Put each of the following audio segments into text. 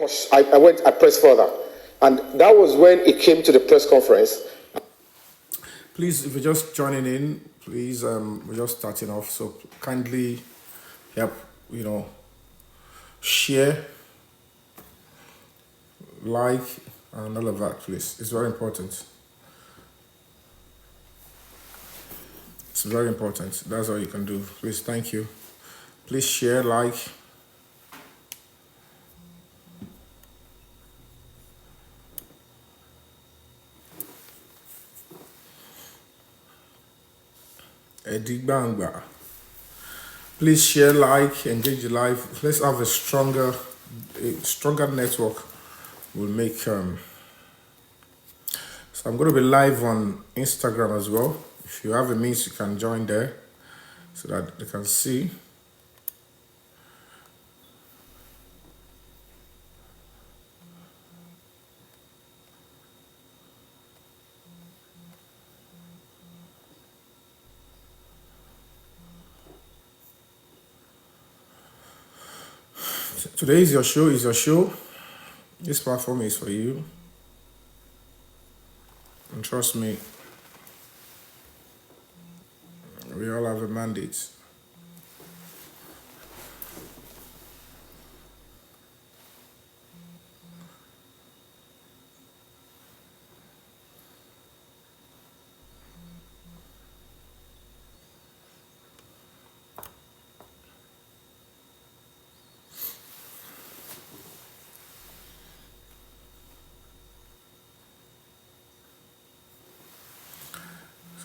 I pressed further. And that was when it came to the press conference. Please, if you're just joining in, please, we're just starting off. So kindly help, share, like, and all of that, please. It's very important. It's very important. That's all you can do. Please, thank you. Please share, like. Edigbangba. Please share, like, engage the live. Let's have a stronger network. We'll make So I'm going to be live on Instagram as well. If you have a means, you can join there so that they can see. Today is your show. This platform is for you. And trust me, we all have a mandate.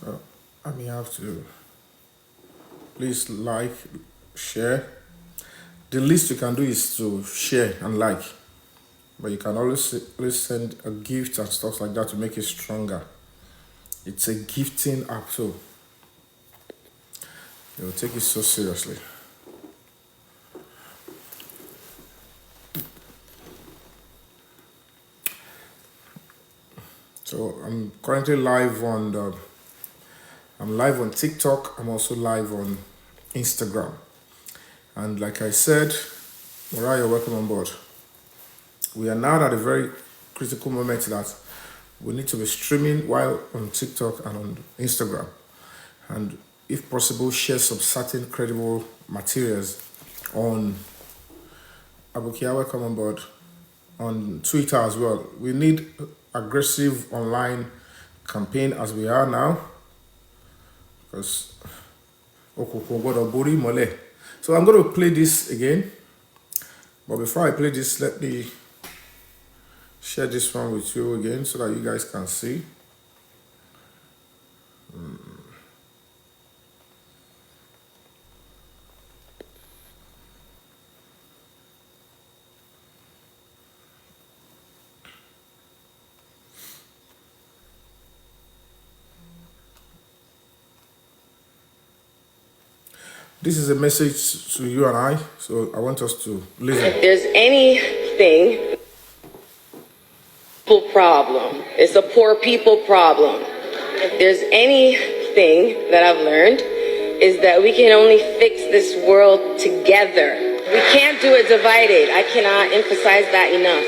So I may have to please like, share. The least you can do is to share and like, but you can always send a gift and stuff like that to make it stronger. It's a gifting app, so they will take it so seriously. So I'm currently live on I'm live on TikTok. I'm also live on Instagram. And like I said, Mariah, welcome on board. We are now at a very critical moment that we need to be streaming while on TikTok and on Instagram. And if possible, share some certain credible materials on Abukia, welcome on board, on Twitter as well. We need aggressive online campaign as we are now. Because so I'm going to play this again, but before I play this, let me share this one with you again so that you guys can see. This is a message to you and I, so I want us to listen. If there's anything, problem, it's a poor people problem. If there's anything that I've learned, is that we can only fix this world together. We can't do it divided. I cannot emphasize that enough.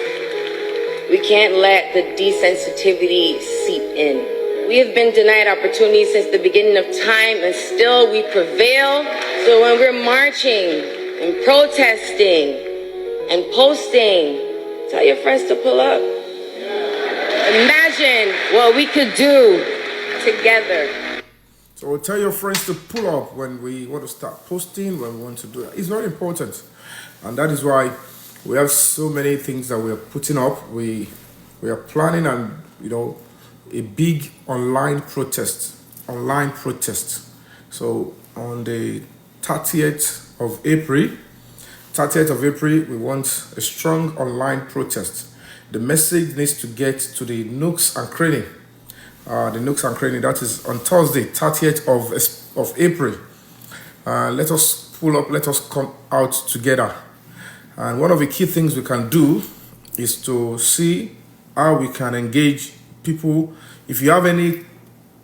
We can't let the desensitivity seep in. We have been denied opportunities since the beginning of time, and still we prevail. So when we're marching and protesting and posting, tell your friends to pull up. Imagine what we could do together. So tell your friends to pull up when we want to start posting, when we want to do it. It's very important. And that is why we have so many things that we are putting up. We are planning and, a big online protest. So on the 30th of April, we want a strong online protest. The message needs to get to the nooks and cranny. That is on Thursday, 30th of April. Let us pull up, let us come out together. And one of the key things we can do is to see how we can engage people. If you have any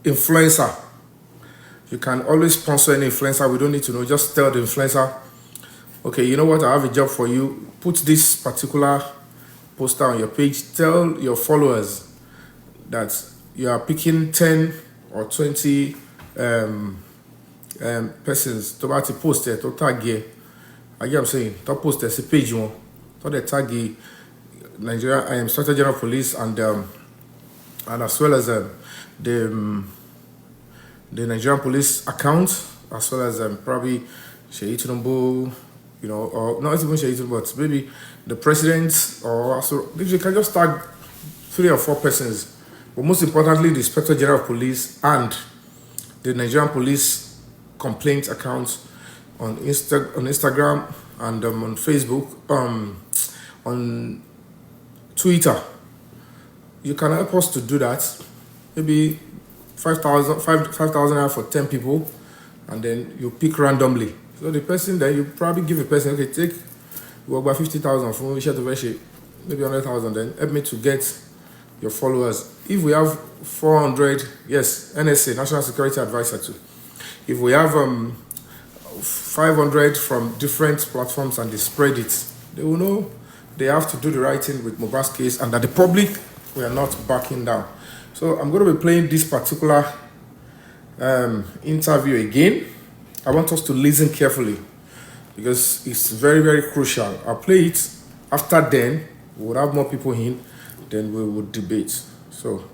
influencer, you can always sponsor any influencer. We don't need to know, just tell the influencer, okay, you know what, I have a job for you. Put this particular poster on your page. Tell your followers that you are picking 10 or 20 persons to about to post it, to tag you. I get what I'm saying. To post this page one. To the tag Nigeria, I am Inspector General of Police and as well as the Nigerian Police account, as well as probably Sheyi Tinubu, you know, or not even Sheyi Tinubu, but maybe the president, or so you can just tag 3 or 4 persons. But most importantly, the Inspector General of Police and the Nigerian Police complaint account on Instagram and on Facebook, on Twitter. You can help us to do that. Maybe 5,000 for 10 people, and then you pick randomly. So the person that you probably give a person, okay, take about 50,000 from maybe 100,000. Then help me to get your followers. If we have 400, yes, NSA, National Security Advisor too. If we have 500 from different platforms and they spread it, they will know they have to do the right thing with Mohbad's case, and that the public, we are not backing down. So I'm going to be playing this particular interview again. I want us to listen carefully because it's very, very crucial. I'll play it. After then, we will have more people in, then we will debate. So.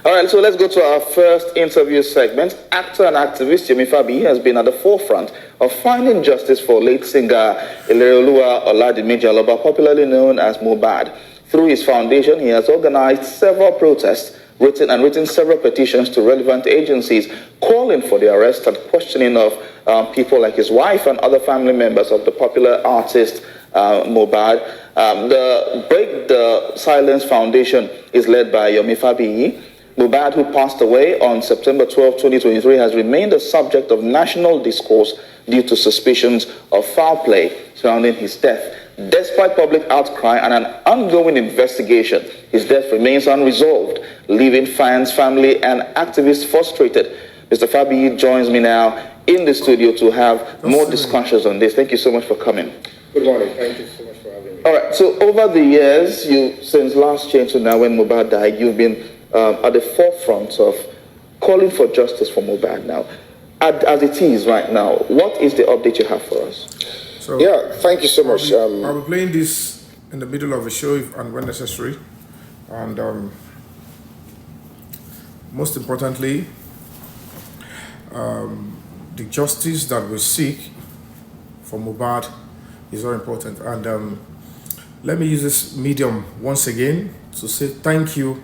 All right, so let's go to our first interview segment. Actor and activist Yomi Fabiyi has been at the forefront of finding justice for late singer Ileoluwa Oladimeji Aloba, popularly known as Mohbad. Through his foundation, he has organized several protests, written several petitions to relevant agencies, calling for the arrest and questioning of people like his wife and other family members of the popular artist Mohbad. The Break the Silence Foundation is led by Yomi Fabiyi. Mohbad, who passed away on September 12, 2023, has remained a subject of national discourse due to suspicions of foul play surrounding his death. Despite public outcry and an ongoing investigation, his death remains unresolved, leaving fans, family, and activists frustrated. Mr. Fabiyi joins me now in the studio to have more discussions on this. Thank you so much for coming. Good morning. Thank you so much for having me. All right. So over the years, since last year to now, when Mohbad died, you've been at the forefront of calling for justice for Mohbad now. As it is right now, what is the update you have for us? So Yeah, thank you so much. I'll be playing this in the middle of a show and when necessary. And most importantly, the justice that we seek for Mohbad is very important. And let me use this medium once again to say thank you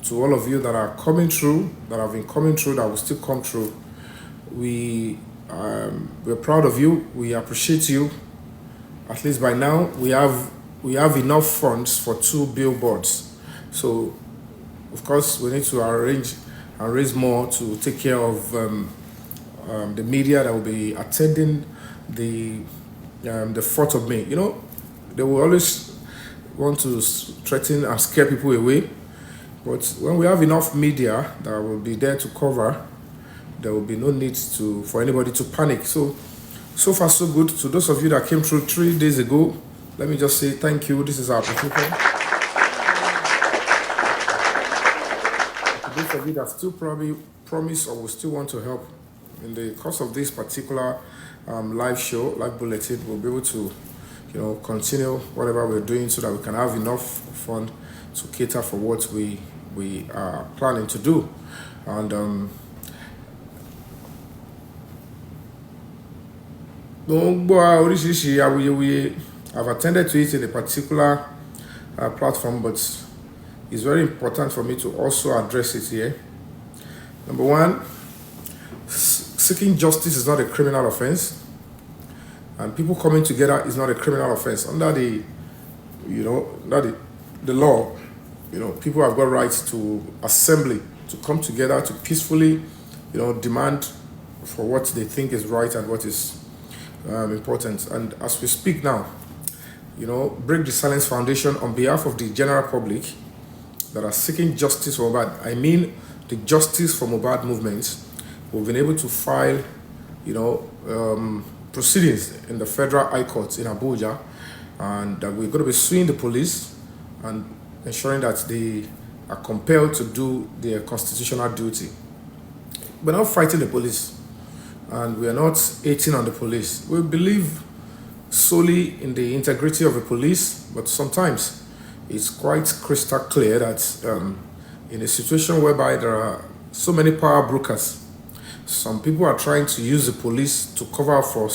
to all of you that are coming through, that have been coming through, that will still come through. We're proud of you. We appreciate you. At least by now, we have enough funds for 2 billboards. So, of course, we need to arrange and raise more to take care of the media that will be attending the 4th of May. You know, they will always want to threaten and scare people away. But when we have enough media that will be there to cover, there will be no need for anybody to panic. So far so good. To those of you that came through 3 days ago, let me just say thank you. This is our protocol. To those of you that still probably promise or will still want to help in the course of this particular live show, live bulletin, we'll be able to, continue whatever we're doing so that we can have enough fund to cater for what we are planning to do. And I've attended to it in a particular platform, but it's very important for me to also address it here. Number one, seeking justice is not a criminal offense, and people coming together is not a criminal offense. Under the law, people have got rights to assembly, to come together, to peacefully, demand for what they think is right and what is important. And as we speak now, Break the Silence Foundation, on behalf of the general public that are seeking justice for Mohbad, I mean the Justice for Mohbad movement, we've been able to file, proceedings in the Federal High Court in Abuja and that we're going to be suing the police and ensuring that they are compelled to do their constitutional duty. We're not fighting the police, and we are not hating on the police. We believe solely in the integrity of the police, but sometimes it's quite crystal clear that in a situation whereby there are so many power brokers, some people are trying to use the police to cover for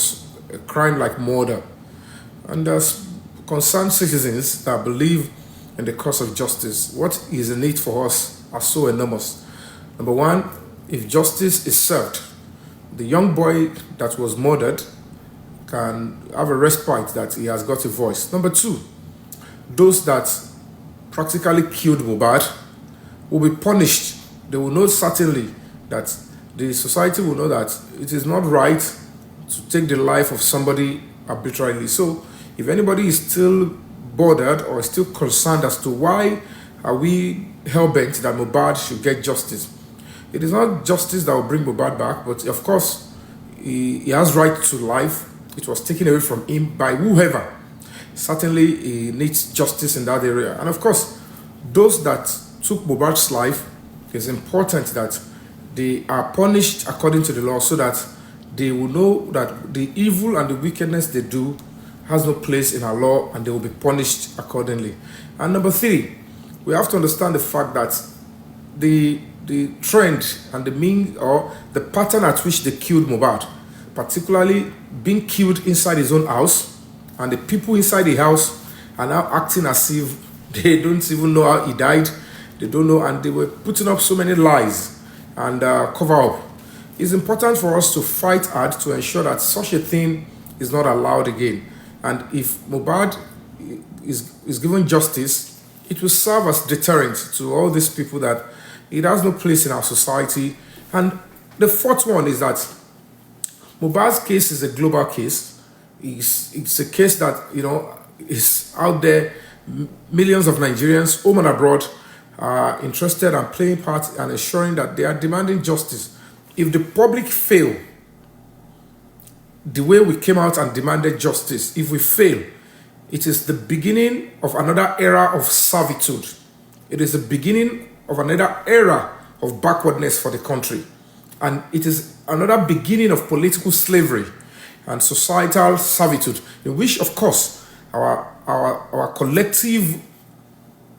a crime like murder. And there's concerned citizens that believe in the cause of justice. What is in it for us are so enormous. Number one, if justice is served, the young boy that was murdered can have a respite that he has got a voice. Number two, those that practically killed Mohbad will be punished. They will know certainly that the society will know that it is not right to take the life of somebody arbitrarily. So if anybody is still bothered or is still concerned as to why are we hell-bent that Mohbad should get justice, it is not justice that will bring Mohbad back, but of course he has right to life. It was taken away from him by whoever. Certainly he needs justice in that area. And of course, those that took Mohbad's life, it's important that they are punished according to the law, so that they will know that the evil and the wickedness they do has no place in our law, and they will be punished accordingly. And number three, we have to understand the fact that the trend and the mean or the pattern at which they killed Mohbad, particularly being killed inside his own house, and the people inside the house are now acting as if they don't even know how he died. They don't know, and they were putting up so many lies and cover up. It's important for us to fight hard to ensure that such a thing is not allowed again. And if Mohbad is given justice, it will serve as deterrent to all these people that it has no place in our society. And the fourth one is that Mohbad's case is a global case. It's a case that, is out there. Millions of Nigerians, home and abroad, are interested and playing part and ensuring that they are demanding justice. If the public fail, the way we came out and demanded justice, if we fail, it is the beginning of another era of servitude. It is the beginning of another era of backwardness for the country. And it is another beginning of political slavery and societal servitude, in which, of course, our collective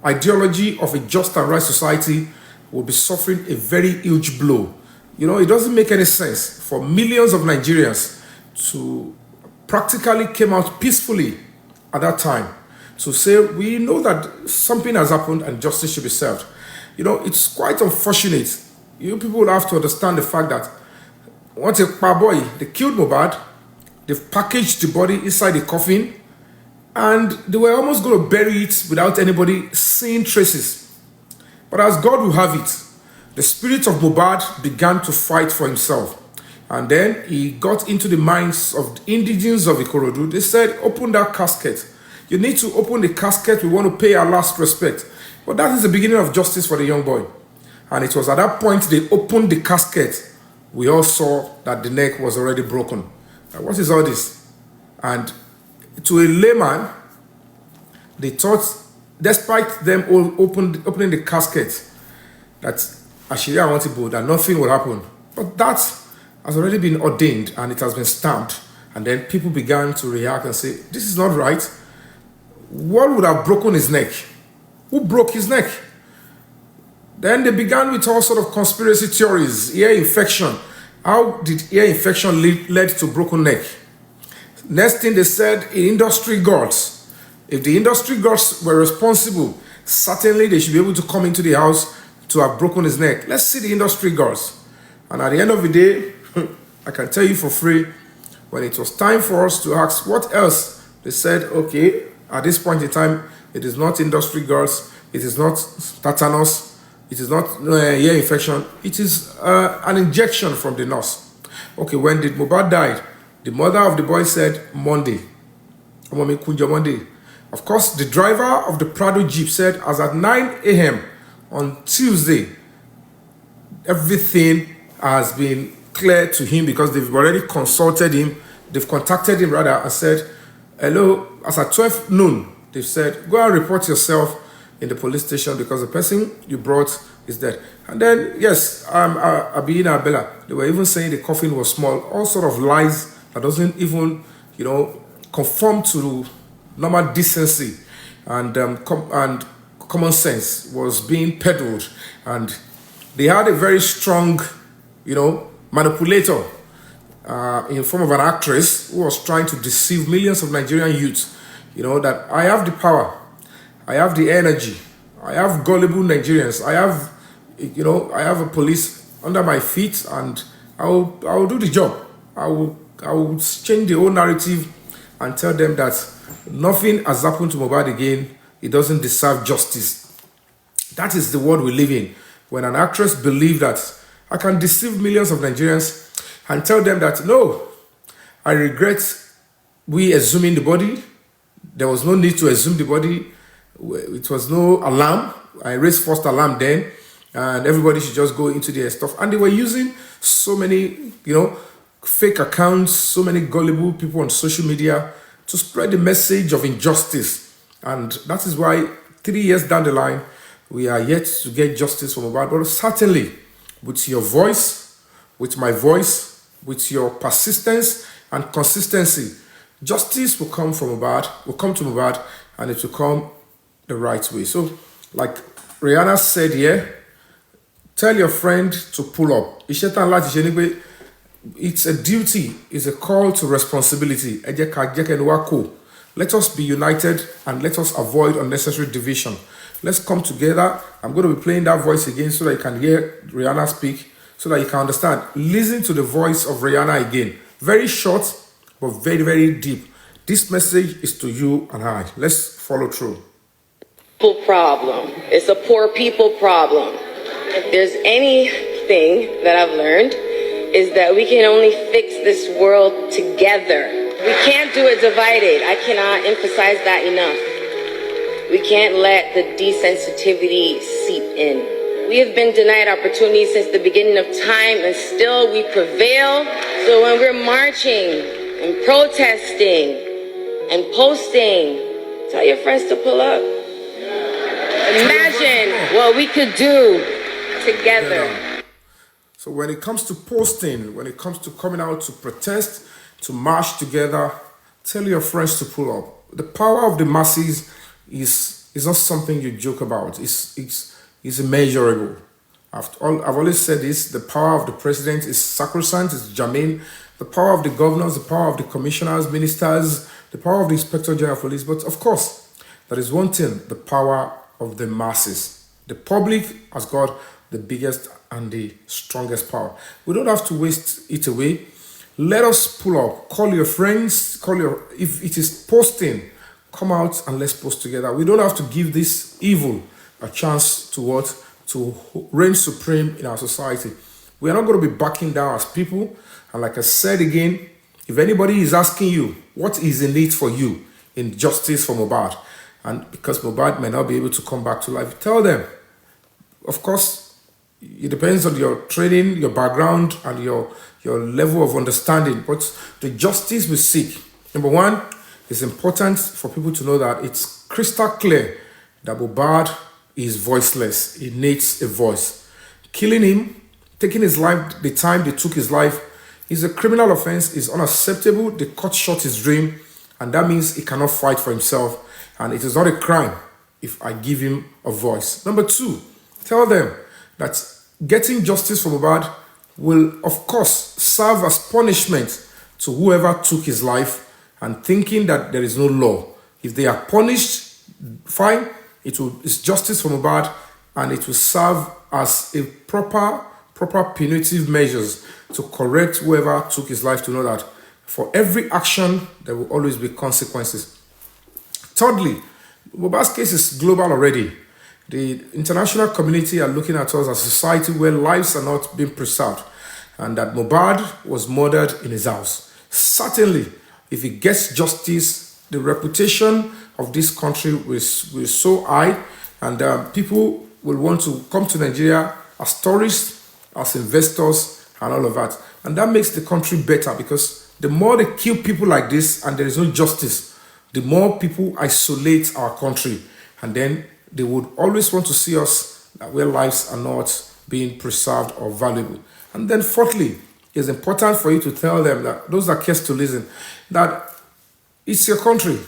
ideology of a just and right society will be suffering a very huge blow. It doesn't make any sense for millions of Nigerians to practically came out peacefully at that time to say, we know that something has happened and justice should be served. It's quite unfortunate. You people will have to understand the fact that once a boy, they killed Mohbad, they've packaged the body inside the coffin, and they were almost going to bury it without anybody seeing traces. But as God will have it, the spirit of Mohbad began to fight for himself. And then he got into the minds of the indigenes of Ikorodu. They said, open that casket. You need to open the casket. We want to pay our last respect. But that is the beginning of justice for the young boy. And it was at that point they opened the casket. We all saw that the neck was already broken. Now, what is all this? And to a layman, they thought, despite them all opening the casket, that Ashiria Wantibo, that nothing will happen. But that has already been ordained and it has been stamped. And then people began to react and say, this is not right. What would have broken his neck? Who broke his neck? Then they began with all sort of conspiracy theories, ear infection. How did ear infection lead to broken neck? Next thing they said, industry gods. If the industry gods were responsible, certainly they should be able to come into the house to have broken his neck. Let's see the industry gods. And at the end of the day, I can tell you for free, when it was time for us to ask what else, they said, okay, at this point in time, it is not industry gods, it is not tetanus, it is not ear infection, it is an injection from the nurse. Okay, when did Mohbad die? The mother of the boy said Monday. Monday. Of course, the driver of the Prado Jeep said as at 9 a.m. on Tuesday, everything has been clear to him because they've already consulted him. They've contacted him rather and said, hello, as at 12 noon, they said, go and report yourself in the police station because the person you brought is dead. And then, yes, Abi and Abella, they were even saying the coffin was small. All sort of lies that doesn't even, conform to normal decency and common sense was being peddled. And they had a very strong, manipulator in the form of an actress who was trying to deceive millions of Nigerian youths, that I have the power, I have the energy, I have gullible Nigerians, I have a police under my feet, and I will do the job. I will change the whole narrative and tell them that nothing has happened to Mohbad again. He doesn't deserve justice. That is the world we live in. When an actress believes that I can deceive millions of Nigerians and tell them that, no, I regret we exhuming the body. There was no need to exhume the body. It was no alarm. I raised first alarm then, and everybody should just go into their stuff. And they were using so many, fake accounts, so many gullible people on social media to spread the message of injustice. And that is why 3 years down the line, we are yet to get justice from Mohbad. But certainly, with your voice, with my voice, with your persistence and consistency, justice will come from Mohbad, will come to Mohbad, and it will come the right way. So, like Rihanna said here, tell your friend to pull up. It's a duty, it's a call to responsibility. Let us be united and let us avoid unnecessary division. Let's come together. I'm going to be playing that voice again so that you can hear Rihanna speak, so that you can understand. Listen to the voice of Rihanna again. Very short, but very, very deep. This message is to you and I. Let's follow through. Problem. It's a poor people problem. If there's anything that I've learned, is that we can only fix this world together. We can't do it divided. I cannot emphasize that enough. We can't let the desensitivity seep in. We have been denied opportunities since the beginning of time, and still we prevail. So when we're marching and protesting and posting, tell your friends to pull up. Imagine what we could do together. So when it comes to posting, when it comes to coming out to protest, to march together, tell your friends to pull up. The power of the masses is not something you joke about. It's immeasurable. I've always said this, the power of the president is sacrosanct, it's germane. The power of the governors, the power of the commissioners, ministers, the power of the inspector general of police. But of course, there is one thing, the power of the masses. The public has got the biggest and the strongest power. We don't have to waste it away. Let us pull up. Call your friends. If it is posting, come out and let's post together. We don't have to give this evil a chance to reign supreme in our society. We are not going to be backing down as people. And like I said again, if anybody is asking you, what is in it for you in justice for Mohbad? And because Mohbad may not be able to come back to life, tell them. Of course, it depends on your training, your background, and your level of understanding. But the justice we seek, number one, it's important for people to know that it's crystal clear that Mohbad is voiceless. He needs a voice. Killing him, taking his life, the time they took his life, is a criminal offense, is unacceptable. They cut short his dream, and that means he cannot fight for himself. And it is not a crime if I give him a voice. Number two, tell them that getting justice for Mohbad will, of course, serve as punishment to whoever took his life and thinking that there is no law. If they are punished, fine, it's justice for Mohbad, and it will serve as a proper punitive measures to correct whoever took his life, to know that for every action, there will always be consequences. Thirdly, Mohbad's case is global already. The international community are looking at us as a society where lives are not being preserved, and that Mohbad was murdered in his house. Certainly, if he gets justice, the reputation of this country will so high, and people will want to come to Nigeria as tourists, as investors, and all of that. And that makes the country better, because the more they kill people like this and there is no justice, the more people isolate our country, and then they would always want to see us where lives are not being preserved or valuable. And then fourthly, it's important for you to tell them that those that care to listen, that it's your country.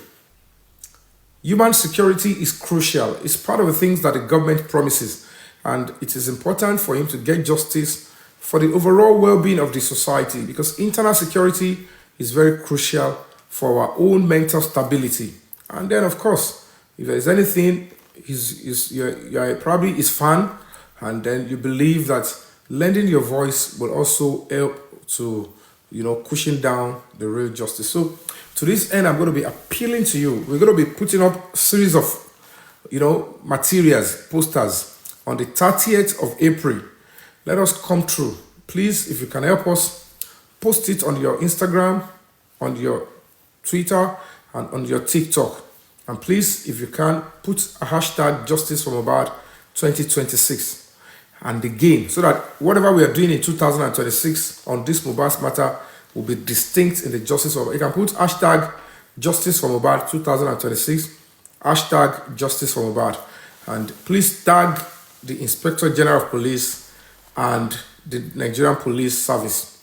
Human security is crucial. It's part of the things that the government promises. And it is important for him to get justice for the overall well-being of the society, because internal security is very crucial for our own mental stability. And then, of course, if there's anything, you're probably his fan, and then you believe that lending your voice will also help to, cushion down the real justice. So to this end, I'm going to be appealing to you. We're going to be putting up a series of, materials, posters on the 30th of April. Let us come through. Please, if you can help us, post it on your Instagram, on your Twitter, and on your TikTok. And please, if you can, put a hashtag Justice for Mohbad 2026. And again, so that whatever we are doing in 2026 on this Mohbad matter will be distinct in the justice of. You can put hashtag Justice for Mohbad 2026, hashtag Justice for Mohbad, and please tag the Inspector General of Police and the Nigerian Police Service.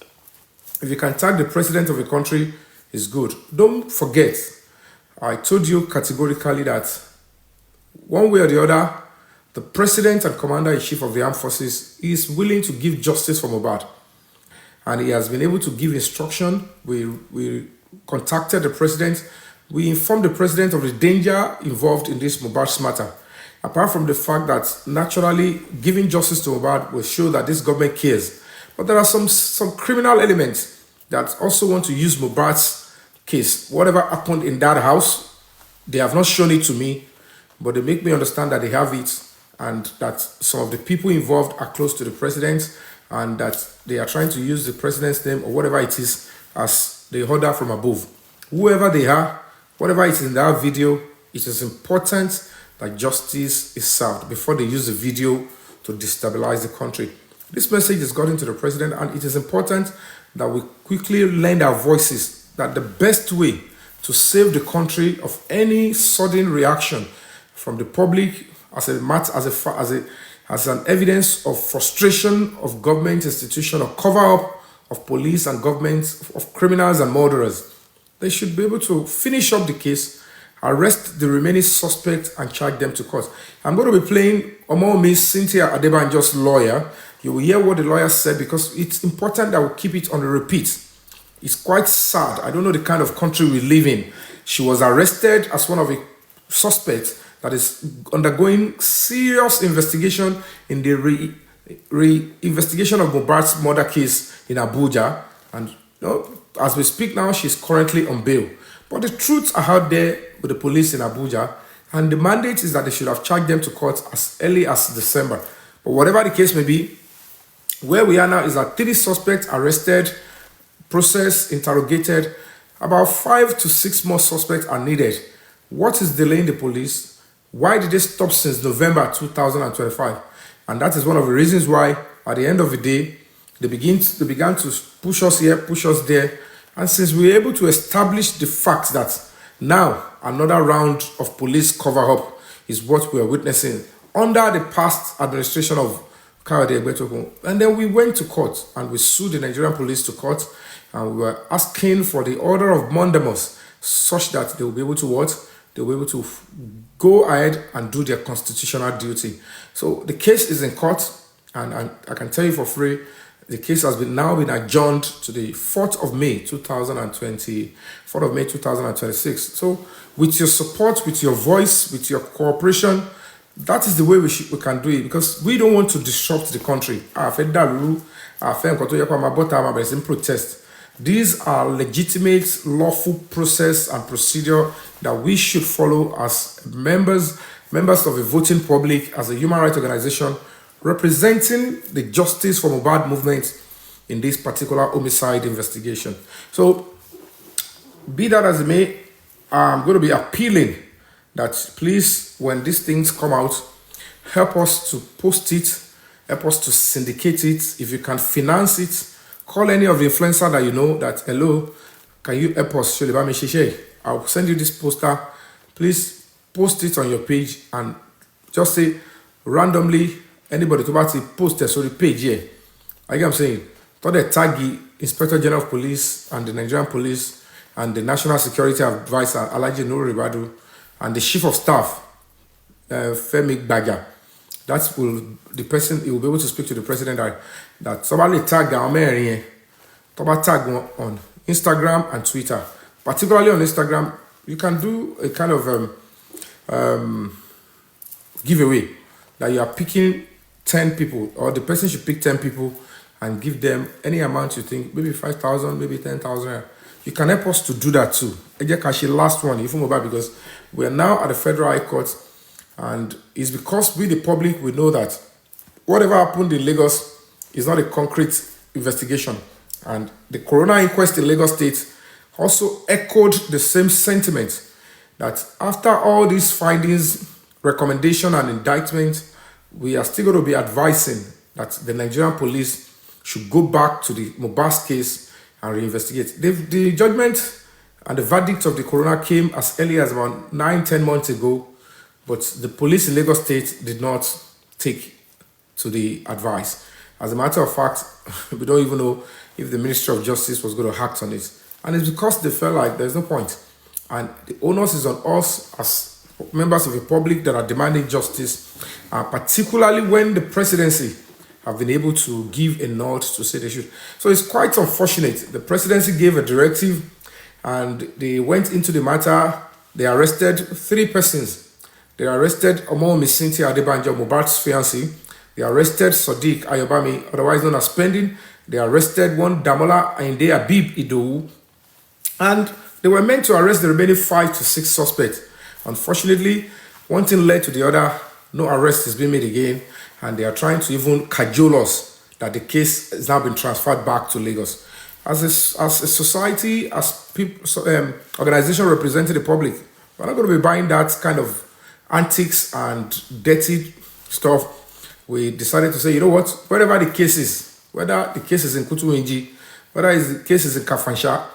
If you can tag the President of the country, it's good. Don't forget, I told you categorically that one way or the other, the President and Commander-in-Chief of the Armed Forces is willing to give justice for Mohbad. And he has been able to give instruction. We contacted the President. We informed the President of the danger involved in this Mohbad matter. Apart from the fact that naturally giving justice to Mohbad will show that this government cares. But there are some criminal elements that also want to use Mohbad's case. Whatever happened in that house, they have not shown it to me, but they make me understand that they have it, and that some of the people involved are close to the president, and that they are trying to use the president's name or whatever it is as the order from above. Whoever they are, whatever it is in that video, it is important that justice is served before they use the video to destabilize the country. This message is gotten to the president, and it is important that we quickly lend our voices that the best way to save the country of any sudden reaction from the public as an evidence of frustration of government institution or cover-up of police and government, of criminals and murderers. They should be able to finish up the case, arrest the remaining suspects, and charge them to court. I'm going to be playing Omomi Cynthia Adebanjo's lawyer. You will hear what the lawyer said, because it's important that we keep it on the repeat. It's quite sad. I don't know the kind of country we live in. She was arrested as one of the suspects that is undergoing serious investigation in the re-investigation of Mohbad's murder case in Abuja. And as we speak now, she's currently on bail. But the truths are out there with the police in Abuja, and the mandate is that they should have charged them to court as early as December. But whatever the case may be, where we are now is that 3 suspects arrested, processed, interrogated. About 5 to 6 more suspects are needed. What is delaying the police? Why did they stop since November 2025? And that is one of the reasons why, at the end of the day, they began to push us here, push us there. And since we were able to establish the fact that now another round of police cover-up is what we are witnessing under the past administration of Kayode Egbetokun. And then we went to court and we sued the Nigerian police to court, and we were asking for the order of mandamus such that they will be able to what? They will be able to go ahead and do their constitutional duty. So the case is in court, and I can tell you for free, the case has now been adjourned to the 4th of May 2026. So with your support, with your voice, with your cooperation, that is the way we can do it, because we don't want to disrupt the country. Protest. These are legitimate, lawful process and procedure that we should follow as members of a voting public, as a human rights organization representing the Justice for Mohbad movement in this particular homicide investigation. So, be that as it may, I'm going to be appealing that please, when these things come out, help us to post it, help us to syndicate it. If you can finance it, call any of the influencers that you know that, hello, can you help us? I'll send you this poster. Please post it on your page and just say randomly anybody to post it on the page here. Like I'm saying, to the tag Inspector General of Police and the Nigerian Police and the National Security Advisor Alhaji Nuru Ribadu and the Chief of Staff Femi Gbaja. That's the person, he will be able to speak to the president that somebody tag on Instagram and Twitter. Particularly on Instagram, you can do a kind of giveaway that you are picking 10 people, or the person should pick 10 people and give them any amount you think, maybe 5,000, maybe 10,000. You can help us to do that too. Last one, because we are now at the Federal High Court, and it's because we, the public, we know that whatever happened in Lagos is not a concrete investigation. And the coroner inquest in Lagos State also echoed the same sentiment that after all these findings, recommendation and indictment, we are still going to be advising that the Nigerian police should go back to the Mohbad case and reinvestigate. The judgment and the verdict of the coroner came as early as about 9-10 months ago, but the police in Lagos State did not take to the advice. As a matter of fact, we don't even know if the Ministry of Justice was going to act on it. And it's because they felt like there's no point. And the onus is on us as members of the public that are demanding justice, particularly when the presidency have been able to give a nod to say they should. So it's quite unfortunate. The presidency gave a directive and they went into the matter. They arrested 3 persons. They arrested Omomi Cynthia Adebanjo, Mohbad's fiancé. They arrested Sadiq Ayobami, otherwise known as Spending. They arrested one Damola Ainde Abib Idowu. And they were meant to arrest the remaining 5 to 6 suspects. Unfortunately, one thing led to the other. No arrest is being made again. And they are trying to even cajole us that the case has now been transferred back to Lagos. As a society, as people, organization representing the public, we're not going to be buying that kind of antics and dirty stuff. We decided to say, you know what, wherever the case is, whether the case is in Kutu, whether the case is in Kafansha,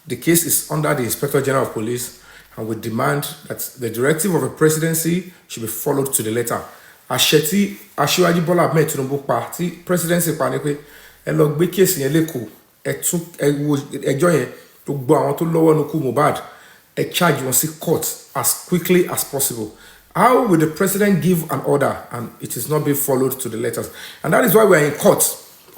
the case is under the Inspector General of Police, and we demand that the directive of the presidency should be followed to the letter. Àṣẹ Aṣíwájú Bọ́lá Ahmed Tinubu pa tí presidency pa ni pé ẹ lọ gbé kéèsì yẹn lẹ́kọ̀ọ́ ẹ tún ẹjọ́ yẹn tó gbọ́ àwọn tó lọ́wọ́ ní ikú Mohbad ẹ charge wọn sí court as quickly as possible. How will the president give an order and it is not being followed to the letters? And that is why we are in court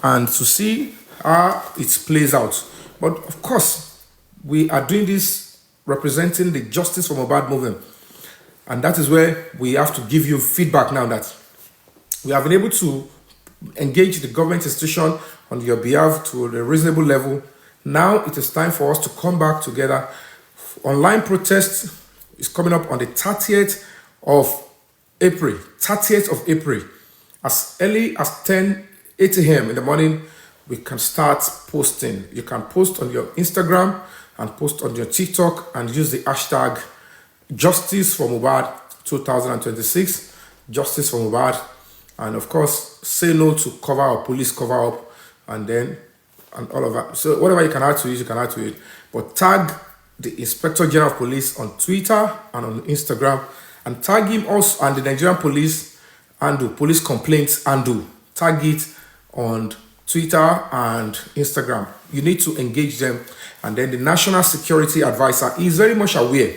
and to see how it plays out. But of course, we are doing this representing the Justice for Mohbad movement. And that is where we have to give you feedback now that we have been able to engage the government institution on your behalf to a reasonable level. Now it is time for us to come back together. Online protest is coming up on the 30th of April. 30th of April. As early as 8 a.m. in the morning, we can start posting. You can post on your Instagram and post on your TikTok and use the hashtag Justice for Mohbad 2026, Justice for Mohbad, and of course, say no to cover up, police cover up, and all of that. So whatever you can add to it, you can add to it. But tag the Inspector General of Police on Twitter and on Instagram, and tag him also and the Nigerian Police and do police complaints and do tag it on Twitter and Instagram. You need to engage them, and then the National Security Advisor is very much aware.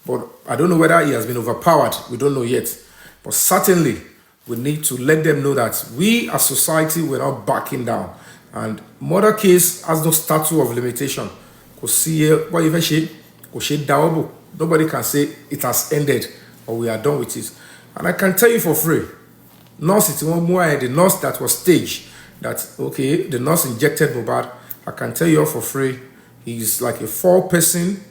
But I don't know whether he has been overpowered. We don't know yet. But certainly, we need to let them know that we as society, we're not backing down. And murder case has no statute of limitation. Nobody can say it has ended or we are done with it. And I can tell you for free, the nurse that was staged, that, okay, the nurse injected Mohbad, I can tell you all for free, he's like a 4-person.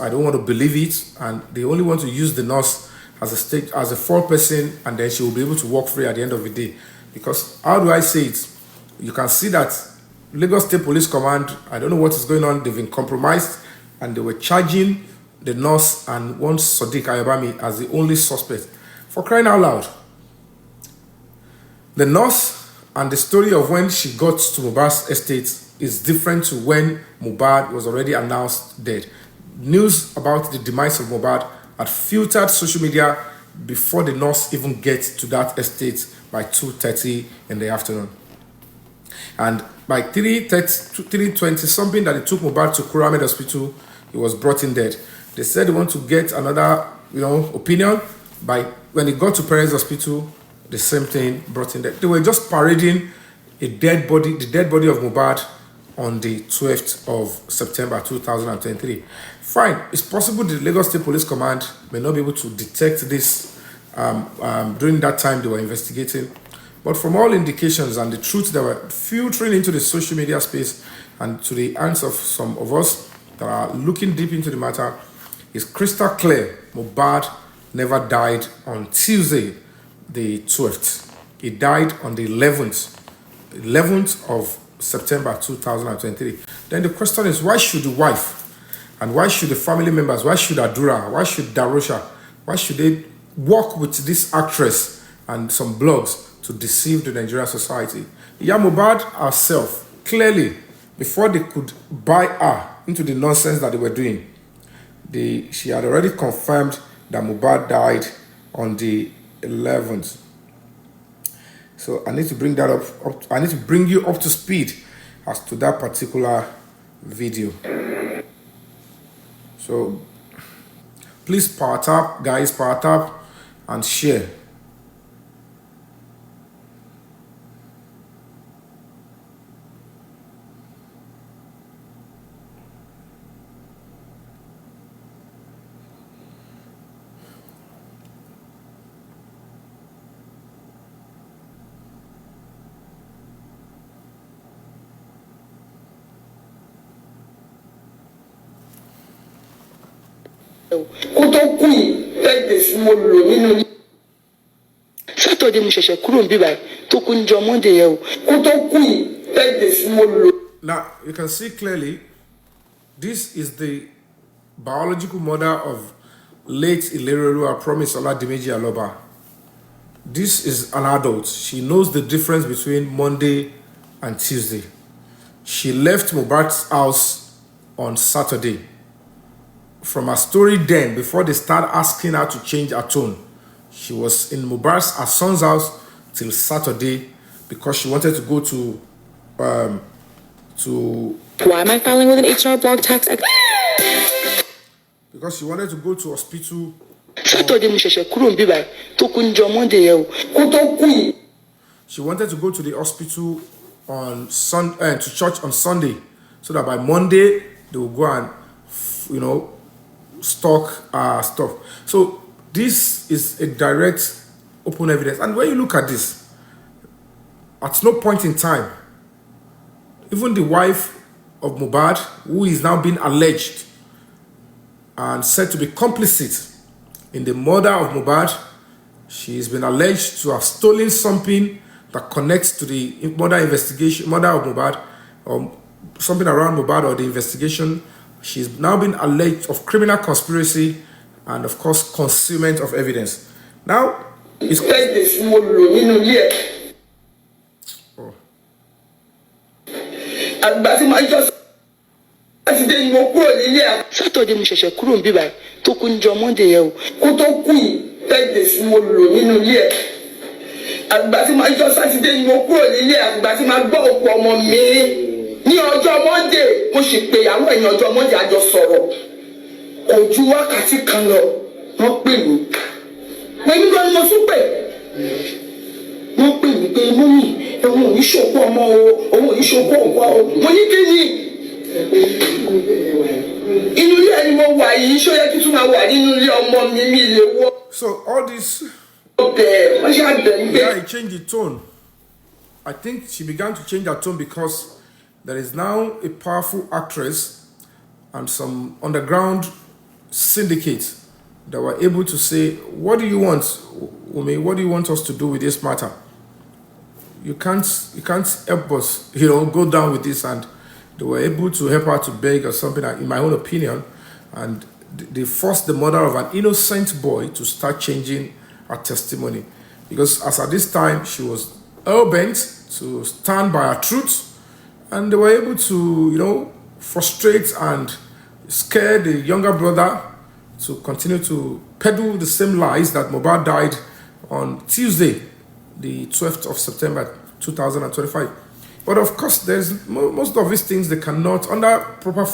I don't want to believe it, and they only want to use the nurse as a 4-person, and then she will be able to walk free at the end of the day. Because how do I say it? You can see that Lagos State Police Command, I don't know what is going on. They've been compromised, and they were charging the nurse and one Sadiq Ayobami as the only suspect. For crying out loud, the nurse and the story of when she got to Mohbad's estate is different to when Mohbad was already announced dead. news about the demise of Mohbad had filtered social media before the nurse even gets to that estate by 2:30 in the afternoon. And by 3:20 something that it took Mohbad to Kuramed Hospital, he was brought in dead. They said they want to get another, opinion. By when he got to Perez Hospital, the same thing, brought in dead. They were just parading the dead body of Mohbad on the 12th of September 2023. Fine, it's possible the Lagos State Police Command may not be able to detect this during that time they were investigating. But from all indications and the truth that were filtering into the social media space and to the hands of some of us that are looking deep into the matter, it's crystal clear Mohbad never died on Tuesday, the 12th. He died on the 11th of September 2023. Then the question is, why should the wife and why should the family members, why should Adura, why should Darosha, why should they work with this actress and some blogs to deceive the Nigerian society? Mohbad herself, clearly, before they could buy her into the nonsense that they were doing, she had already confirmed that Mohbad died on the 11th. So I need to bring that up. I need to bring you up to speed as to that particular video. So please power tap, guys, power tap and share. Saturday mo ṣẹ̀ṣẹ̀ kúrò níbí báyìí tó kú níjọ́ Monday yẹn o kó tó kú yìí birthday tí mo lò. Now you can see clearly this is the biological mother of late Ileroluwa Promise Oladimeji Aloba. This is an adult. She knows the difference between Monday and Tuesday. She left Mohbad's house on Saturday. From her story then, before they start asking her to change her tone, she was in her son's house till Saturday because she wanted to go to Why am I filing with an H&R Block tax? Because she wanted to go to hospital. Saturday mo ṣẹ̀ṣẹ̀ kúrò níbí báyìí tó kú níjọ́ Monday yẹn o kó tó kú yìí. She wanted to go to the hospital on to church on Sunday, so that by Monday they will go and stock stuff. So this is a direct, open evidence. And when you look at this, at no point in time, even the wife of Mohbad, who is now being alleged and said to be complicit in the murder of Mohbad, she's been alleged to have stolen something that connects to the murder of Mohbad, or something around Mohbad or the investigation. She's now been alleged of criminal conspiracy and, of course, concealment of evidence. Now, it's... Oh. Saturday mo ṣẹ̀ṣẹ̀ kúrò níbí báyìí tó kú níjọ́ Monday yẹn o kó tó kú yìí birthday tí mo lò nínú ilé ẹ̀. Àgbà tí máa jọ Sátidé ni mo kúrò nílé àgbà tí máa gbọ́ òkú ọmọ mi ní ọjọ́ Monday mo sì pé àwọn èèyàn ọjọ́ Monday àjọ sọ̀rọ̀ kò ju wákàtí kan lọ wọ́n pè mí pẹ̀lú gan ni mo tún pè wọ́n pè mí pé mọ́mì òun ò ní ṣòkú ọmọ o òun ò ní ṣòkú ọ̀pá o mo ní kí ni inú ilé ẹni mo wà yìí ṣó yẹ kí tún máa wà nínú ilé ọmọ mi mi lè wọ. So all this. Yeah, he changed the tone. I think she began to change her tone because there is now a powerful actress and some underground syndicates that were able to say, what do you want, Wunmi? What do you want us to do with this matter? You can't help us, go down with this. And they were able to help her to beg or something, in my own opinion. And they forced the mother of an innocent boy to start changing her testimony, because as at this time she was hell-bent to stand by her truth, and they were able to frustrate and scare the younger brother to continue to peddle the same lies that Mohbad died on Tuesday, the 12th of September 2025. But of course, there's most of these things they cannot, under proper,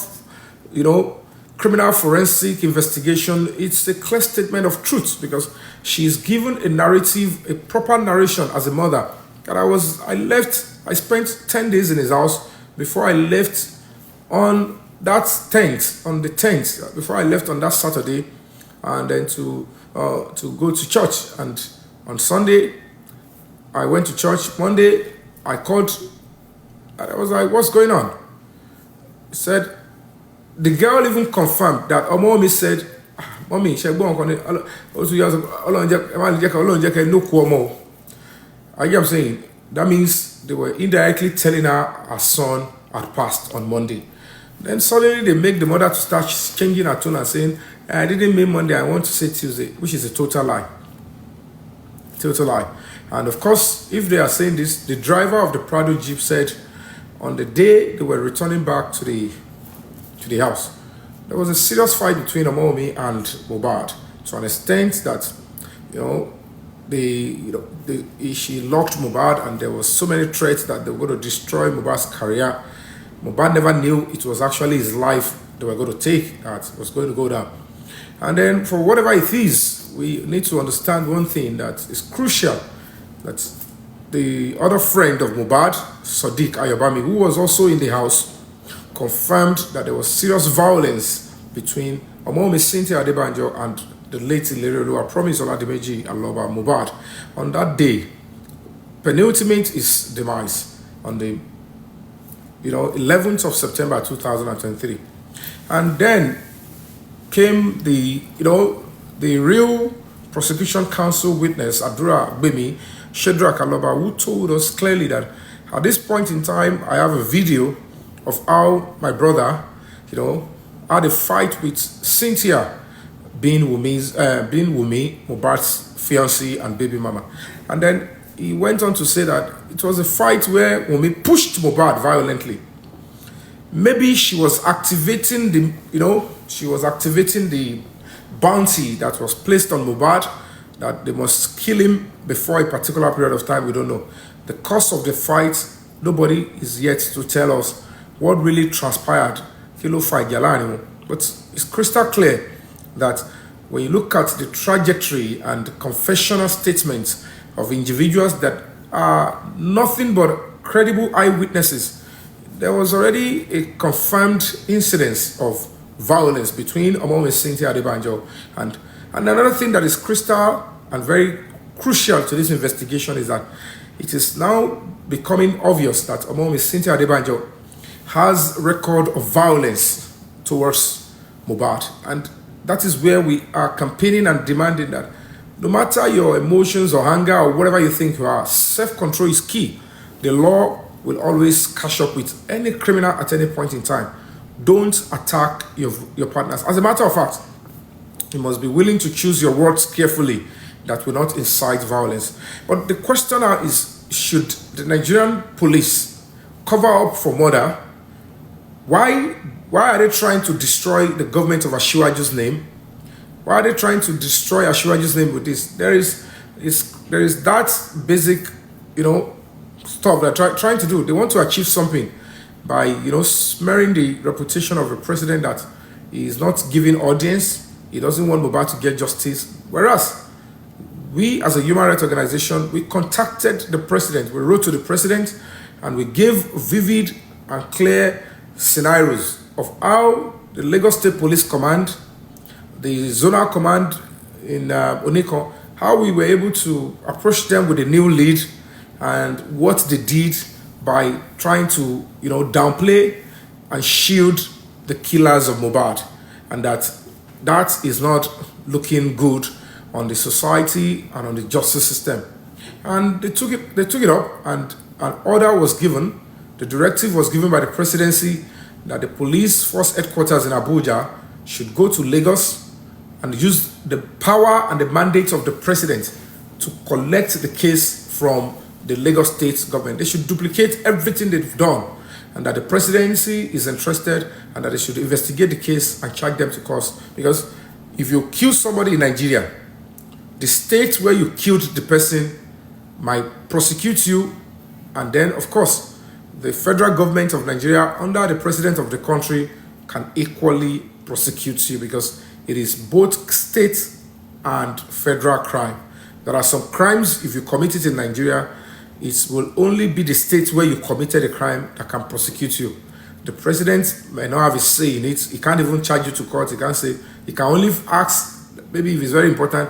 criminal forensic investigation, it's a clear statement of truth because she's given a narrative, a proper narration as a mother. And I spent 10 days in his house before I left on that 10th, before I left on that Saturday, and then to go to church. And on Sunday, I went to church. Monday, I called. I was like, what's going on? He said, the girl even confirmed that Mommy said, Mommy, she go on I'm saying that means they were indirectly telling her son had passed on Monday. Then suddenly they make the mother to start changing her tone and saying, I didn't mean Monday, I want to say Tuesday, which is a total lie. Total lie. And of course, if they are saying this, the driver of the Prado Jeep said on the day they were returning back to the house, there was a serious fight between Yomi and Mohbad to an extent that, she locked Mohbad, and there was so many threats that they were going to destroy Mohbad's career. Mohbad never knew it was actually his life they were going to take that was going to go down. And then for whatever it is, we need to understand one thing that is crucial, that the other friend of Mohbad, Sadiq Ayobami, who was also in the house, confirmed that there was serious violence between Omomi Cynthia Adebanjo and the late Ilerolua Promise Oladimeji Aloba Mohbad. On that day, penultimate is demise on the 11th of September 2023. And then came the real prosecution counsel witness, Adura Gbemi Shedrack Aloba, who told us clearly that at this point in time, I have a video of how my brother, had a fight with Cynthia, being Wunmi, Mohbad's fiancée and baby mama. And then he went on to say that it was a fight where Wunmi pushed Mohbad violently. Maybe she was activating the bounty that was placed on Mohbad, that they must kill him before a particular period of time. We don't know. The cause of the fight, nobody is yet to tell us what really transpired. But it's crystal clear that when you look at the trajectory and the confessional statements of individuals that are nothing but credible eyewitnesses, there was already a confirmed incidence of violence between Omomi Cynthia Adebanjo. And another thing that is crystal and very crucial to this investigation is that it is now becoming obvious that Omomi Cynthia Adebanjo has record of violence towards Mohbad. And that is where we are campaigning and demanding that no matter your emotions or anger or whatever you think you are, self-control is key. The law will always catch up with any criminal at any point in time. Don't attack your partners. As a matter of fact, you must be willing to choose your words carefully that will not incite violence. But the question now is, should the Nigerian police cover up for murder? Why are they trying to destroy the government of Asiwaju's name? Why are they trying to destroy Asiwaju's name with this? There is that basic, stuff they're trying to do. They want to achieve something by, smearing the reputation of a president that he is not giving audience. He doesn't want Mohbad to get justice. Whereas we, as a human rights organization, we contacted the president. We wrote to the president and we gave vivid and clear scenarios of how the Lagos State Police Command, the zonal command in Oniko, how we were able to approach them with a new lead and what they did by trying to, downplay and shield the killers of Mohbad, and that is not looking good on the society and on the justice system. And they took it up, and an order was given. The directive was given by the presidency that the police force headquarters in Abuja should go to Lagos and use the power and the mandate of the president to collect the case from the Lagos state government. They should duplicate everything they've done and that the presidency is interested and that they should investigate the case and charge them to court. Because if you kill somebody in Nigeria, the state where you killed the person might prosecute you, and then, of course, the federal government of Nigeria, under the president of the country, can equally prosecute you because it is both state and federal crime. There are some crimes, if you commit it in Nigeria, it will only be the state where you committed a crime that can prosecute you. The president may not have a say in it. He can't even charge you to court. He can't say, he can only ask, maybe if it's very important,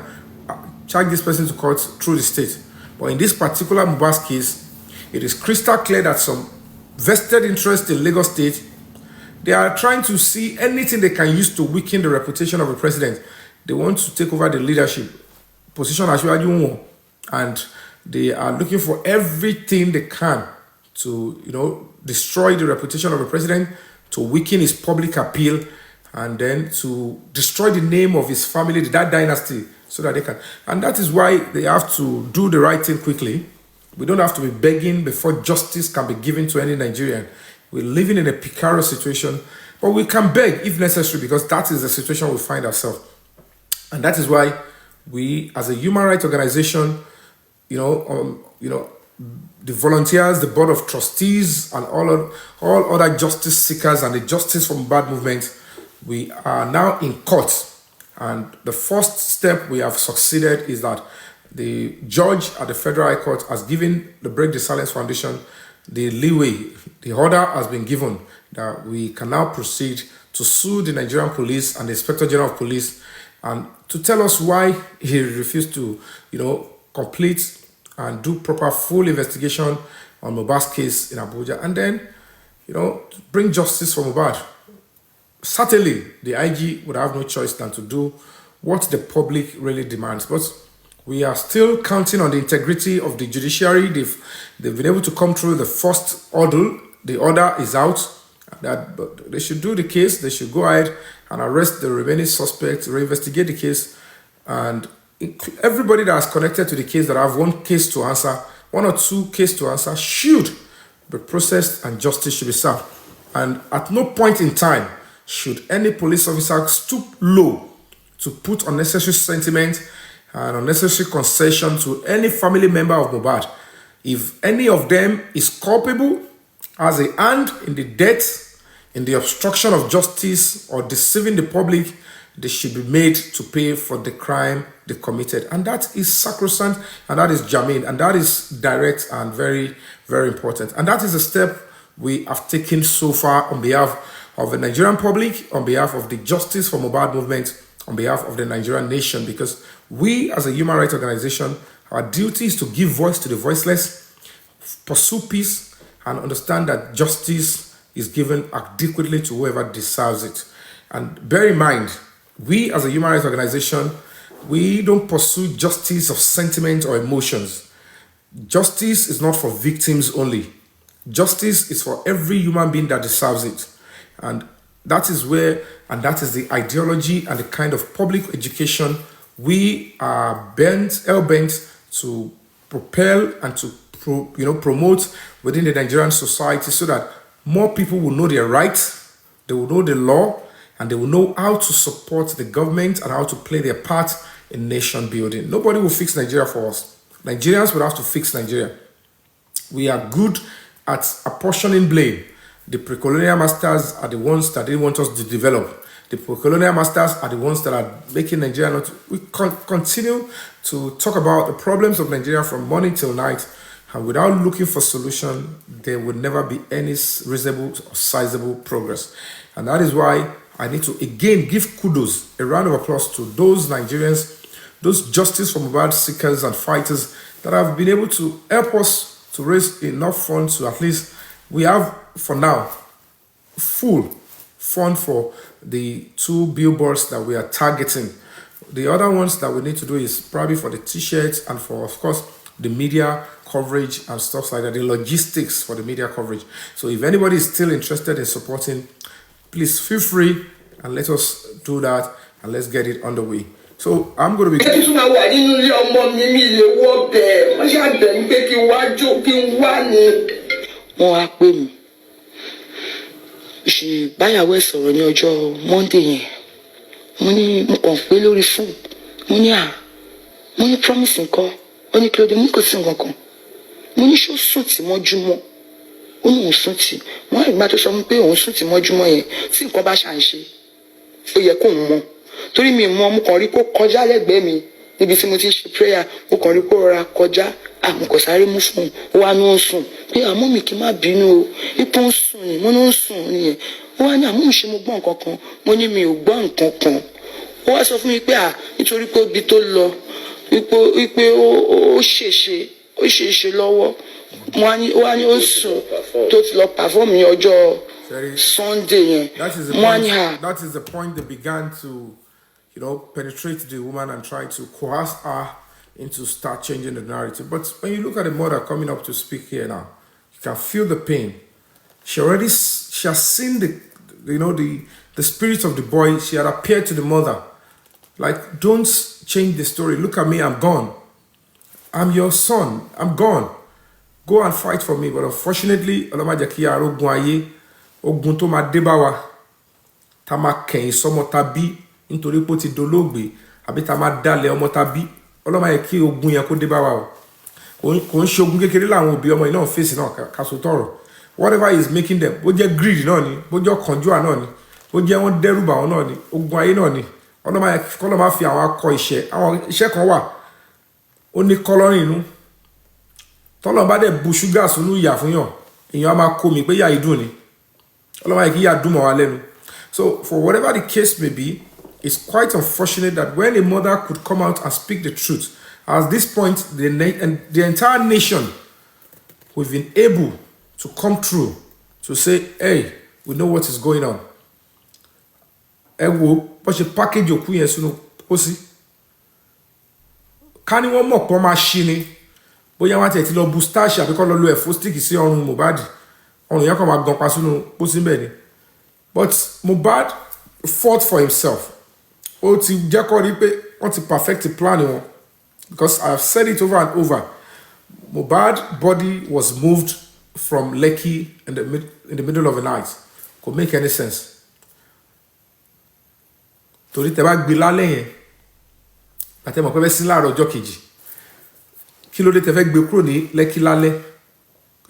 charge this person to court through the state. But in this particular Mohbad's case, it is crystal clear that some vested interest in Lagos State, they are trying to see anything they can use to weaken the reputation of the president. They want to take over the leadership position as well, and they are looking for everything they can to, destroy the reputation of the president, to weaken his public appeal, and then to destroy the name of his family, that dynasty, so that they can. And that is why they have to do the right thing quickly. We don't have to be begging before justice can be given to any Nigerian. We're living in a precarious situation, but we can beg if necessary, because that is the situation we find ourselves. And that is why we, as a human rights organization, the volunteers, the board of trustees, and all other justice seekers and the Justice for Mohbad movement, we are now in court. And the first step we have succeeded is that the judge at the Federal High Court has given the Break the Silence Foundation the leeway. The order has been given that we can now proceed to sue the Nigerian police and the Inspector General of Police, and to tell us why he refused to, complete and do proper full investigation on Mohbad's case in Abuja, and then, bring justice for Mohbad. Certainly, the IG would have no choice than to do what the public really demands. But we are still counting on the integrity of the judiciary. They've been able to come through the first order. The order is out. But they should do the case. They should go ahead and arrest the remaining suspects, reinvestigate the case, and everybody that is connected to the case that have one case to answer, one or two cases to answer, should be processed and justice should be served. And at no point in time should any police officer stoop low to put unnecessary sentiment and unnecessary concession to any family member of Mohbad. If any of them is culpable, has a hand in the death, in the obstruction of justice, or deceiving the public, they should be made to pay for the crime they committed. And that is sacrosanct, and that is germane, and that is direct and very, very important. And that is a step we have taken so far on behalf of the Nigerian public, on behalf of the Justice for Mohbad movement, on behalf of the Nigerian nation, because we as a human rights organization, our duty is to give voice to the voiceless, pursue peace, and understand that justice is given adequately to whoever deserves it. And bear in mind, we as a human rights organization, we don't pursue justice of sentiment or emotions. Justice is not for victims only. Justice is for every human being that deserves it. And that is that is the ideology and the kind of public education we are hell-bent to propel and to promote within the Nigerian society, so that more people will know their rights, they will know the law, and they will know how to support the government and how to play their part in nation building. Nobody will fix Nigeria for us. Nigerians will have to fix Nigeria. We are good at apportioning blame. The pre-colonial masters are the ones that they want us to develop. The pre-colonial masters are the ones that are making Nigeria not. We continue to talk about the problems of Nigeria from morning till night, and without looking for solution, there will never be any reasonable or sizable progress. And that is why I need to again give kudos, a round of applause to those Nigerians, those justice for Mohbad seekers and fighters that have been able to help us to raise enough funds to at least, we have for now full fund for the 2 billboards that we are targeting. The other ones that we need to do is probably for the t-shirts and for, of course, the media coverage and stuff like that, the logistics for the media coverage. So if anybody is still interested in supporting, please feel free and let us do that, and let's get it underway. So I'm going to be... ṣì báyàwó ẹ̀ sọ̀rọ̀ ní ọjọ́ Monday yẹn. Mo ní mo kàn pé lórí fóònù. Mo ní promise nǹkan. Ó ní kí ló dé, mo kò sí nǹkan kan. Mo ní ṣó sùn tí mọ́júmọ́. Ó ní òun sùn tí. Wọ́n ìgbà tó sọ fún mi pé òun sùn tí mọ́júmọ́ yẹn tí nǹkan bá ṣà ń ṣe. Ó yẹ kóun mọ̀. Torí mi mọ̀, mo kàn rí kó kọjá lẹ́gbẹ̀ẹ́ mi níbi tí mo ti ṣe prayer. Mo kàn rí kó rọra kọjá. Mo kò sáré mú fún un. Ó wá ní ó ń sùn. Pé àmọ́ mi kì í má bínú o. Ipò ń sùn ni. Mo ní ó ń sùn nìyẹn. Ó wá ní àmọ́ mi ṣe mo gbọ́ nǹkan kan. Mo ní mi ò gbọ́ nǹkan kan. Ó wá sọ fún mi pé nítorí pé ibi tó lọ wípé ó ṣèṣe lọ́wọ́. Ó wá ní ó sùn tó ti lọ perform ní ọjọ́ Sunday yẹn. That is the point they began to, penetrate the woman and try to coerce her into start changing the narrative. But when you look at the mother coming up to speak here now, you can feel the pain. She has seen the spirit of the boy. She had appeared to the mother. Like, don't change the story. Look at me, I'm gone. I'm your son, I'm gone. Go and fight for me. But unfortunately, ogun tó máa dé bá wa, tá máa kẹ̀yìn sọ́mọ tá bí nítorí pé ó ti dolóògbé, àbí tá máa dálẹ̀ ọmọ tá bí, Ọlọ́run má jẹ́ kí ogun yẹn kó dé bá wa o. Kò ń ṣe ogun kékeré láwọn òbí ọmọ yìí náà fèsì náà ká so tọrọ. Whatever is making them, bó jẹ́ greed náà ni, bó jẹ́ ọ̀kánjúwà náà ni, bó jẹ́ wọ́n dẹ́rù bà wọ́n náà ni, ogun ayé náà ni. Ọlọ́run má fi àwọn akọ àwọn iṣẹ́ kan wà, ó ní kọ́lọ́rìn inú. Tọ́lọ́run bá dẹ̀ bu ṣúgà sínú ìyà fún yàn, èèyàn á máa kó mi pé ìyà yìí dùn ni. Ọlọ́run má jẹ́ kí ìyà dùn mọ́ wa lẹ́nu. So for whatever the case may be, it's quite unfortunate that when a mother could come out and speak the truth, at this point, the entire nation, we've been able to come through to say, hey, we know what is going on. Ẹ wo bó ṣe package òkú yẹn sínú pósí. Ká ní wọ́n mọ̀ pé wọ́n máa ṣí ni, bóyá wọ́n ti lọ bu starch àbí kọ́ lọ lo ẹ̀fọ́ stick sí ọrùn Mohbad, ọrùn yẹn kàn máa gan pa sínú pósí bẹ́ẹ̀ ni. But Mohbad fought for himself. Ó ti jẹ́ kó rí pé wọ́n ti perfect the plan wọn. Because I have said it over and over. Mohbad's body was moved from Lekki in the middle of the night. Could make any sense. Torí tẹ́ bá gbé lálẹ́ yẹn, àti mọ̀ pé fẹ́ sí láàárọ̀ ọjọ́ kejì. Kí ló dé tẹ́ fẹ́ gbé kúrò ní Lekki lálẹ́?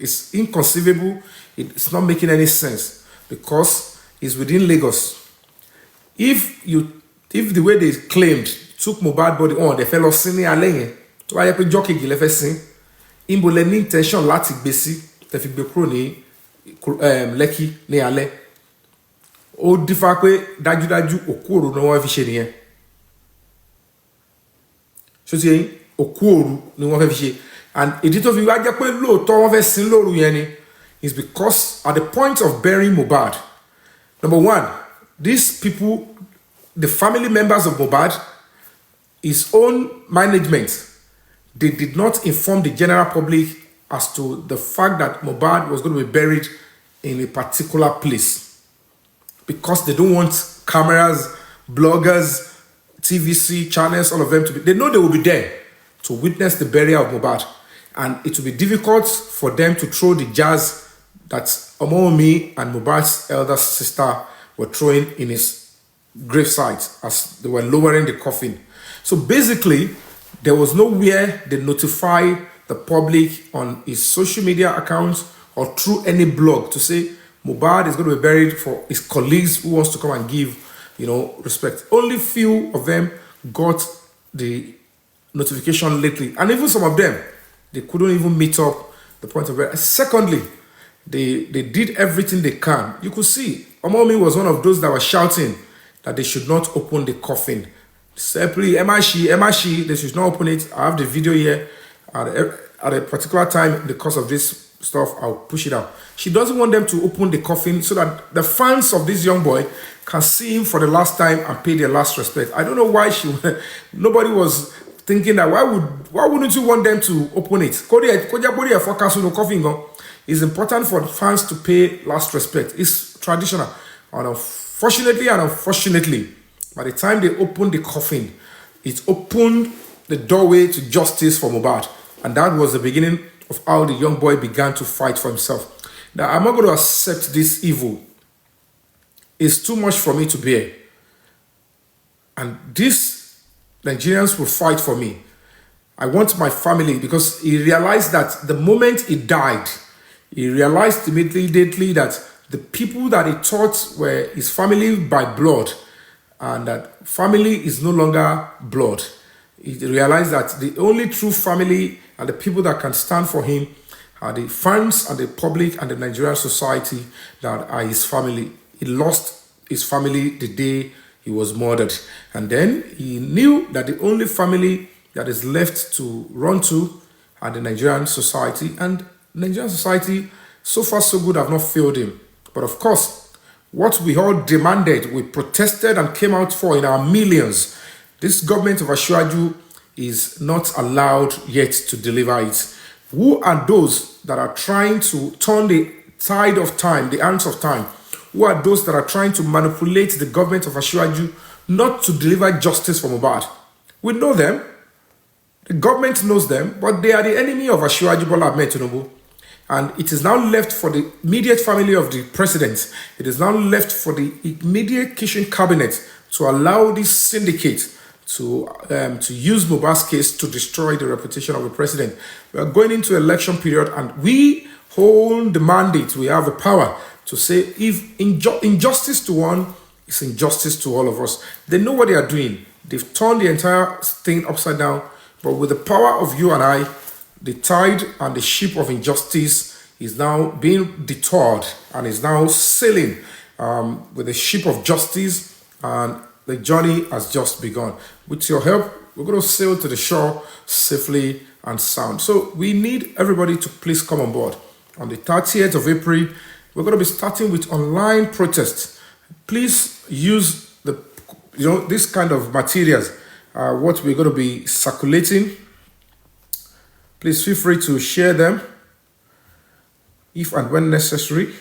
It's inconceivable. It's not making any sense because it's within Lagos. If the way they claimed took Mohbad body on, they fell off sin ní alẹ́ yẹn, tó bá yẹ pé ọjọ́ kejì lẹ fẹ́ sin, ìbò lẹ ní intention láti gbé sí, tẹ́ fi gbé kúrò ní Lekki ní alẹ́. Ó dífá pé dájúdájú òkú òru ni wọ́n fi ṣe nìyẹn. Ṣó ti yẹn òkú òru ni wọ́n fẹ́ fi ṣe. And ìdí tó fi wá jẹ́ pé lóòótọ́ wọ́n fẹ́ sin lóru yẹn ni is because at the point of burying Mohbad, number one, these people, the family members of Mohbad, his own management, they did not inform the general public as to the fact that Mohbad was going to be buried in a particular place. Because they don't want cameras, bloggers, TVC channels, all of them to be. They know they will be there to witness the burial of Mohbad. And it will be difficult for them to throw the jazz that Wunmi and Mohbad's elder sister were throwing in his gravesite as they were lowering the coffin. So basically, there was nowhere they notify the public on his social media accounts or through any blog to say Mohbad is going to be buried for his colleagues who wants to come and give, respect. Only few of them got the notification lately. And even some of them, they couldn't even meet up the point of burial. Secondly, they did everything they can. You could see, Wunmi was one of those that were shouting that they should not open the coffin. Simply, Emashi, they should not open it. I have the video here. At a particular time, in the course of this stuff, I'll push it out. She doesn't want them to open the coffin so that the fans of this young boy can see him for the last time and pay their last respect. I don't know why nobody was thinking that. Why wouldn't you want them to open it? It's important for fans to pay last respect. It's traditional. And unfortunately, by the time they opened the coffin, it opened the doorway to justice for Mohbad. And that was the beginning of how the young boy began to fight for himself. Now, I'm not going to accept this evil is too much for me to bear. And these Nigerians will fight for me. I want my family, because he realized that the moment he died, he realized immediately that the people that he thought were his family by blood, and that family is no longer blood. He realized that the only true family and the people that can stand for him are the fans and the public and the Nigerian society that are his family. He lost his family the day he was murdered. And then he knew that the only family that is left to run to are the Nigerian society. And Nigerian society, so far so good, have not failed him. But of course, what we all demanded, we protested and came out for in our millions, this government of Ashwaju is not allowed yet to deliver it. Who are those that are trying to turn the tide of time, the hands of time? Who are those that are trying to manipulate the government of Ashwaju not to deliver justice for Mohbad? We know them. The government knows them, but they are the enemy of Ashwaju Bola Ahmed Tinubu. And it is now left for the immediate family of the president. It is now left for the immediate kitchen cabinet to allow this syndicate to use Mohbad's case to destroy the reputation of the president. We are going into election period, and we hold the mandate. We have the power to say if injustice to one is injustice to all of us. They know what they are doing. They've turned the entire thing upside down. But with the power of you and I, the tide and the ship of injustice is now being detoured and is now sailing with the ship of justice, and the journey has just begun. With your help, we're going to sail to the shore safely and sound. So we need everybody to please come on board. On the 30th of April, we're going to be starting with online protests. Please use this kind of materials, what we're going to be circulating. Please feel free to share them if and when necessary.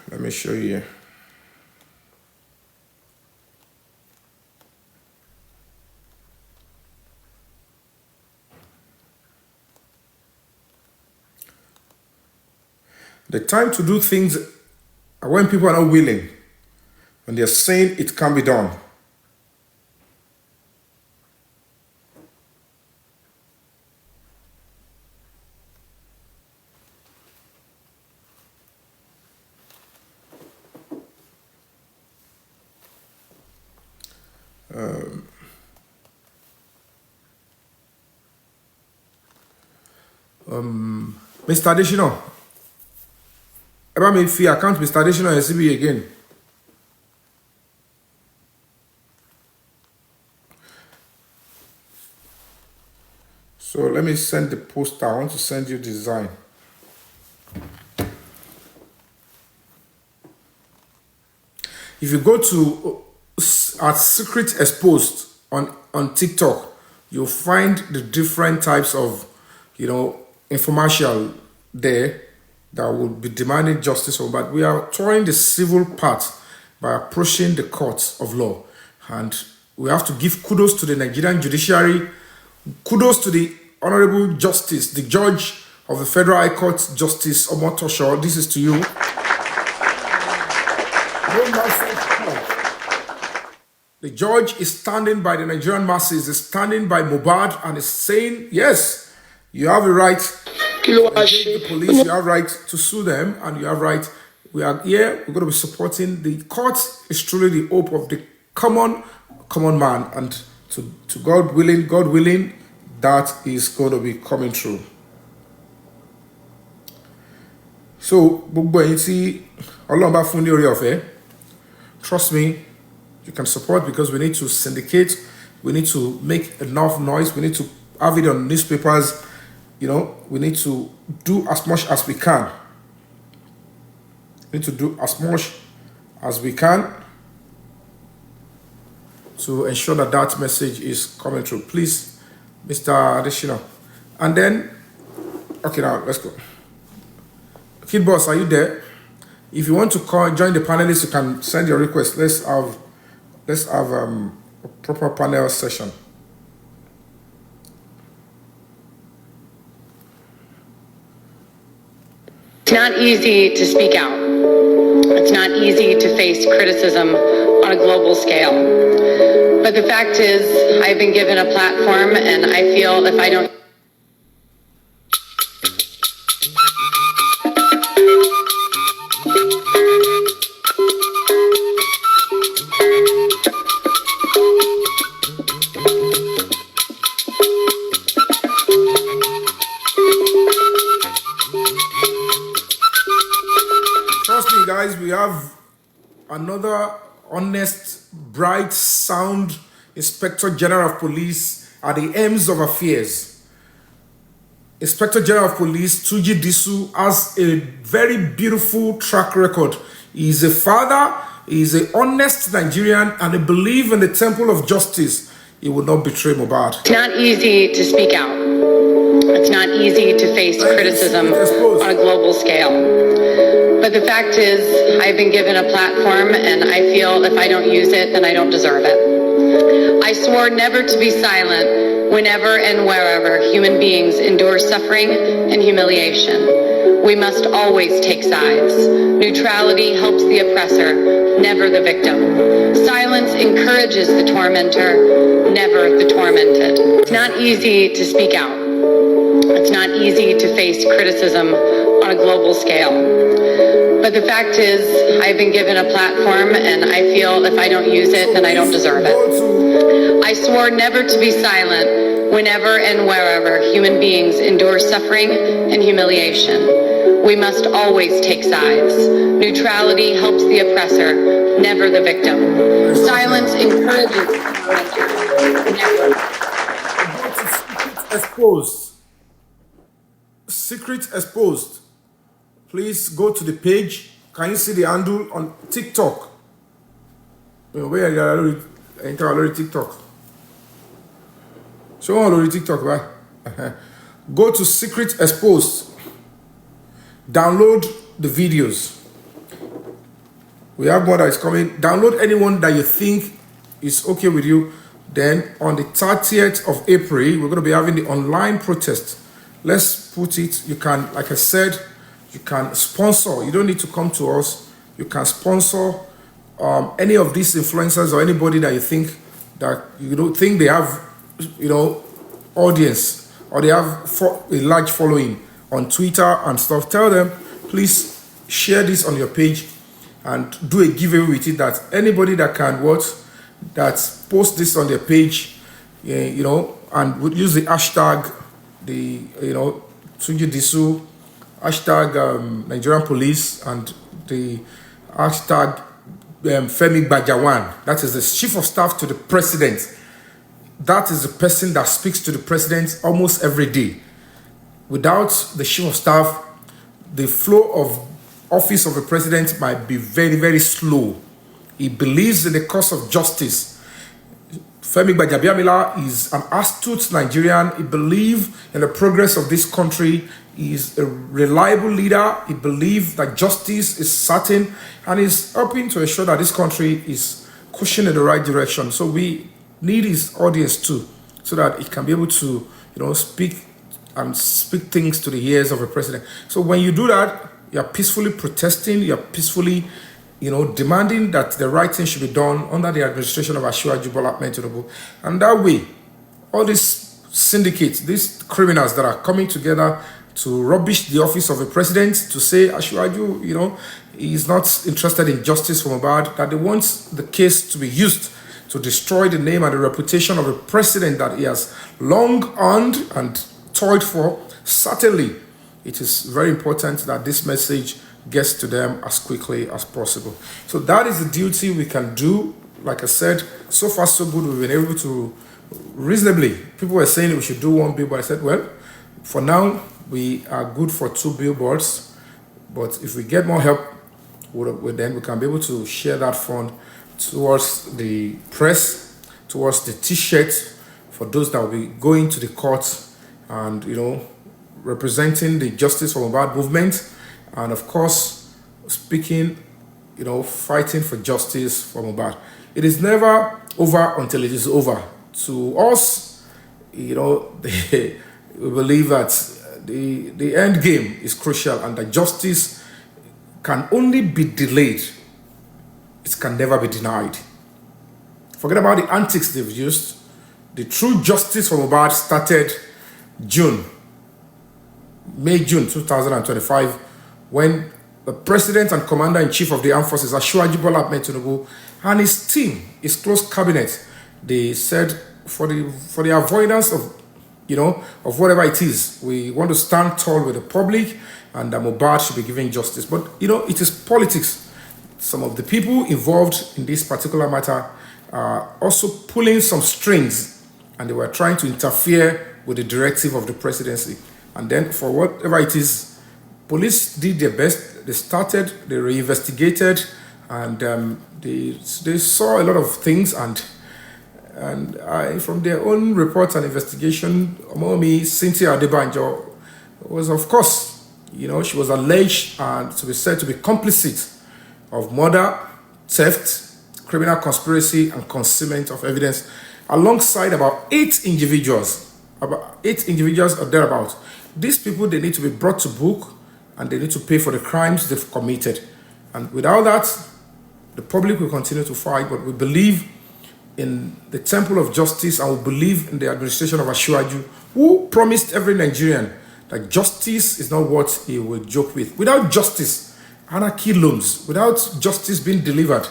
Let me show you. The time to do things are when people are not willing, when they are saying it can be done. Mr. Additional, about me fee account Mr. Additional and CB again. So let me send the poster. I want to send you design. If you go to at Secret Exposed on TikTok, you'll find the different types of, infomercial there that would be demanding justice for. But we are touring the civil part by approaching the courts of law. And we have to give kudos to the Nigerian judiciary, kudos to the Honorable Justice, the Judge of the Federal High Court, Justice Omotosho. This is to you. The judge is standing by the Nigerian masses, is standing by Mohbad, and is saying, yes, you have a right to engage the police, you have a right to sue them, and you have a right. We are here, we're going to be supporting the court. Is truly the hope of the common man, and to God willing, that is going to be coming true. So, trust me, you can support, because we need to syndicate, we need to make enough noise, we need to have it on newspapers, we need to do as much as we can. We need to do as much as we can to ensure that that message is coming through. Please, Mr. Additional. And then, okay, now let's go. Kid Boss, are you there? If you want to join the panelists, you can send your request. Let's have a proper panel session. not easy to speak out. It's not easy to face criticism on a global scale. But the fact is, I've been given a platform, and I feel if I don't Trust me, guys, we have another honest, bright, sound Inspector General of Police at the ends of affairs. Inspector General of Police Tunji Disu has a very beautiful track record. He is a father, he is an honest Nigerian, and he believes in the temple of justice. He will not betray Mohbad. It's not easy to speak out. It's not easy to face criticism on a global scale. But the fact is, I've been given a platform, and I feel if I don't use it, then I don't deserve it. I swore never to be silent whenever and wherever human beings endure suffering and humiliation. We must always take sides. Neutrality helps the oppressor, never the victim. Silence encourages the tormentor, never the tormented. It's not easy to speak out. It's not easy to face criticism on a global scale. But the fact is, I've been given a platform, and I feel if I don't use it, then I don't deserve it. I swore never to be silent whenever and wherever human beings endure suffering and humiliation. We must always take sides. Neutrality helps the oppressor, never the victim. Silence encourages the never. Exposed. Secret exposed. Please go to the page. Can you see the handle on TikTok? Where are you already TikTok? Show already TikTok, right? Go to Secret Exposed. Download the videos. We have one that is coming. Download anyone that you think is okay with you. Then on the 30th of April, we're going to be having the online protest. Let's put it, you can, like I said, you can sponsor. You don't need to come to us. You can sponsor any of these influencers or anybody that you think that you don't think they have, audience, or they have a large following on Twitter and stuff. Tell them, please share this on your page and do a giveaway with it, that anybody that can post this on their page, and would use the hashtag, Tunji Disu, hashtag Nigerian Police, and the hashtag Femi Bajawan. That is the Chief of Staff to the President. That is the person that speaks to the President almost every day. Without the Chief of Staff, the flow of office of the President might be very, very slow. He believes in the cause of justice. Femi Gbajabiamila is an astute Nigerian. He believes in the progress of this country. He is a reliable leader. He believes that justice is certain, and is helping to ensure that this country is pushing in the right direction. So we need his audience too, so that he can be able to, speak things to the ears of the President. So when you do that, you are peacefully protesting. You are peacefully, demanding that the right thing should be done under the administration of Asiwaju Bola Ahmed Tinubu. And that way, all these syndicates, these criminals that are coming together to rubbish the office of the President, to say Asiwaju, is not interested in justice for Mohbad, that they want the case to be used to destroy the name and the reputation of a president that he has long earned and toiled for. Certainly, it is very important that this message gets to them as quickly as possible. So that is the duty we can do. Like I said, so far so good. We've been able to reasonably, people were saying we should do one billboard. I said, well, for now, we are good for 2 billboards. But if we get more help, then we can be able to share that fund towards the press, towards the t-shirt, for those that will be going to the courts and, representing the Justice for Mohbad movement, and of course, speaking, fighting for justice for Mohbad. It is never over until it is over. To us, we believe that the end game is crucial, and that justice can only be delayed. It can never be denied. Forget about the antics they've used. The true justice for Mohbad started May-June 2025, when the President and Commander-in-Chief of the Armed Forces, Asiwaju Bola Ahmed Tinubu, and his team, his close cabinet, they said, for the avoidance of, of whatever it is, we want to stand tall with the public, and that Mohbad should be given justice. But, it is politics. Some of the people involved in this particular matter are also pulling some strings, and they were trying to interfere with the directive of the presidency. And then, for whatever it is, police did their best. They started, they reinvestigated, and they saw a lot of things. And from their own reports and investigation, Yomi Cynthia Adebanjo was, of course, she was alleged and to be said to be complicit of murder, theft, criminal conspiracy, and concealment of evidence, alongside about 8 individuals or thereabouts. These people, they need to be brought to book, and they need to pay for the crimes they've committed. And without that, the public will continue to fight. But we believe in the temple of justice, and we believe in the administration of Asiwaju, who promised every Nigerian that justice is not what he will joke with. Without justice, anarchy looms. Without justice being delivered,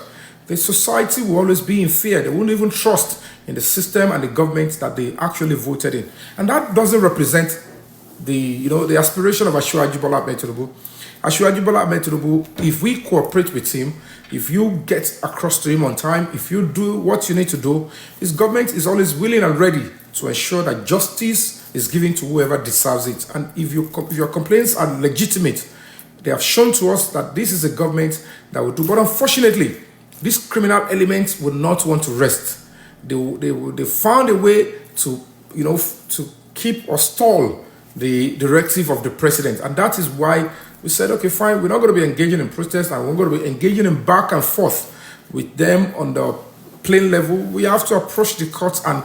the society will always be in fear. They won't even trust in the system and the government that they actually voted in. And that doesn't represent the aspiration of Asiwaju Bola Ahmed Tinubu. Asiwaju Bola Ahmed Tinubu, if we cooperate with him, if you get across to him on time, if you do what you need to do, his government is always willing and ready to ensure that justice is given to whoever deserves it. And if your complaints are legitimate, they have shown to us that this is a government that will do. But unfortunately, these criminal elements would not want to rest. They found a way to keep or stall the directive of the president. And that is why we said, okay, fine, we're not going to be engaging in protest, and we're going to be engaging in back and forth with them on the plain level. We have to approach the courts and,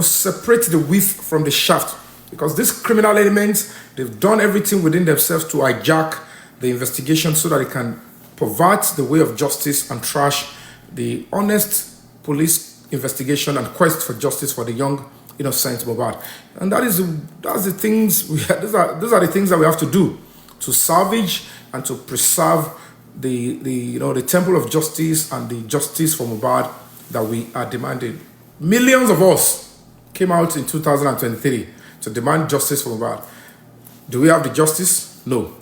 separate the wheat from the shaft, because these criminal elements, they've done everything within themselves to hijack the investigation so that they can pervert the way of justice and trash the honest police investigation and quest for justice for the young innocent Mohbad. And those are the things that we have to do to salvage and to preserve the temple of justice and the justice for Mohbad that we are demanding. Millions of us came out in 2023 to demand justice for Mohbad. Do we have the justice? No.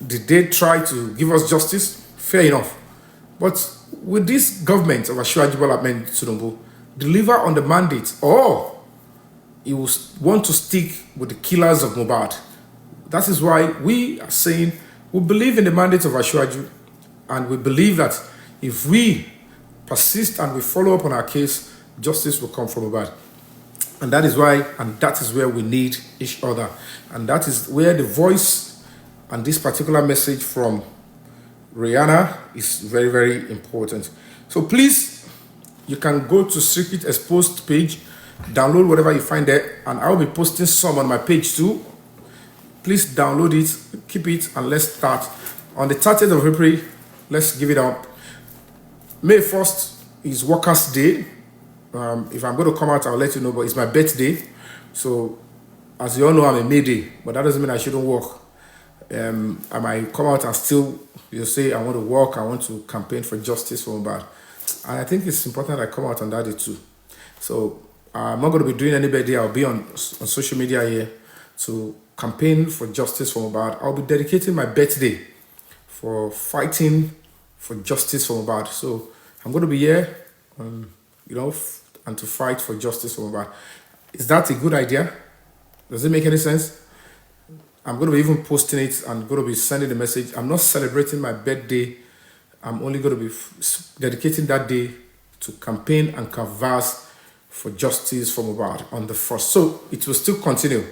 Did they try to give us justice? Fair enough. But with this government of Asiwaju Bola Ahmed Tinubu, deliver on the mandate, or you will want to stick with the killers of Mohbad. That is why we are saying we believe in the mandate of Asiwaju, and we believe that if we persist and we follow up on our case, justice will come from Mohbad. And that is why, and that is where we need each other. And that is where the voice and this particular message from Rihanna is very, very important. So please, you can go to Circuit Exposed page, download whatever you find there, and I'll be posting some on my page too. Please download it, keep it, and let's start. On the 30th of April, let's give it up. May 1st is Workers' Day. If I'm going to come out, I'll let you know, but it's my birthday. So, as you all know, I'm a May Day, but that doesn't mean I shouldn't work. I might come out and still, say, I want to work, I want to campaign for justice for Mohbad. And I think it's important I come out on that day too. So, I'm not going to be doing any birthday. I'll be on social media here to campaign for justice for Mohbad. I'll be dedicating my birthday for fighting for justice for Mohbad. So, I'm going to be here, and to fight for justice for Mohbad. Is that a good idea? Does it make any sense? I'm going to be even posting it and going to be sending the message. I'm not celebrating my birthday. I'm only going to be dedicating that day to campaign and canvass for justice for Mohbad on the 1st. So it will still continue.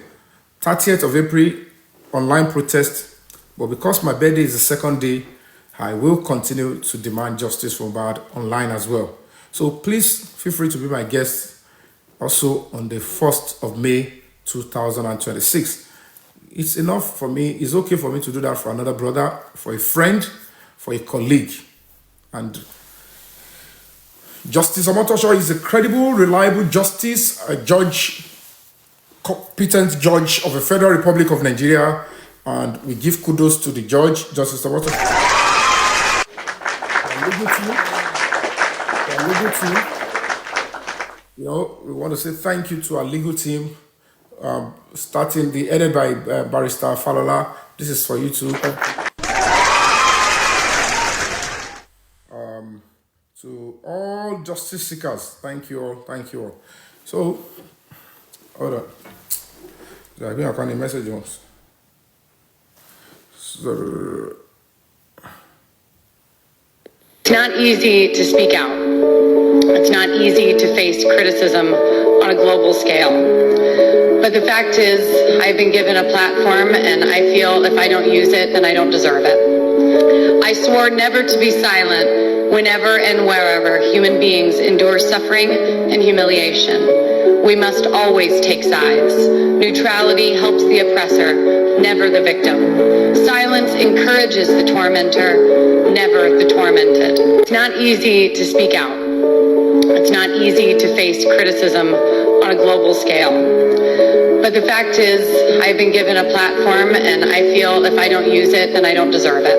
30th of April, online protest. But because my birthday is the second day, I will continue to demand justice for Mohbad online as well. So please feel free to be my guest also on the 1st of May 2026. it's enough for me. It's okay for me to do that for another brother, for a friend, for a colleague. And Justice Omotosho is a credible, reliable justice, a judge, competent judge of the Federal Republic of Nigeria, and we give kudos to the judge, Justice Omotosho. Legal team. You know, we want to say thank you to our legal team, headed by Barrister Falola. This is for you too. To all justice seekers, thank you all. So, hold on. I think I can message you. So, It's not easy to speak out. It's not easy to face criticism on a global scale. But the fact is, I've been given a platform, and I feel if I don't use it, then I don't deserve it. I swore never to be silent whenever and wherever human beings endure suffering and humiliation. We must always take sides. Neutrality helps the oppressor, never the victim. Silence encourages the tormentor, never the tormented. It's not easy to speak out. It's not easy to face criticism on a global scale. But the fact is, I've been given a platform, and I feel if I don't use it, then I don't deserve it.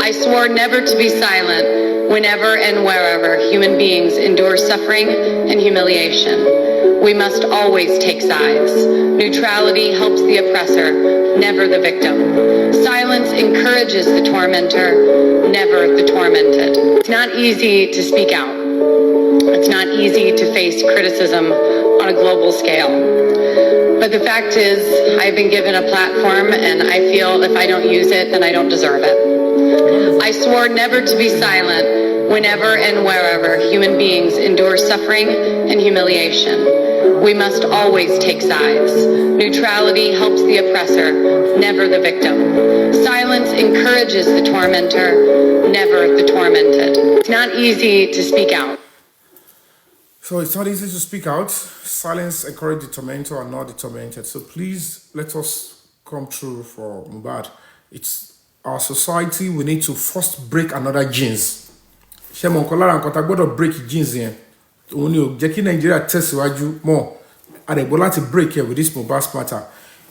I swore never to be silent whenever and wherever human beings endure suffering and humiliation. We must always take sides. Neutrality helps the oppressor, never the victim. Silence encourages the tormentor, never the tormented. It's not easy to speak out. It's not easy to face criticism on a global scale. But the fact is, I've been given a platform, and I feel if I don't use it, then I don't deserve it. I swore never to be silent whenever and wherever human beings endure suffering and humiliation. We must always take sides. Neutrality helps the oppressor, never the victim. Silence encourages the tormentor, never the tormented. It's not easy to speak out. So it's not easy to speak out. Silence encourages the tormentor and not the tormented. So please let us come through for Mohbad. It's our society. We need to first break another genes. Shemon Kolara and Kota gbọ́dọ̀ break genes here. Only Jackie Nigeria tẹ̀síwájú more. And they will to break here with this Mohbad matter.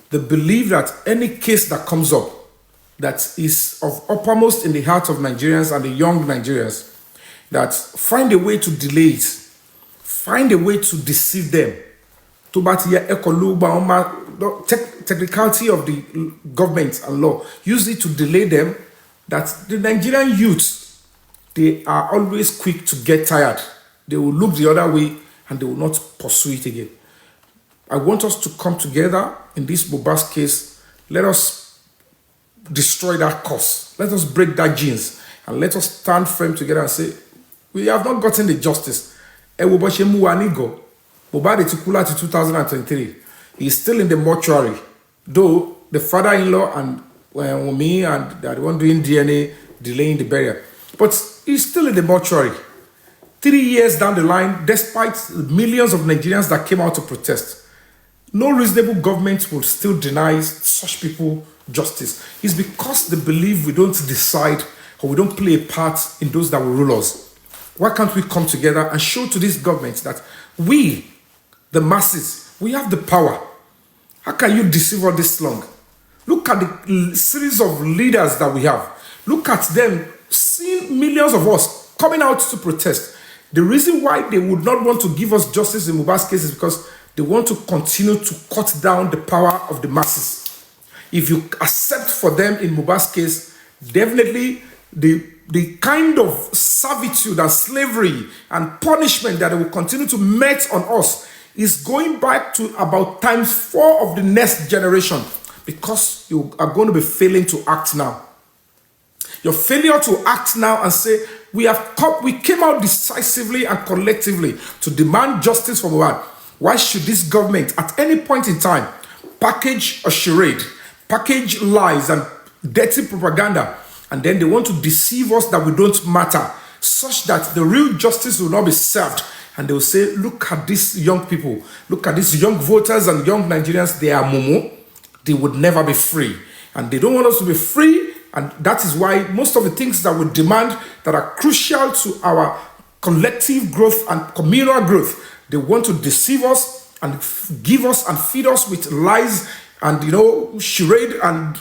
The belief that any case that comes up that is of uppermost in the heart of Nigerians and the young Nigerians, that find a way to delay it, find a way to deceive them. To technicality of the government and law, use it to delay them. That the Nigerian youth, they are always quick to get tired. They will look the other way and they will not pursue it again. I want us to come together in this Mohbad case. Let us destroy that cause. Let us break that genes and let us stand firm together and say, we have not gotten the justice. Mohbad Etikula to 2023. He is still in the mortuary. Though the father-in-law and Wunmi and the one doing DNA delaying the burial. But he's still in the mortuary. 3 years down the line, despite millions of Nigerians that came out to protest, no reasonable government will still deny such people justice. It's because they believe we don't decide or we don't play a part in those that will rule us. Why can't we come together and show to this government that we, the masses, we have the power? How can you deceive us this long? Look at the series of leaders that we have. Look at them, seeing millions of us coming out to protest. The reason why they would not want to give us justice in Mohbad's case is because they want to continue to cut down the power of the masses. If you accept for them in Mohbad's case, definitely the kind of servitude and slavery and punishment that they will continue to met on us is going back to about ×4 of the next generation, because you are going to be failing to act now. Your failure to act now and say, we came out decisively and collectively to demand justice for Mohbad. Why should this government at any point in time package a charade, package lies and dirty propaganda, and then they want to deceive us that we don't matter, such that the real justice will not be served? And they will say, look at these young people, look at these young voters and young Nigerians, they are Momo. they would never be free. And they don't want us to be free. And that is why most of the things that we demand that are crucial to our collective growth and communal growth, they want to deceive us and give us and feed us with lies and, charade and,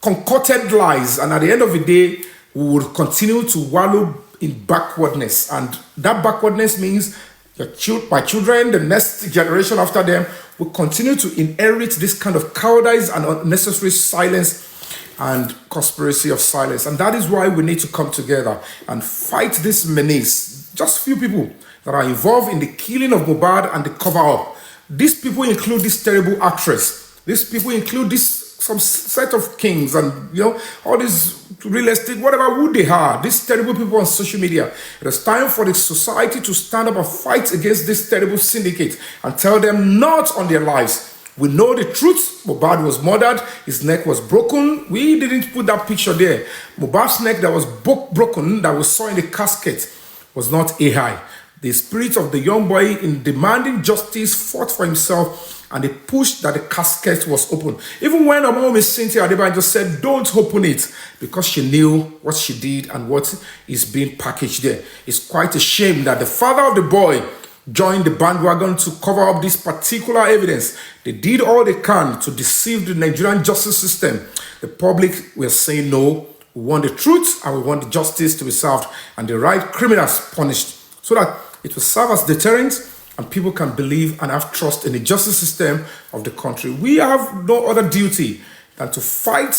concocted lies. And at the end of the day, we will continue to wallow in backwardness. And that backwardness means my children, the next generation after them, will continue to inherit this kind of cowardice and unnecessary silence and conspiracy of silence. And that is why we need to come together and fight this menace. Just few people that are involved in the killing of Mohbad and the cover-up. These people include this terrible actress. These people include some set of kings and, all these real estate, whatever who they are, these terrible people on social media. It is time for the society to stand up and fight against this terrible syndicate and tell them not on their lives. We know the truth. Mohbad was murdered. His neck was broken. We didn't put that picture there. Mohbad's neck that was broken, that we saw in the casket, was not AI. The spirit of the young boy in demanding justice fought for himself, and they pushed that the casket was open. Even when Miss Cynthia Adebanjo said, don't open it, because she knew what she did and what is being packaged there. It's quite a shame that the father of the boy joined the bandwagon to cover up this particular evidence. They did all they can to deceive the Nigerian justice system. The public will say no. We want the truth and we want the justice to be served and the right criminals punished, so that it will serve as deterrent and people can believe and have trust in the justice system of the country. We have no other duty than to fight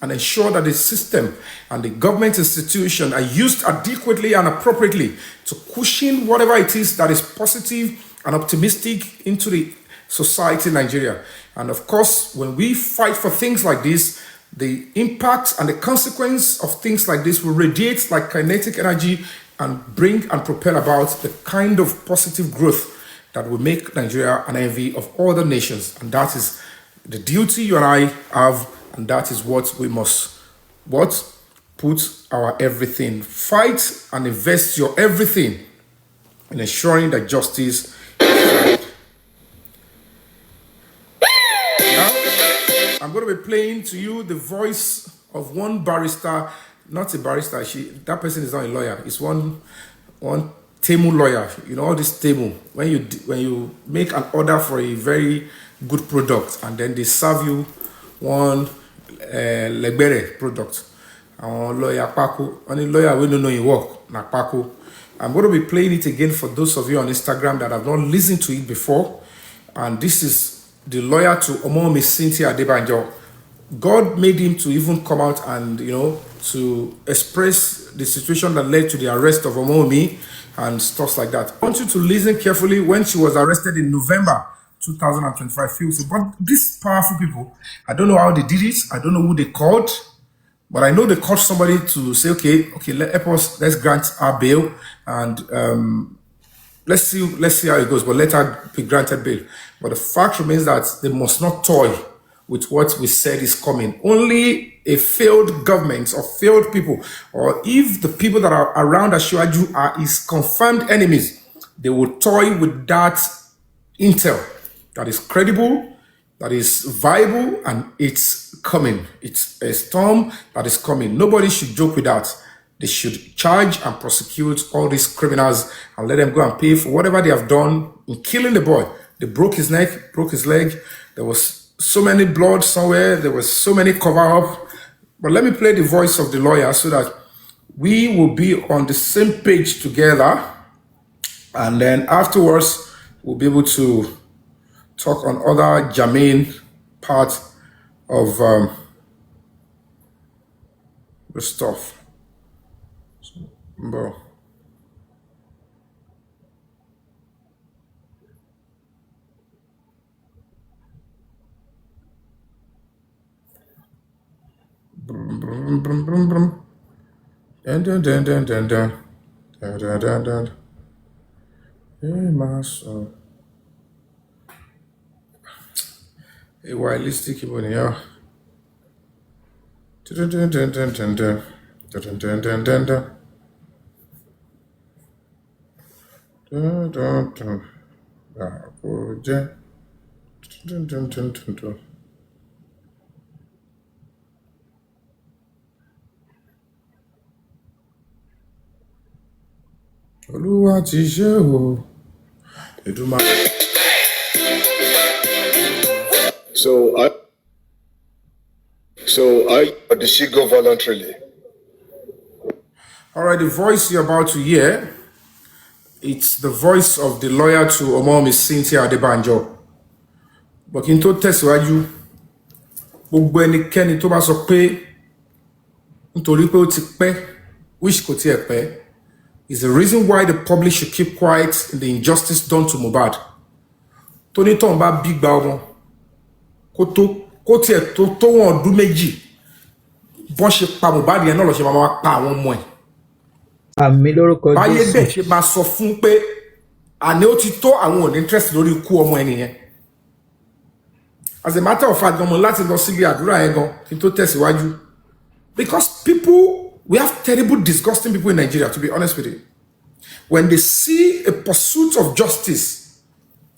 and ensure that the system and the government institution are used adequately and appropriately to cushion whatever it is that is positive and optimistic into the society in Nigeria. And of course, when we fight for things like this, the impact and the consequence of things like this will radiate like kinetic energy and bring and propel about the kind of positive growth that will make Nigeria an envy of other nations. And that is the duty you and I have, and that is what we must put our everything, fight and invest your everything in ensuring that justice is served. Now, I'm going to be playing to you the voice of one barrister, not a barrister. That person is not a lawyer. It's one Temu lawyer. All this Temu. When you make an order for a very good product and then they serve you one Legbere product. Lawyer Paco, only lawyer we don't know in work. Na Paco. I'm going to be playing it again for those of you on Instagram that have not listened to it before. And this is the lawyer to Omomi Cynthia Adebanjo. God made him to even come out and, to express the situation that led to the arrest of Omomi and stuff like that. I want you to listen carefully when she was arrested in November 2025. But these powerful people, I don't know how they did it. I don't know who they called, but I know they called somebody to say, okay, let's grant our bail and let's see how it goes, but let her be granted bail. But the fact remains that they must not toy with what we said is coming. Only a failed government or failed people, or if the people that are around Asiwaju are his confirmed enemies, they will toy with that intel that is credible, that is viable, and it's coming. It's a storm that is coming. Nobody should joke with that. They should charge and prosecute all these criminals and let them go and pay for whatever they have done in killing the boy. They broke his neck, broke his leg. There was so many blood somewhere. There was so many cover-up. But let me play the voice of the lawyer so that we will be on the same page together. And then afterwards, we'll be able to talk on other germane parts of the stuff. Bro. Brum, brum, brum, brum, brum. Dun, dun, dun, dun, dun, dun. Dun, dun, dun, dun. Hey, my son. Hey, why listic you money? Dun, dun, dun, dun, dun, dun. Dun, dun, dun, dun, dun. Dun, dun, dun. Ah, oh, yeah. Dun, dun, dun, dun, dun. Olúwa ti ṣe o. Èdùmàrè. Or did she go voluntarily? All right, the voice you're about to hear, it's the voice of the lawyer to Omomi Cynthia Adebanjo. But kí n tó tẹ̀síwájú, gbogbo ẹnikẹ́ni tó bá sọ pé nítorí pé ó ti pẹ́, which kò tiẹ̀ pẹ́, is the reason why the public should keep quiet in the injustice done to Mohbad. Tóní tó ń bá bí gba ọmọ, kó tiẹ̀ tó wọn ọdún méjì, bọ́n ṣe pa Mohbad yẹn náà lọ ṣe máa pa àwọn ọmọ ẹ̀. Àmì lórúkọ Jésù. Báyé bẹ́ẹ̀ ṣe máa sọ fún pé àní ó ti tó àwọn ò ní interest lórí ikú ọmọ ẹnìyẹn. As a matter of fact, ọmọ láti lọ síbi àdúrà yẹn gan kí n tó tẹ̀síwájú. Because people, we have terrible, disgusting people in Nigeria, to be honest with you. When they see a pursuit of justice,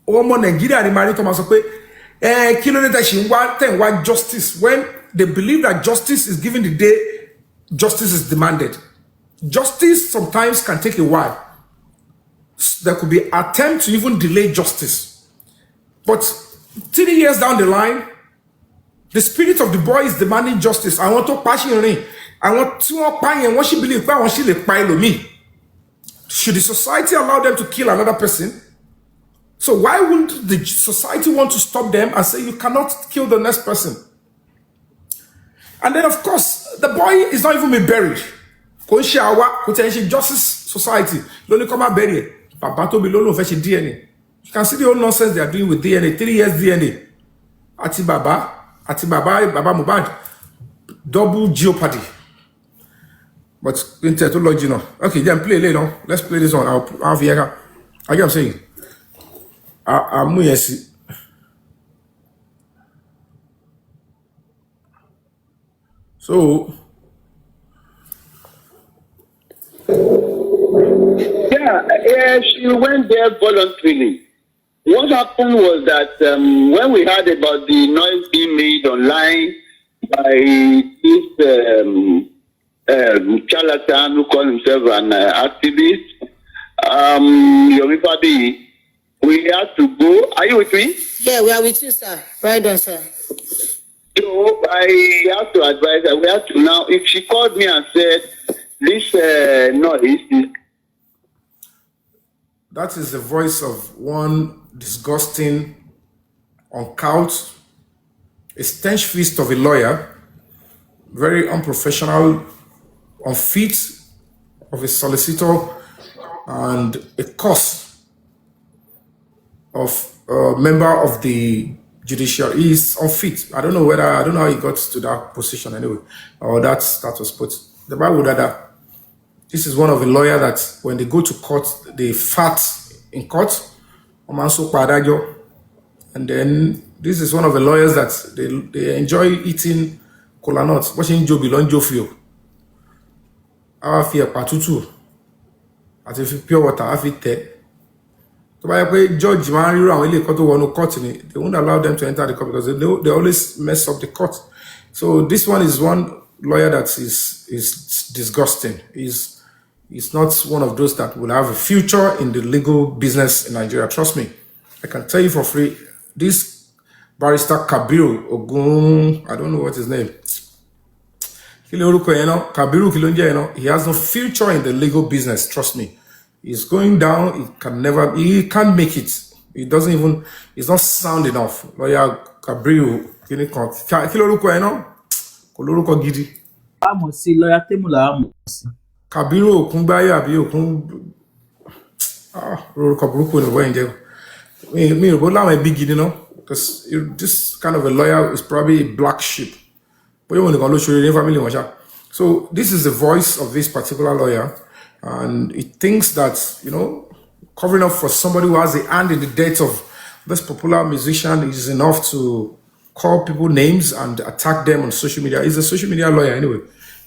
ọmọ Nigeria ni máa ní tó máa sọ pé kí ló dé tẹ̀ ṣì ń wá justice when they believe that justice is given the day justice is demanded. Justice sometimes can take a while. There could be attempt to even delay justice. But 3 years down the line, the spirit of the boy is demanding justice. I want to pass in. I want to pay and what she believe by what she le pile me. Should the society allow them to kill another person? So why wouldn't the society want to stop them and say you cannot kill the next person? And then of course, the boy is not even been buried. Justice Society, lonely come and bury it. Papa to be lono fetch DNA. You can see the whole nonsense they are doing with DNA. 3 years DNA. Ati Baba Mohbad. Double jeopardy. But in technology, no. Okay, then play later. Let's play this one. I'll Viega. I am saying. I'm yes. So. Yeah, she went there voluntarily. What happened was that when we heard about the noise being made online by this charlatan who called himself an activist, Yomi fabiyi, we had to go. Are you with me? Yeah, we are with you, sir. Right on, sir. So I have to advise her. We have to now, if she called me and said, this noise is. That is the voice of one disgusting, uncouth, a stench-faced of a lawyer, very unprofessional, unfit of a solicitor, and a curse of a member of the judiciary. He is unfit. I don't know how he got to that position anyway, or that status, but the Bible that this is one of the lawyers that when they go to court, they fart in court. And then this is one of the lawyers that they enjoy eating kola nuts. Watching Joe belong Joe feel. I feel patutu. I feel pure water. I feel tea. So by the way, Judge man, you really got to want to court in it. They won't allow them to enter the court because they always mess up the court. So this one is one lawyer that is disgusting. He's not one of those that will have a future in the legal business in Nigeria. Trust me. I can tell you for free. This barrister Kabiru Ogun, I don't know what his name. Kabiru, he has no future in the legal business. Trust me. He's going down. He can't make it. He's not sound enough. Lawyer Kabiru, gidi. Àmọ̀ sí lọ́yà Tẹ́mùlà àmọ̀ sí. Kabiru Okunbaya àbí Okun orúkọ burúkú ni wọ́n ń jẹ́. Mi ò bó láwọn ẹbí gidi náà, because this kind of a lawyer is probably a black sheep. Bóyá wọn nìkan ló ṣorí ní family wọn ṣá. So this is the voice of this particular lawyer, and he thinks that, covering up for somebody who has a hand in the death of this popular musician is enough to call people names and attack them on social media. He's a social media lawyer anyway.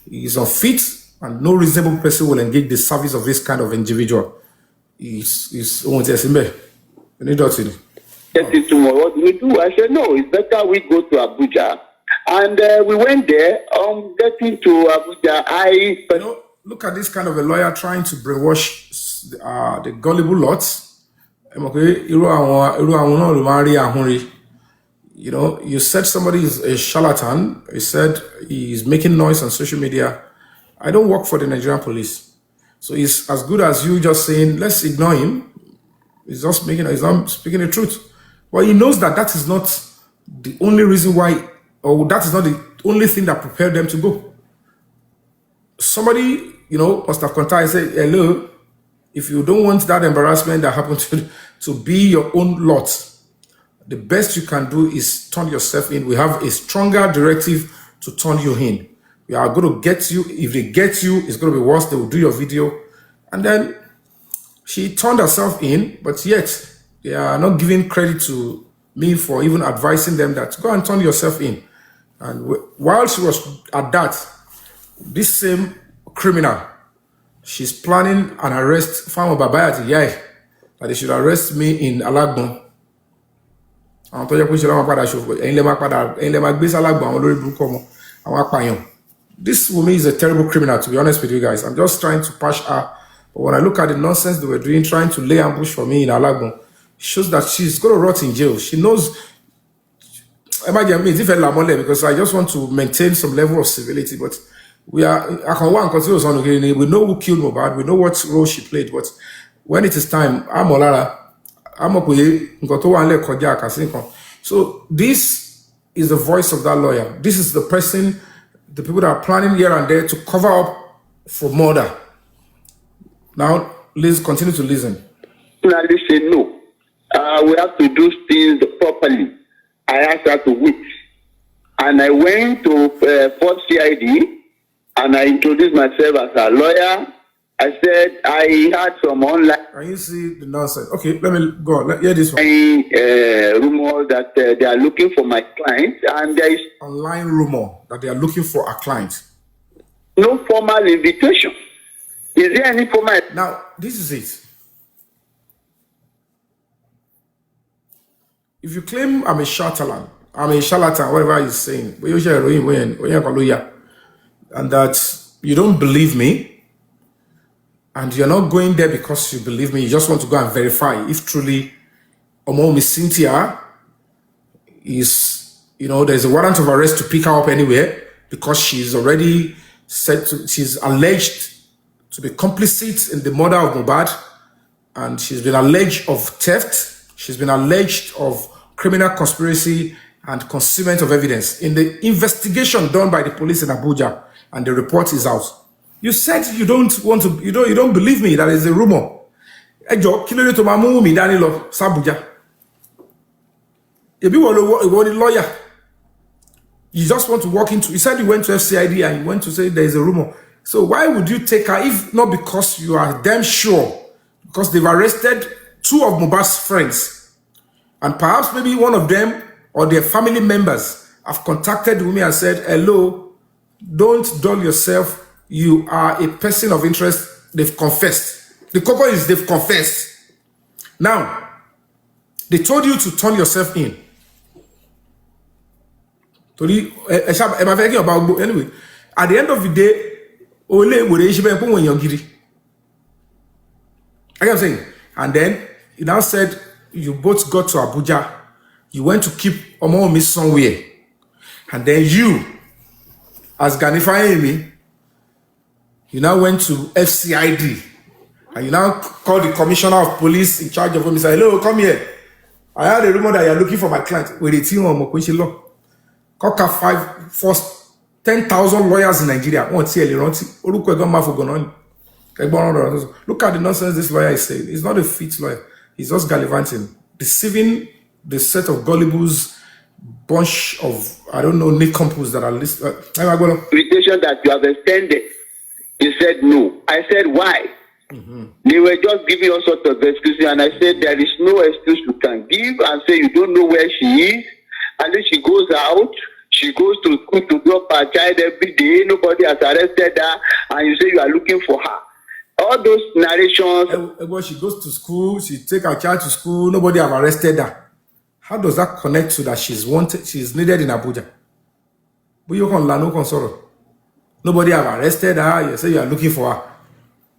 He's unfit, and no reasonable person will engage the service of this kind of individual. He's Get it tomorrow. What do we do? I said, no, it's better we go to Abuja. And we went there. Getting to Abuja, Look at this kind of a lawyer trying to brainwash the gullible lots. You said somebody is a charlatan. You said he's making noise on social media. I don't work for the Nigerian police. So it's as good as you just saying, let's ignore him. He's not speaking the truth. Well, he knows that is not the only reason why, or that is not the only thing that prepared them to go. Somebody, must have contacted and said, hello, if you don't want that embarrassment that happened to be your own lot, the best you can do is turn yourself in. We have a stronger directive to turn you in. We are going to get you. If they get you, it's going to be worse. They will do your video. And then she turned herself in, but yet they are not giving credit to me for even advising them that go and turn yourself in. And while she was at that, this same criminal, she's planning an arrest. Farmer Babayati, that they should arrest me in Alagbon. This woman is a terrible criminal, to be honest with you guys. I'm just trying to patch her. But when I look at the nonsense they were doing, trying to lay ambush for me in Alagbon, it shows that she's going to rot in jail. She knows. Because I just want to maintain some level of civility. But we know who killed Mohbad. We know what role she played. But when it is time, so this is the voice of that lawyer. This is the person, the people that are planning here and there to cover up for murder. Now, let's continue to listen. They say no. We have to do things properly. I asked her to wait. And I went to Fort CID and I introduced myself as a lawyer. I said I had some online. Can you see the nonsense? Okay, let me go. Let's hear this one. Rumor that they are looking for my client, and there is online rumor that they are looking for a client. No formal invitation. Is there any formal? Now, this is it. If you claim I'm a charlatan, whatever he's saying, and that you don't believe me, and you're not going there because you believe me, you just want to go and verify if truly Omo Miss Cynthia is, there's a warrant of arrest to pick her up anywhere because she's already she's alleged to be complicit in the murder of Mohbad, and she's been alleged of theft, she's been alleged of criminal conspiracy and concealment of evidence in the investigation done by the police in Abuja, and the report is out. You said you don't want to, you don't believe me. That is a rumor. Ejo, kilo to mamu mi dani lo Sabuja. If you want a lawyer, you just want to walk into. You said you went to FCID and you went to say there is a rumor. So why would you take her if not because you are damn sure? Because they've arrested 2 of Mohbad's friends, and perhaps maybe one of them or their family members have contacted Wunmi and said, "Hello, don't dull yourself. You are a person of interest." They've confessed. The cocoa is they've confessed. Now, they told you to turn yourself in. Anyway, at the end of the day, I am saying, and then you now said you both got to Abuja. You went to keep Omo Miss somewhere, and then you, as Ganify me, you now went to FCID, and you now called the commissioner of police in charge of him and said, "Hello, come here. I had a rumor that you're looking for my client." With the team of Mokwinshi law. Coca 10,000 lawyers in Nigeria. Look at the nonsense this lawyer is saying. He's not a fit lawyer. He's just gallivanting, deceiving the set of gullibles, bunch of, I don't know, nincompoos that are listed. Invitation that you have extended. He said no. I said why? They were just giving all sorts of excuses, and I said there is no excuse you can give and say you don't know where she is, and then she goes out. She goes to school to drop her child every day. Nobody has arrested her, and you say you are looking for her. All those narrations. Well, she goes to school. She take her child to school. Nobody have arrested her. How does that connect to that she's wanted, she's needed in Abuja? But you can no console. Nobody have arrested her. You say you are looking for her.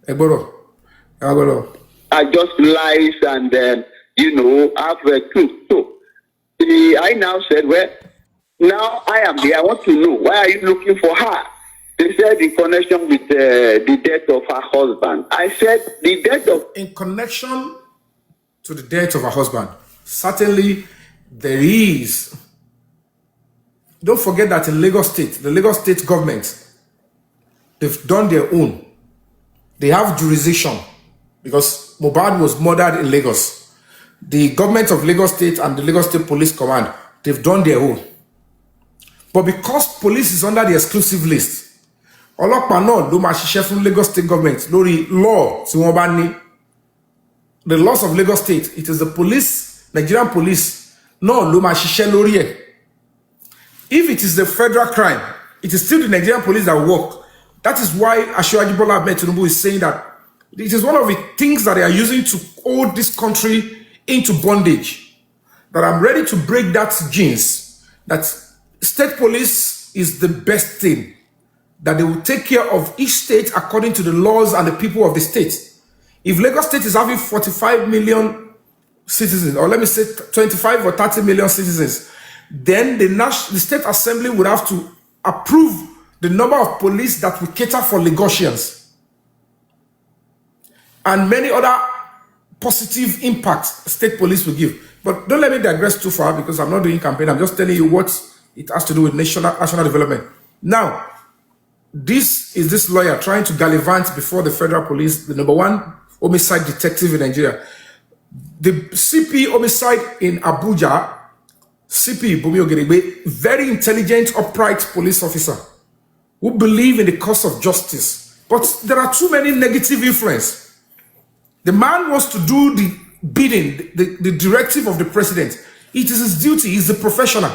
Egboro. Are just lies and have truth. So I now said, well, now I am there. I want to know, why are you looking for her? They said in connection with the death of her husband. I said the death of... In connection to the death of her husband, certainly there is. Don't forget that in Lagos State, the Lagos State government, they've done their own. They have jurisdiction because Mohbad was murdered in Lagos. The government of Lagos State and the Lagos State Police Command, they've done their own. But because police is under the exclusive list, ọlọ́pàá náà ló máa ṣiṣẹ́ fún Lagos State government lórí law tí wọ́n bá ní. The laws of Lagos State, it is the police, Nigerian police, náà ló máa ṣiṣẹ́ lórí ẹ̀. If it is the federal crime, it is still the Nigerian police that work. That is why Asiwaju Bola Ahmed Tinubu is saying that it is one of the things that they are using to hold this country into bondage. That I'm ready to break that genes, that state police is the best thing. That they will take care of each state according to the laws and the people of the state. If Lagos State is having 45 million citizens, or let me say 25 or 30 million citizens, then the state assembly would have to approve the number of police that will cater for Lagosians. And many other positive impacts state police will give. But don't let me digress too far because I'm not doing campaign. I'm just telling you what it has to do with national development. Now, this lawyer trying to gallivant before the federal police, the #1 homicide detective in Nigeria. The CP homicide in Abuja, CP Bumi Ogerigbe, very intelligent, upright police officer who believe in the cause of justice. But there are too many negative influence. The man wants to do the bidding, the directive of the president. It is his duty, he's a professional.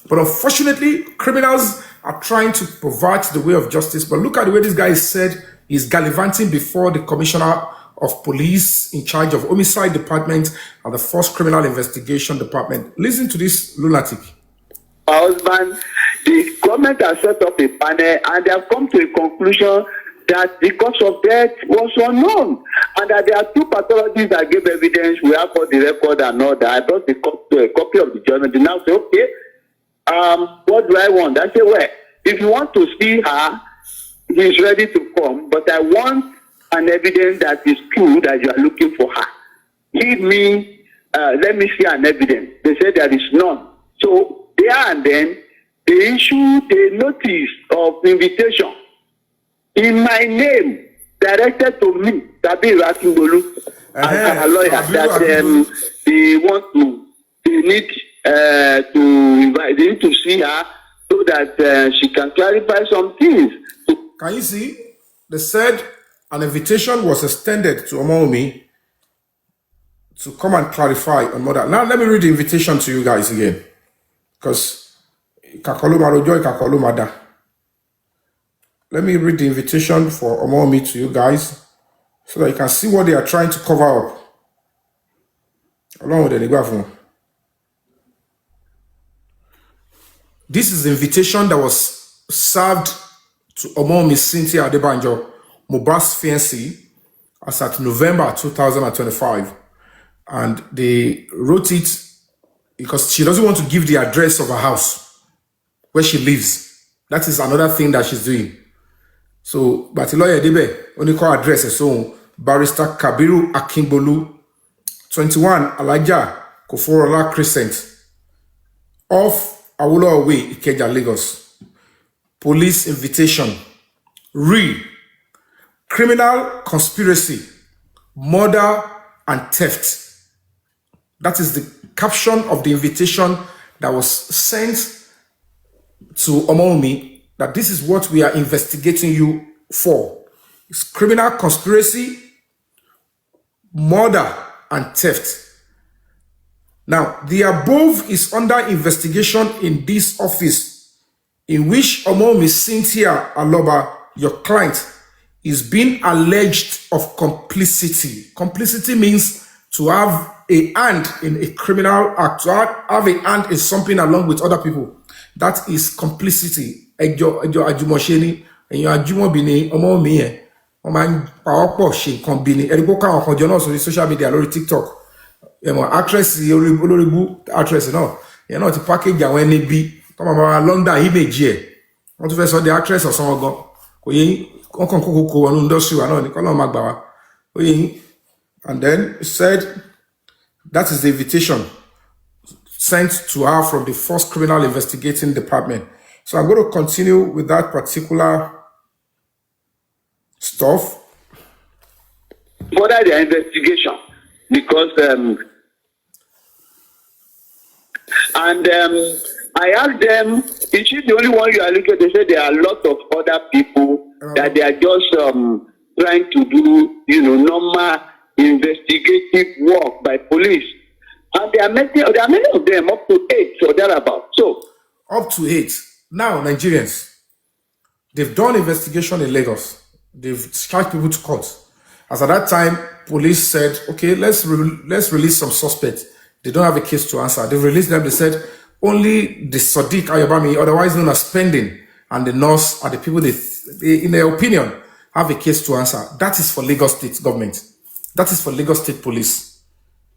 But unfortunately, criminals are trying to pervert the way of justice. But look at the way this guy said he's gallivanting before the commissioner of police in charge of homicide department and the first criminal investigation department. Listen to this lunatic. My husband, the government has set up a panel and they have come to a conclusion that the cause of death was unknown and that there are two pathologists that gave evidence. We have all the record and all that. I brought a copy of the journal. They now say, okay, what do I want? I say, well, if you want to see her, he's ready to come, but I want an evidence that is true that you are looking for her. Give me, let me see an evidence. They said there is none. So there and then, they issued a notice of invitation in my name, directed to me, Tabi Rakimbolu, as a lawyer, that they want to, they need to invite, they need to see her so that she can clarify some things. Can you see? They said an invitation was extended to Wunmi to come and clarify on murder. Now let me read the invitation to you guys again, because let me read the invitation for Wunmi to you guys so that you can see what they are trying to cover up. Along with the this is the invitation that was served to Wunmi Cynthia Adebanjo, Mohbad's fiancée, as at November 2025. And they wrote it because she doesn't want to give the address of her house where she lives. That is another thing that she's doing. So, but the lawyer Debe only call address so Barrister Kabiru Akingbolu, 21 Alaja Koforola Crescent, off Awolowo Way, Ikeja, Lagos. Police invitation. Criminal conspiracy, murder and theft. That is the caption of the invitation that was sent to Wunmi, that this is what we are investigating you for. It's criminal conspiracy, murder and theft. Now, the above is under investigation in this office, in which Wunmi Cynthia Aloba, your client, is being alleged of complicity. Complicity means to have a hand in a criminal act, to have a hand in something along with other people, that is complicity. Ẹjọ́ àjùmọ̀ṣe ni, èèyàn àjùmọ̀bí ni ọmọ mi yẹn. Wọ́n máa ń pawọ́pọ̀ ṣe nǹkan bí ni. Ẹni pé káwọn kan jọ náà sórí social media lórí TikTok. Actress olóríbú actress náà. Ìyẹn náà ti package àwọn ẹni bí. Kọ́ máa máa London image ẹ̀. Wọ́n tún fẹ́ sọ the actress ọ̀sán ọgán. Kò yẹ yín, wọ́n kàn kókó wọnú industry wa náà ni. Kọ́ náà máa gbà wá. Ó yẹ yín. And then he said that is the invitation sent to her from the first criminal investigating department. So I'm going to continue with that particular stuff. Further their investigation because I asked them, is she the only one you are looking at? They said there are a lot of other people that they are just trying to do, normal investigative work by police. And there are many of them, up to 8 or thereabout. So up to 8. Now, Nigerians, they've done investigation in Lagos. They've charged people to court. As at that time, police said, okay, let's release some suspects. They don't have a case to answer. They've released them. They said only the Sadiq Ayobami, otherwise known as Spending, and the nurse are the people they, in their opinion, have a case to answer. That is for Lagos State government. That is for Lagos State Police.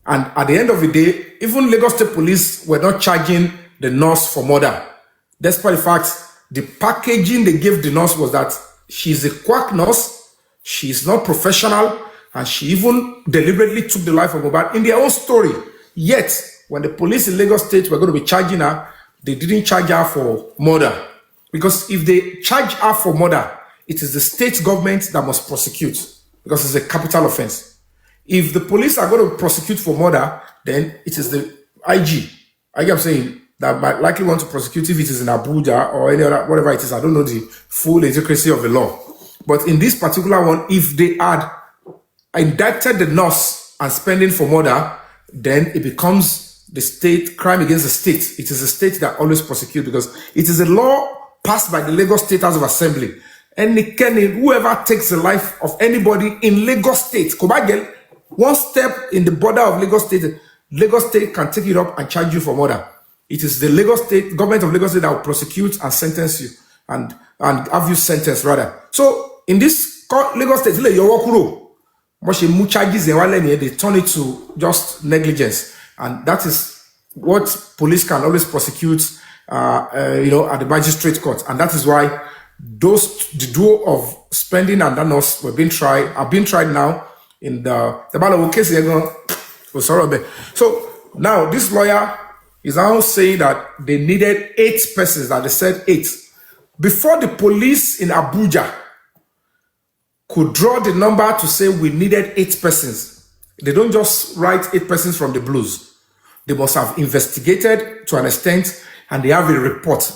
And at the end of the day, even Lagos State Police were not charging the nurse for murder. Despite the fact, the packaging they gave the nurse was that she's a quack nurse, she's not professional, and she even deliberately took the life of Mohbad in their own story. Yet, when the police in Lagos State were going to be charging her, they didn't charge her for murder. Because if they charge her for murder, it is the state government that must prosecute, because it's a capital offense. If the police are going to prosecute for murder, then it is the IG. I get what I'm saying, that might likely want to prosecute if it is in Abuja or any other, whatever it is. I don't know the full intricacy of the law. But in this particular one, if they had indicted the nurse and Spending for murder, then it becomes the state, crime against the state. It is the state that always prosecute, because it is a law passed by the Lagos State House of Assembly. And whoever takes the life of anybody in Lagos State, Kobagel, one step in the border of Lagos State can take it up and charge you for murder. It is the Lagos State, government of Lagos State, that will prosecute and sentence you, and have you sentenced rather. So in this Lagos State, charges they turn it to just negligence, and that is what police can always prosecute, at the magistrate court, and that is why the duo of Spending and that nurse are being tried now in the case. So now this lawyer is now saying that they needed 8 persons, that they said 8. Before the police in Abuja could draw the number to say we needed 8 persons, they don't just write 8 persons from the blues. They must have investigated to an extent, and they have a report.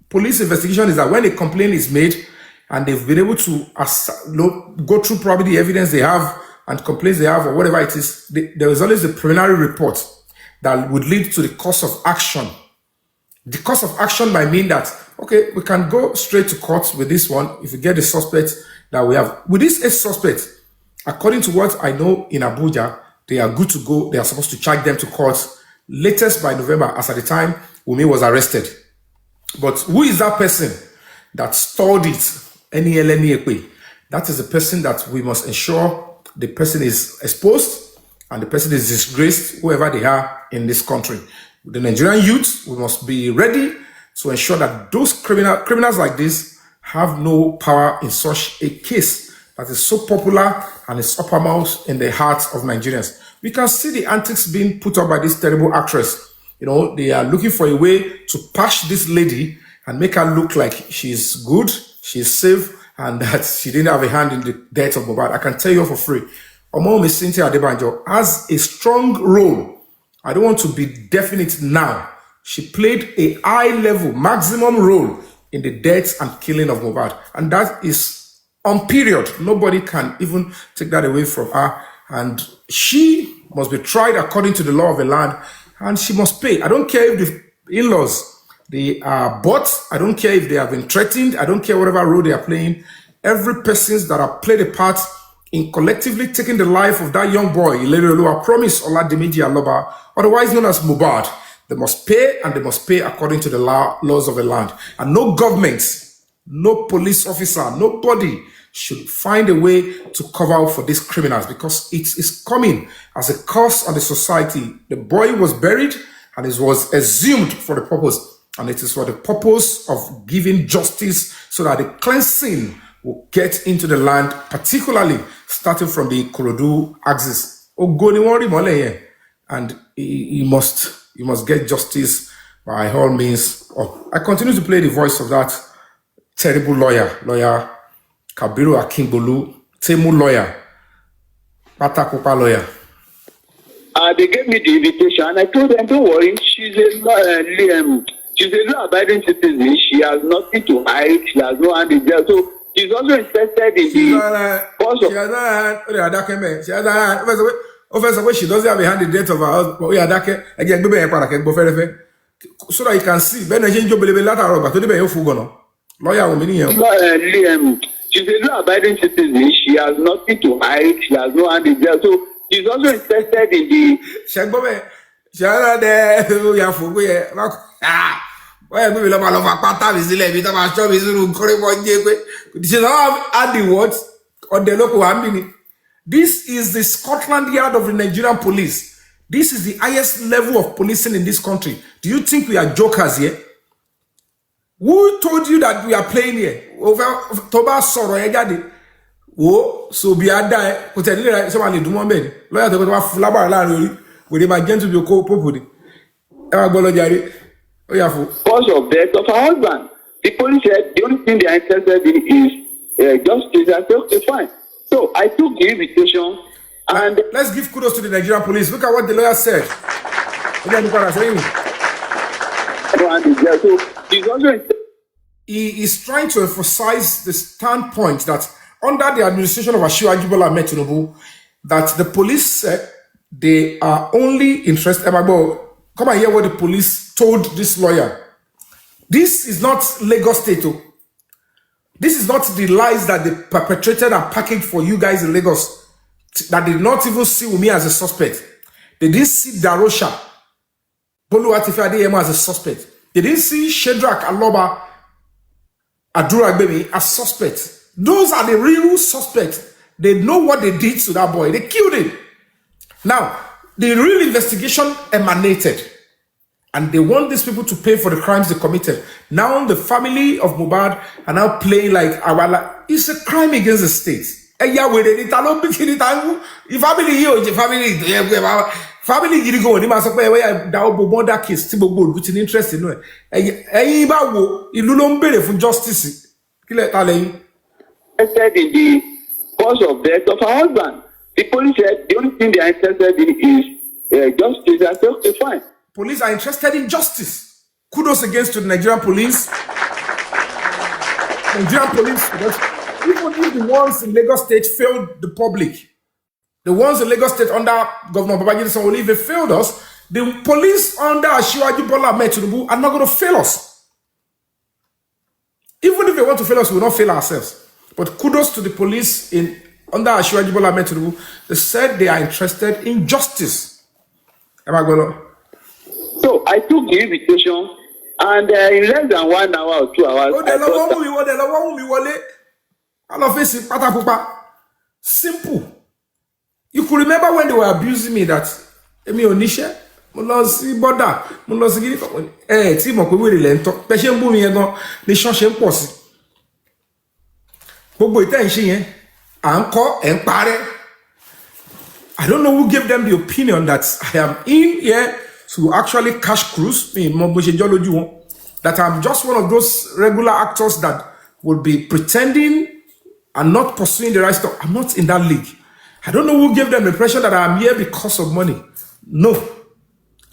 Police investigation is that when a complaint is made and they've been able to go through probably the evidence they have and complaints they have or whatever it is, there is always a preliminary report that would lead to the course of action. The course of action might mean that, okay, we can go straight to court with this one if we get the suspect that we have. With this 8 suspects, according to what I know in Abuja, they are good to go. They are supposed to charge them to court latest by November, as at the time Wunmi was arrested. But who is that person that stored it? That is the person that we must ensure the person is exposed and the person is disgraced, whoever they are in this country. The Nigerian youth, we must be ready to ensure that those criminals like this have no power in such a case that is so popular and is uppermost in the hearts of Nigerians. We can see the antics being put up by this terrible actress. They are looking for a way to patch this lady and make her look like she's good, she's safe, and that she didn't have a hand in the death of Mohbad. I can tell you for free, Omo Cynthia Adebanjo has a strong role. I don't want to be definite now. She played a high-level, maximum role in the death and killing of Mohbad. And that is on period. Nobody can even take that away from her. And she must be tried according to the law of the land, and she must pay. I don't care if the in-laws, they are bought. I don't care if they have been threatened. I don't care whatever role they are playing. Every person that have played a part in collectively taking the life of that young boy, Ileroluwa Promise Oladimeji Aloba, otherwise known as Mohbad. They must pay, and they must pay according to the laws of the land. And no government, no police officer, nobody should find a way to cover up for these criminals, because it is coming as a curse on the society. The boy was buried and it was exhumed for the purpose, and it is for the purpose of giving justice so that the cleansing will get into the land, particularly starting from the Ikorodu axis. And you must get justice by all means. Oh, I continue to play the voice of that terrible lawyer Kabiru Akingbolu, Temu lawyer, Patakupa lawyer. They gave me the invitation, and I told them, don't worry, she's a law-abiding citizen. She has nothing to hide. She has no hand in jail. So she's also interested in She doesn't have a hand in the death of her husband. So that you can see. She's a law-abiding citizen. She has nothing to hide. She has no hand in jail. So she's also interested in the. She doesn't add the words on the local ambini. This is the Scotland Yard of the Nigerian police. This is the highest level of policing in this country. Do you think we are jokers here? Who told you that we are playing here? Over Toba Soro Egadi. Oh, so be a die. Put a little somebody do one bed. Lawyer to go to Flabber Larry with him again to be a co populi. Cause of death of her husband. The police said the only thing they are interested in is justice. I said, okay, fine. So I took the invitation, and let's give kudos to the Nigerian police. Look at what the lawyer said. He is trying to emphasize the standpoint that under the administration of Asiwaju Bola Ahmed Tinubu, that the police said they are only interested. Come and hear what the police told this lawyer. This is not Lagos State. This is not the lies that they perpetrated and packaged for you guys in Lagos, that did not even see Wunmi as a suspect. They didn't see Darosha Bolu Atife Adeyemo as a suspect. They didn't see Shedrack Aloba Aduragbemi as suspects. Those are the real suspects. They know what they did to that boy. They killed him. Now, the real investigation emanated, and they want these people to pay for the crimes they committed. Now the family of Mohbad are now playing like Awala. It's a crime against the state. Family you go ni ma sọ pé we da obo murder case tí gbogbo olú ti ní interest nínú ẹ ẹ̀yin bá wo ìlú ló ń béèrè fún justice kí lẹ ta lẹ́yìn. Interested in the cause of death of her husband. The police said the only thing they are interested in is justice. I said, okay, fine. Police are interested in justice. Kudos against to the Nigerian police. Nigerian police, because even if the ones in Lagos State failed the public, the ones in Lagos State under Governor Babajide Sanwo-Olu even failed us, the police under Asiwaju Bola Ahmed Tinubu are not going to fail us. Even if they want to fail us, we will not fail ourselves. But kudos to the police under Asiwaju Bola Ahmed Tinubu. They said they are interested in justice. So I took the invitation, and in less than 1 hour or 2 hours, simple. You could remember when they were abusing me that Emi Onisha, Mulosi Boda, Mulosi Giri, Timo Kuwi Lento, Peshen Bumi Egon, the Shoshen Posi. Bobo Itenshi, Anko, and Pare. I don't know who gave them the opinion that I am in here to actually cash cruise, that I'm just one of those regular actors that will be pretending and not pursuing the right stuff. I'm not in that league. I don't know who gave them the impression that I am here because of money. No,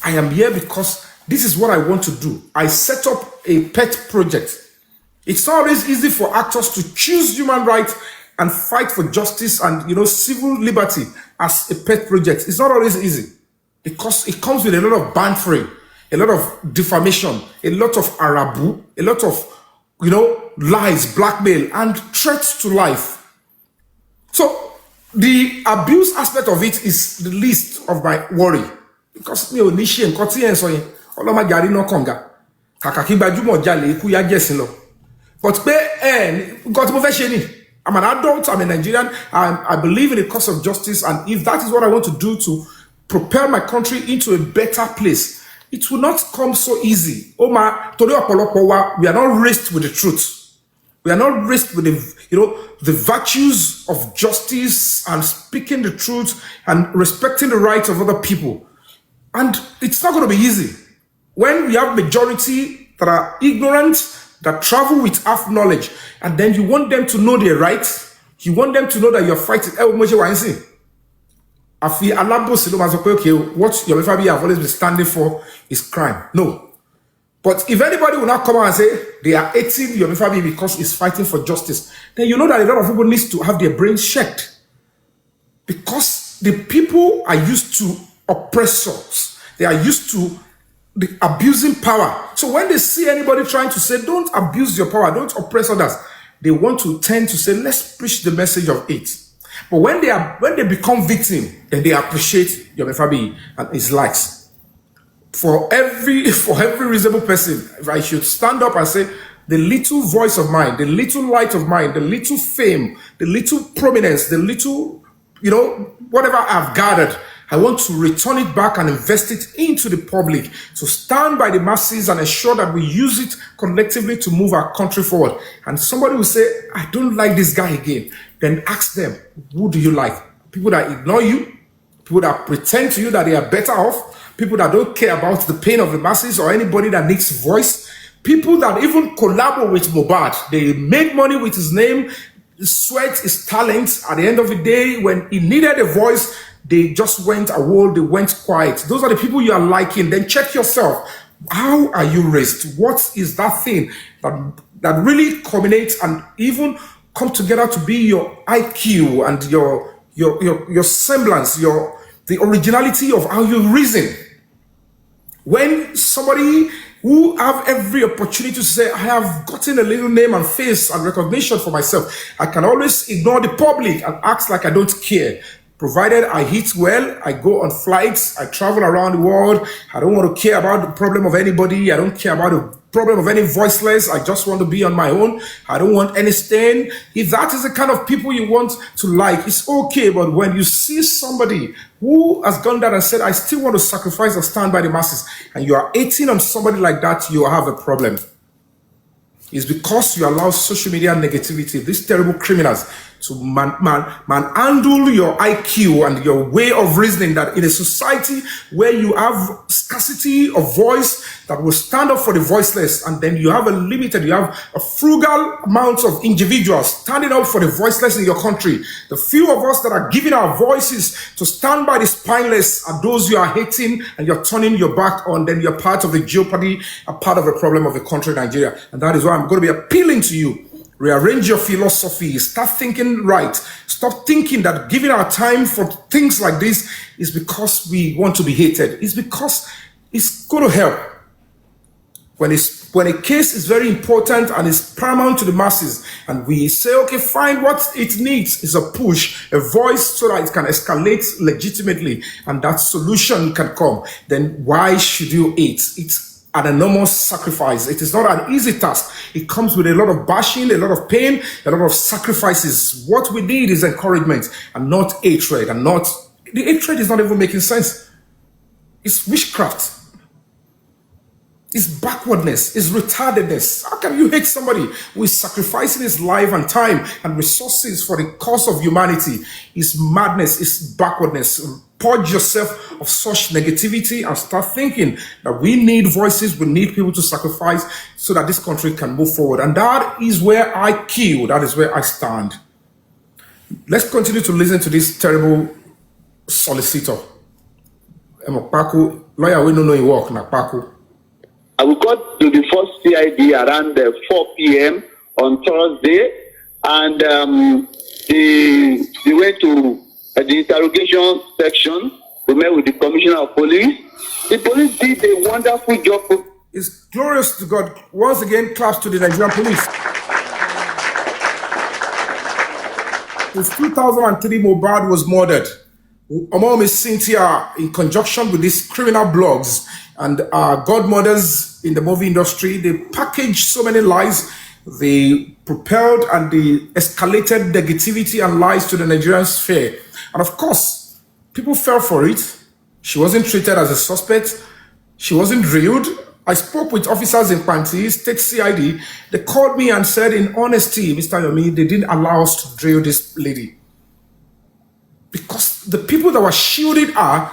I am here because this is what I want to do. I set up a pet project. It's not always easy for actors to choose human rights and fight for justice and, civil liberty as a pet project. It's not always easy because it comes with a lot of bantering, a lot of defamation, a lot of arabu, a lot of, lies, blackmail, and threats to life. So the abuse aspect of it is the least of my worry. Because me ò ní ṣe nǹkan tí ẹ̀ ń sọ yẹn, ọlọ́mọ jàrí náà kànga. Kàkà kí gbajúmọ̀ jalè ikú yá jẹ̀sìn lọ. But nǹkan tí mo fẹ́ ṣe ni, I'm an adult, I'm a Nigerian, I believe in the cause of justice, and if that is what I want to do to propel my country into a better place, it will not come so easy. Torí ọ̀pọ̀lọpọ̀ wa, we are not raised with the truth. We are not raised with the virtues of justice and speaking the truth and respecting the rights of other people. And it's not going to be easy. When we have majority that are ignorant, that travel with half knowledge, and then you want them to know their rights, you want them to know that you're fighting. What Yomi Fabiyi have always been standing for is crime. No. But if anybody will not come out and say they are hating Yomi Fabiyi because he's fighting for justice, then you know that a lot of people need to have their brains checked. Because the people are used to oppressors. They are used to the abusing power. So when they see anybody trying to say, don't abuse your power, don't oppress others, they want to tend to say, let's preach the message of it. But when they become victim, then they appreciate Yomi Fabiyi and his likes. For every reasonable person, if I should stand up and say, the little voice of mine, the little light of mine, the little fame, the little prominence, the little, whatever I've gathered, I want to return it back and invest it into the public, to stand by the masses and ensure that we use it collectively to move our country forward. And somebody will say, I don't like this guy again. Then ask them, who do you like? People that ignore you, people that pretend to you that they are better off, people that don't care about the pain of the masses or anybody that needs voice, people that even collaborate with Mohbad. They make money with his name, sweat his talent. At the end of the day, when he needed a voice, they just went away, they went quiet. Those are the people you are liking. Then check yourself. How are you raised? What is that thing that really culminates and even come together to be your IQ and your semblance, the originality of how you reason? When somebody who have every opportunity to say, I have gotten a little name and face and recognition for myself, I can always ignore the public and act like I don't care. Provided I eat well, I go on flights, I travel around the world, I don't want to care about the problem of anybody, I don't care about the problem of any voiceless, I just want to be on my own, I don't want any stain. If that is the kind of people you want to like, it's okay, but when you see somebody who has gone down and said, I still want to sacrifice and stand by the masses, and you are hating on somebody like that, you have a problem. It's because you allow social media negativity, these terrible criminals, to handle your IQ and your way of reasoning, that in a society where you have scarcity of voice that will stand up for the voiceless, and then you have a frugal amount of individuals standing up for the voiceless in your country. The few of us that are giving our voices to stand by the spineless are those you are hating and you're turning your back on, then you're part of the jeopardy, a part of the problem of the country, Nigeria. And that is why I'm going to be appealing to you. Rearrange your philosophy. Start thinking right. Stop thinking that giving our time for things like this is because we want to be hated. It's because it's going to help. When a case is very important and is paramount to the masses, and we say, okay, fine, what it needs is a push, a voice, so that it can escalate legitimately and that solution can come, then why should you hate? It's an enormous sacrifice. It is not an easy task. It comes with a lot of bashing, a lot of pain, a lot of sacrifices. What we need is encouragement and not hatred. The hatred is not even making sense. It's witchcraft. It's backwardness. It's retardedness. How can you hate somebody who is sacrificing his life and time and resources for the cause of humanity? It's madness. It's backwardness. Purge yourself of such negativity and start thinking that we need voices, we need people to sacrifice so that this country can move forward. And that is where I kill, that is where I stand. Let's continue to listen to this terrible solicitor. Lawyer, we don't know in work, Nakpaku. We got to the first CID around 4 p.m. on Thursday, and they went to the interrogation section. We met with the Commissioner of Police. The police did a wonderful job. It's glorious to God. Once again, claps to the Nigerian police. Since 2003, Mohbad was murdered. Omom is Cynthia, in conjunction with these criminal blogs and godmothers in the movie industry, they packaged so many lies. They propelled and they escalated negativity and lies to the Nigerian sphere. And of course, people fell for it. She wasn't treated as a suspect. She wasn't drilled. I spoke with officers in Panti, State CID. They called me and said, in honesty, Mr. Yomi, they didn't allow us to drill this lady. Because the people that were shielding her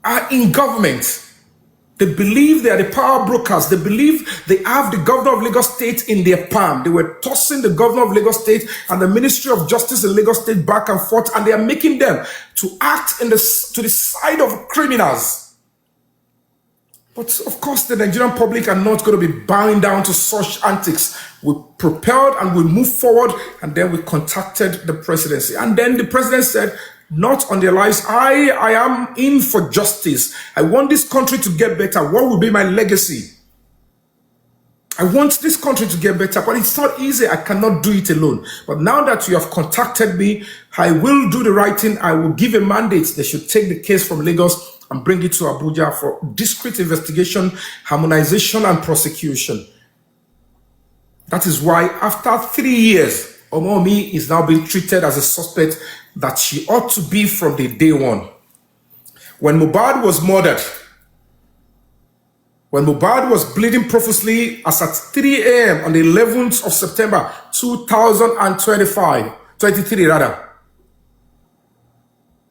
are in government. They believe they are the power brokers. They believe they have the governor of Lagos State in their palm. They were tossing the governor of Lagos State and the Ministry of Justice in Lagos State back and forth, and they are making them to act to the side of criminals. But of course, the Nigerian public are not going to be bowing down to such antics. We propelled and we moved forward, and then we contacted the presidency. And then the president said, not on their lives, I am in for justice. I want this country to get better. What will be my legacy? I want this country to get better, but it's not easy. I cannot do it alone. But now that you have contacted me, I will do the right thing. I will give a mandate. They should take the case from Lagos and bring it to Abuja for discreet investigation, harmonization, and prosecution. That is why after 3 years, Omomi is now being treated as a suspect that she ought to be from the day one. When Mohbad was murdered, when Mohbad was bleeding profusely as at 3 a.m. on the 11th of September 2023 rather,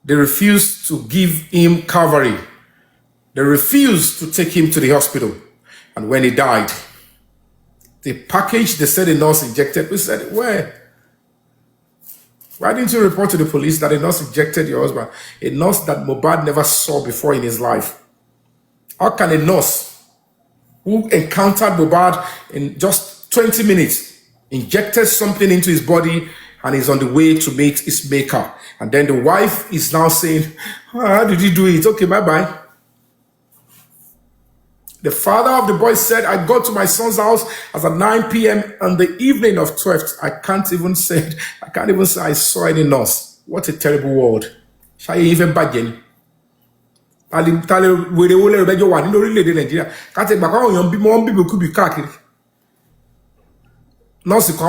they refused to give him Calvary. They refused to take him to the hospital. And when he died, the package, they said a nurse injected. We said, where? Why didn't you report to the police that a nurse injected your husband? A nurse that Mohbad never saw before in his life. How can a nurse who encountered Mohbad in just 20 minutes injected something into his body and is on the way to meet his maker? And then the wife is now saying, how did you do it? Okay, bye-bye. The father of the boy said, I got to my son's house as at 9 p.m. on the evening of 12th. I can't even say I saw any nurse. What a terrible world. Shall you even bargain? Nurse you've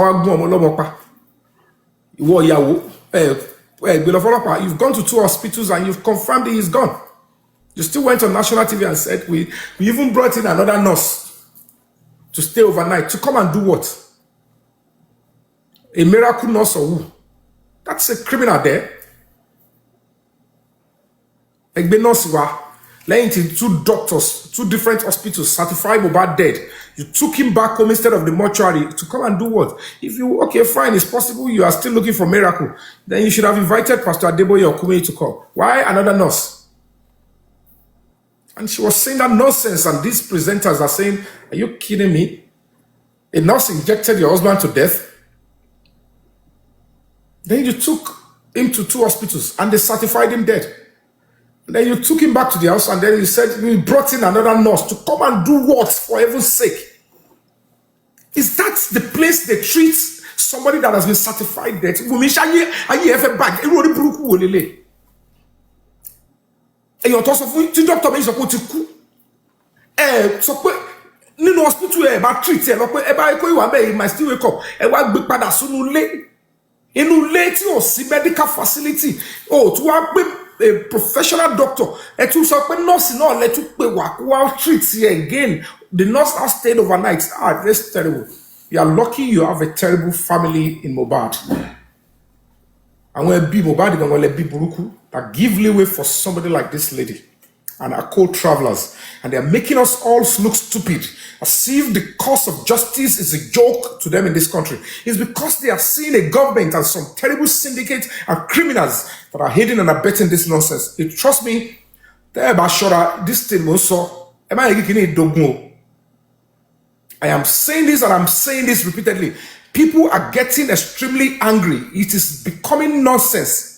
gone to 2 hospitals and you've confirmed he is gone. You still went on national TV and said, we even brought in another nurse to stay overnight. To come and do what? A miracle nurse or who? That's a criminal there. Egbe nurse wa. Laying to 2 doctors, 2 different hospitals, certified Mohbad dead. You took him back home instead of the mortuary to come and do what? If you, okay, fine, it's possible you are still looking for miracle. Then you should have invited Pastor Adeboye Okume to come. Why another nurse? And she was saying that nonsense, and these presenters are saying, are you kidding me? A nurse injected your husband to death. Then you took him to 2 hospitals and they certified him dead. And then you took him back to the house and then you said you brought in another nurse to come and do what, for heaven's sake? Is that the place they treat somebody that has been certified dead? Èyàn tó sọ fún tí doctor mi sọ pé ó ti kú sọ pé nínú hospital bá treat lọ pé bá kó ìwà bẹ́ẹ̀ might still wake up wá gbé padà sínú ilé inú ilé tí ò sí medical facility tí wá gbé a professional doctor tún sọ pé nurse náà lẹ tún pé wá treat again. The nurse now stayed overnight. That's terrible. You are lucky you have a terrible family in Mohbad. Àwọn ẹbí Mohbad gan lẹ bí burúkú that give leeway for somebody like this lady and our co-travelers, and they are making us all look stupid as if the cause of justice is a joke to them in this country. It's because they are seeing a government and some terrible syndicates and criminals that are aiding and abetting this nonsense. Trust me, this thing also, I am saying this and I'm saying this repeatedly. People are getting extremely angry. It is becoming nonsense.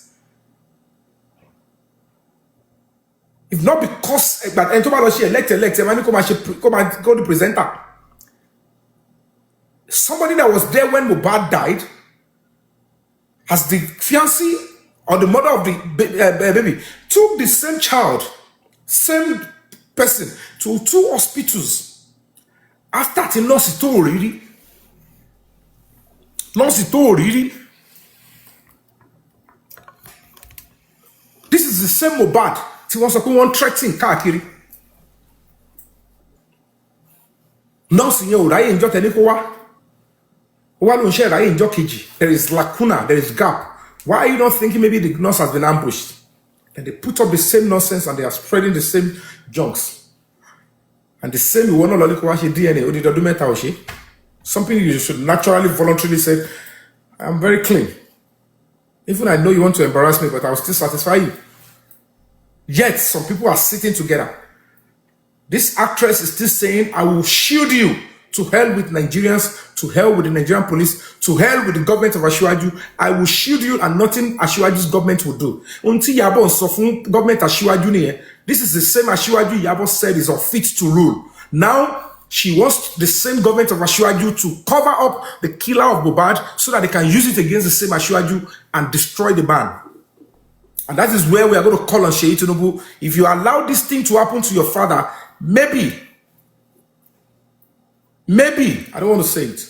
If not because but elect, go to presenter. Somebody that was there when Mohbad died Has the fiancé or the mother of the baby took the same child, same person to 2 hospitals after the nurse told really. This is the same Mohbad. Tí wọ́n sọ pé wọ́n threatening káàkiri. Nurse yẹn ò ráyè ńjọ́ tẹ́lẹ̀ kó wá. Ó wá ló ń ṣe ráyè ńjọ́ kejì. There is lacuna, there is gap. Why are you not thinking maybe the nurse has been ambushed? And they put up the same nonsense and they are spreading the same junks. And the same you want to look at DNA or the document something you should naturally, voluntarily say, I'm very clean. Even I know you want to embarrass me, but I will still satisfy you. Yet some people are sitting together. This actress is still saying, I will shield you. To hell with Nigerians, to hell with the Nigerian police, to hell with the government of Asiwaju. I will shield you and nothing Asiwaju's government will do. Until Yabo sọ fún government Asiwaju nìyẹn. This is the same Asiwaju Yabo said is unfit to rule. Now, she wants the same government of Asiwaju to cover up the killer of Mohbad so that they can use it against the same Asiwaju and destroy the man. And that is where we are going to call on Seyi Tinubu. If you allow this thing to happen to your father, maybe, I don't want to say it.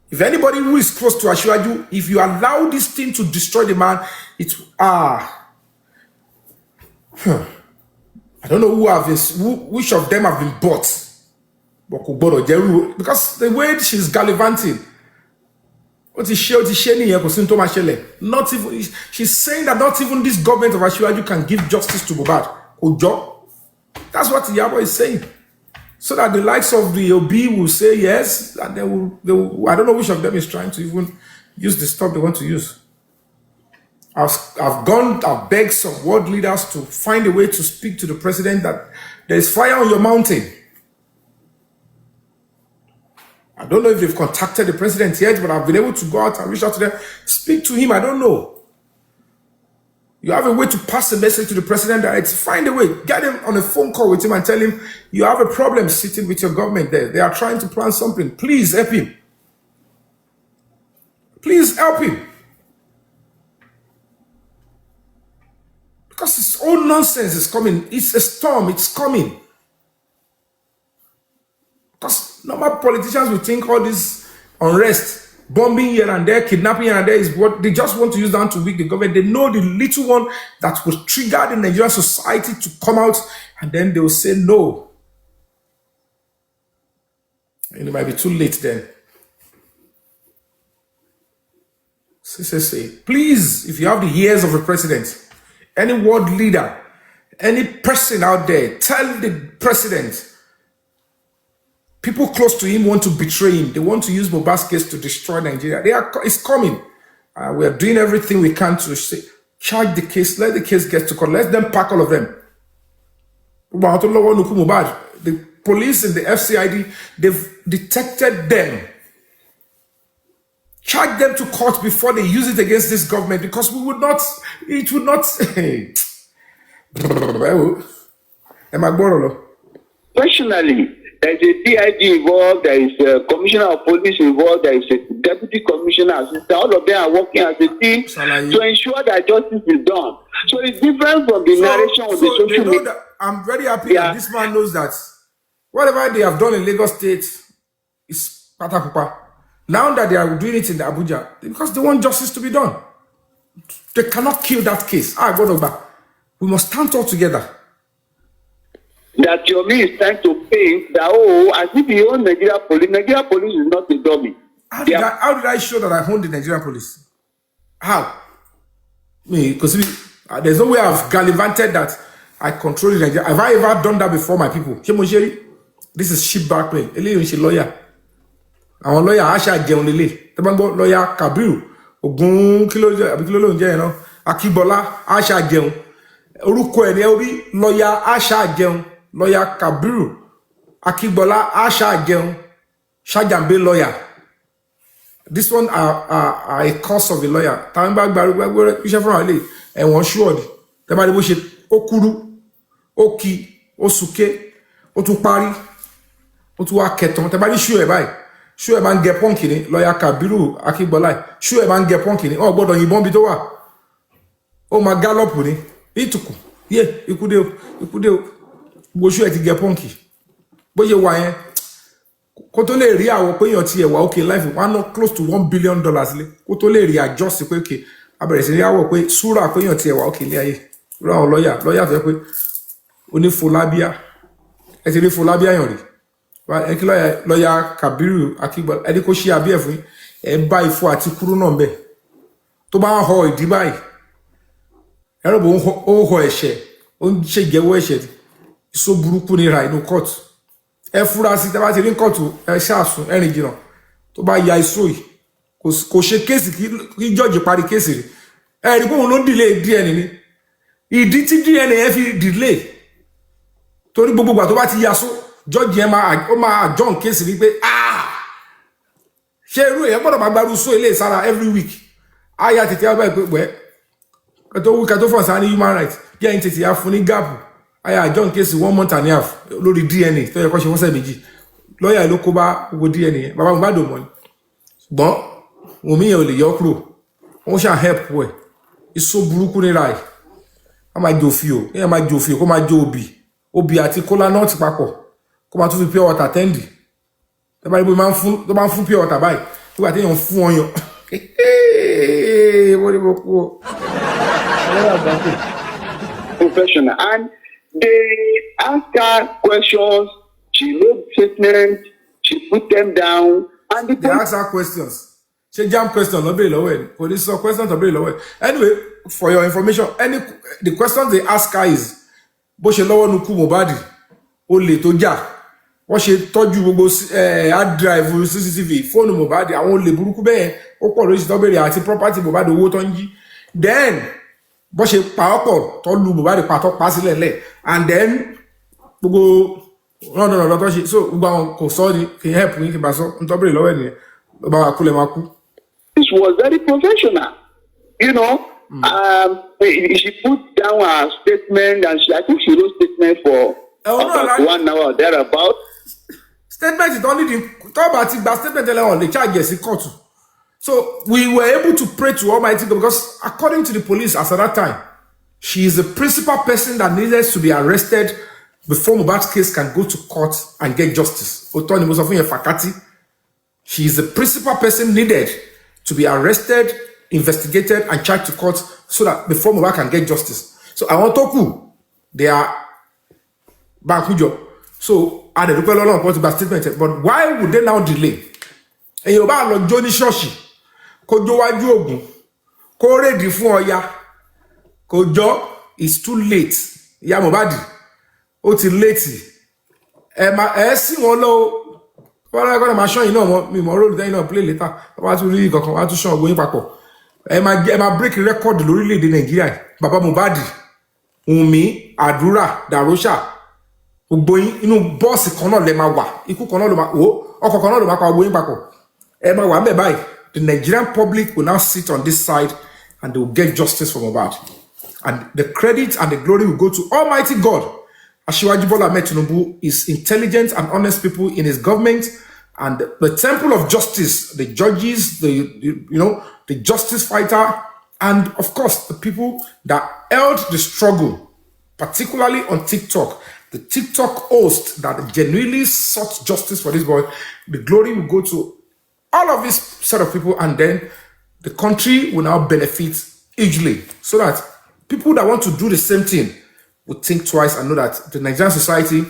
If anybody who is close to Asiwaju, if you allow this thing to destroy the man, it I don't know which of them have been bought. Because the way she's gallivanting, not even she's saying that not even this government of Asiwaju can give justice to Mohbad. Ojo. That's what Yabo is saying. So that the likes of the OB will say yes, and they will, I don't know which of them is trying to even use the stuff they want to use. I've begged some world leaders to find a way to speak to the president that there is fire on your mountain. I don't know if they've contacted the president yet, but I've been able to go out and reach out to them, speak to him. I don't know. You have a way to pass a message to the president direct. Find a way. Get him on a phone call with him and tell him you have a problem sitting with your government there. They are trying to plan something. Please help him. Please help him. Because his own nonsense is coming. It's a storm. It's coming. Because normal politicians will think all this unrest, bombing here and there, kidnapping here and there is what they just want to use down to weak the government. They know the little one that will trigger the Nigerian society to come out, and then they will say no. And it might be too late then. Say, please, if you have the ears of the president, any world leader, any person out there, tell the president. People close to him want to betray him. They want to use Mohbad's case to destroy Nigeria. It's coming. We are doing everything we can to charge the case. Let the case get to court. Let them pack all of them. The police and the FCID, they've detected them. Charge them to court before they use it against this government, because it would not. Personally, there is a DIG involved, there is a commissioner of police involved, there is a deputy commissioner assistant. All of them are working as a team to ensure that justice is done. So it's different from the narration of the social media. I'm very happy that this man knows that whatever they have done in Lagos State is patapupa. Now that they are doing it in the Abuja, because they want justice to be done. They cannot kill that case. We must stand all together. That Yomi is trying to paint that, as if he owns Nigeria police. Nigeria police is not a dummy. How did I show that I own the Nigerian police? How? Because there's no way I've gallivanted that I control the Nigeria. Have I ever done that before, my people? This is sheep back play. She's lawyer. Our lawyer Asha Jeonile. The lawyer Kabiru. Ogun kilo Akibola Asha Jeon. Orúkọ ẹ̀ ni orí lawyer Asha Jeon. Lawyer Kabiru Akibola Asha Jeon. Shajambe lawyer. This one are a course of a lawyer. Tamba gbaru iṣẹ́ fún ale e won sure ni. Tẹ́ bá rí bó ṣe okuru, oki, osuke, ó tún parí, ó tún wá keton. Tẹ́ bá rí sure ẹ̀ báyìí. ṣú ẹ̀ máa ń gẹ pọ́ǹkì ni lọ́ọ̀yà Kabiru Akíngbọ́lá ṣú ẹ̀ máa ń gẹ pọ́ǹkì ni ọ̀ gbọ́dọ̀ yìnbọn bí tó wà ó máa gálọ́pù ni ìtùkù yé ikú dé o gbogbo ṣú ẹ̀ ti gẹ pọ́ǹkì bó ṣe wà yẹn kó tó lè rí àwọ̀ pé èèyàn ti ẹ̀wà òkè life wọn á ná close to $1 billion lé kó tó lè rí àjọsí pé òkè abẹ̀rẹ̀ sí rí àwọ̀ pé súrà pé èèyàn ti ẹ̀wà òkè ilé ayé rú àwọn lọ́ọ̀yà tó yẹ pé onífolábíà ẹ ti rí folábíà yàn rí ẹ kí lọ́ọ̀yà Kabiru Akíngbọ́lá ẹni kó ṣí abíẹ̀ fún ẹ bá ifo àti kúrú náà bẹ̀ tó bá ń họ ìdí báyìí ẹ̀rọ bò ó ń họ ẹ̀ṣẹ̀ ó ń ṣèjẹ́wọ́ ẹ̀ṣẹ̀ ìṣó burúkú ni ra inú kóòtù ẹ fura sí tẹ́bá ti rí kóòtù ẹ ṣàṣùn ẹ̀rìn jìnnà tó bá ya ìṣó yìí kò ṣe kéèsì kí jọ́ọ̀jì parí kéèsì rí ẹ rí pé òun ló dìlé DNA ni ìdí tí DNA yẹn fi dìlé torí gbogbo ìgbà tó bá ti yasó jọ́ọ̀jì yẹn máa àjọ́n kéèsì rí pé ṣé irú èèyàn gbọ́dọ̀ máa gbarú só ilé ìsára every week àyà tètè á báyìí pé pẹ́ kẹtó fọ̀n sáà ní human rights bí ẹ̀yin tètè á fún ní gáàpù àyà àjọ́n kéèsì 1 month and a half lórí DNA tó yẹ kó ṣe fọ́sẹ̀ méjì lọ́ọ̀yà ló kó bá gbogbo DNA yẹn bàbá mi bá dò mọ́ ni ṣùgbọ́n Wunmi yẹn ò lè yọ kúrò wọ́n ṣáà help wẹ̀ iṣó burúkú ní ra ẹ̀ a máa jò fi o èèyàn máa jò fi o kó máa jó obì àti kólá nọ́ọ̀tì papọ̀ kó máa tún fi pure water tẹ́ndì tó bá rí bó tó bá ń fún pure water báyìí nígbà tí èèyàn fún ọyàn wọ́n ní mo kú o. Professional, and they ask her questions, she made statements, she put them down, and they ask her questions. She jam question no be lower. Police question to be lower. Anyway, for your information, the questions they ask her is bó ṣe lọ́wọ́ nu kú Mohbad ó lè tó jà wọ́n ṣe tọ́jú gbogbo hard drive CCTV fóònù Mohbad àwọn olè burúkú bẹ́ẹ̀ ó pọ̀ lórí ìṣètọ́bẹ̀rẹ̀ àti property Mohbad owó tó ń jí then bó ṣe pa ọ̀pọ̀ tó lu Mohbad pa tó pa sílẹ̀ lẹ̀ and then gbogbo rọ́ndọ̀nà tó ṣe so gbogbo àwọn kò sọ ni kì í help yín kì í bá sọ ń tọ́bẹ̀rẹ̀ lọ́wọ́ ènìyàn ló bá wa kú lẹ́ máa kú. This was very professional, you know. She put down her statement, and I think she wrote statement for about 1 hour or thereabout. Statement is only the talk about it, but statement on the charges in court. So we were able to pray to Almighty God because according to the police as at that time, she is the principal person that needed to be arrested before Mohbad's case can go to court and get justice. She is the principal person needed to be arrested, investigated, and charged to court so that before Mohbad can get justice. So I want to they are back. So I don't know about statement, but why would they now delay? And you about Lord Johnny Shoshi, Kojo Wajogu, Kore di fun Oya, Kojo is too late. Ya Mohbad, o ti late. Si won lo. Well, I'm gonna show you know me more road than play later. About to really go to show going back. My break record lórílẹ̀-èdè Nàìjíríà. Baba Mohbad, Wunmi, Àdúrà, Darosha. Gbogbo yín inú bọ́ọ̀sì kan náà lẹ máa wà. Ikú kan náà ló máa wò. Ọkọ̀ kan náà ló máa pa gbogbo yín papọ̀. Ẹ máa wà ńbẹ̀ báyìí. The Nigerian public will now sit on this side and they will get justice for Mohbad. And the credit and the glory will go to Almighty God. Asiwaju Bola Ahmed Tinubu is intelligent and honest people in his government, and the temple of justice, the judges, the justice fighter, and of course the people that held the struggle, particularly on TikTok, the TikTok host that genuinely sought justice for this boy. The glory will go to all of this set of people, and then the country will now benefit hugely, so that people that want to do the same thing would think twice and know that the Nigerian society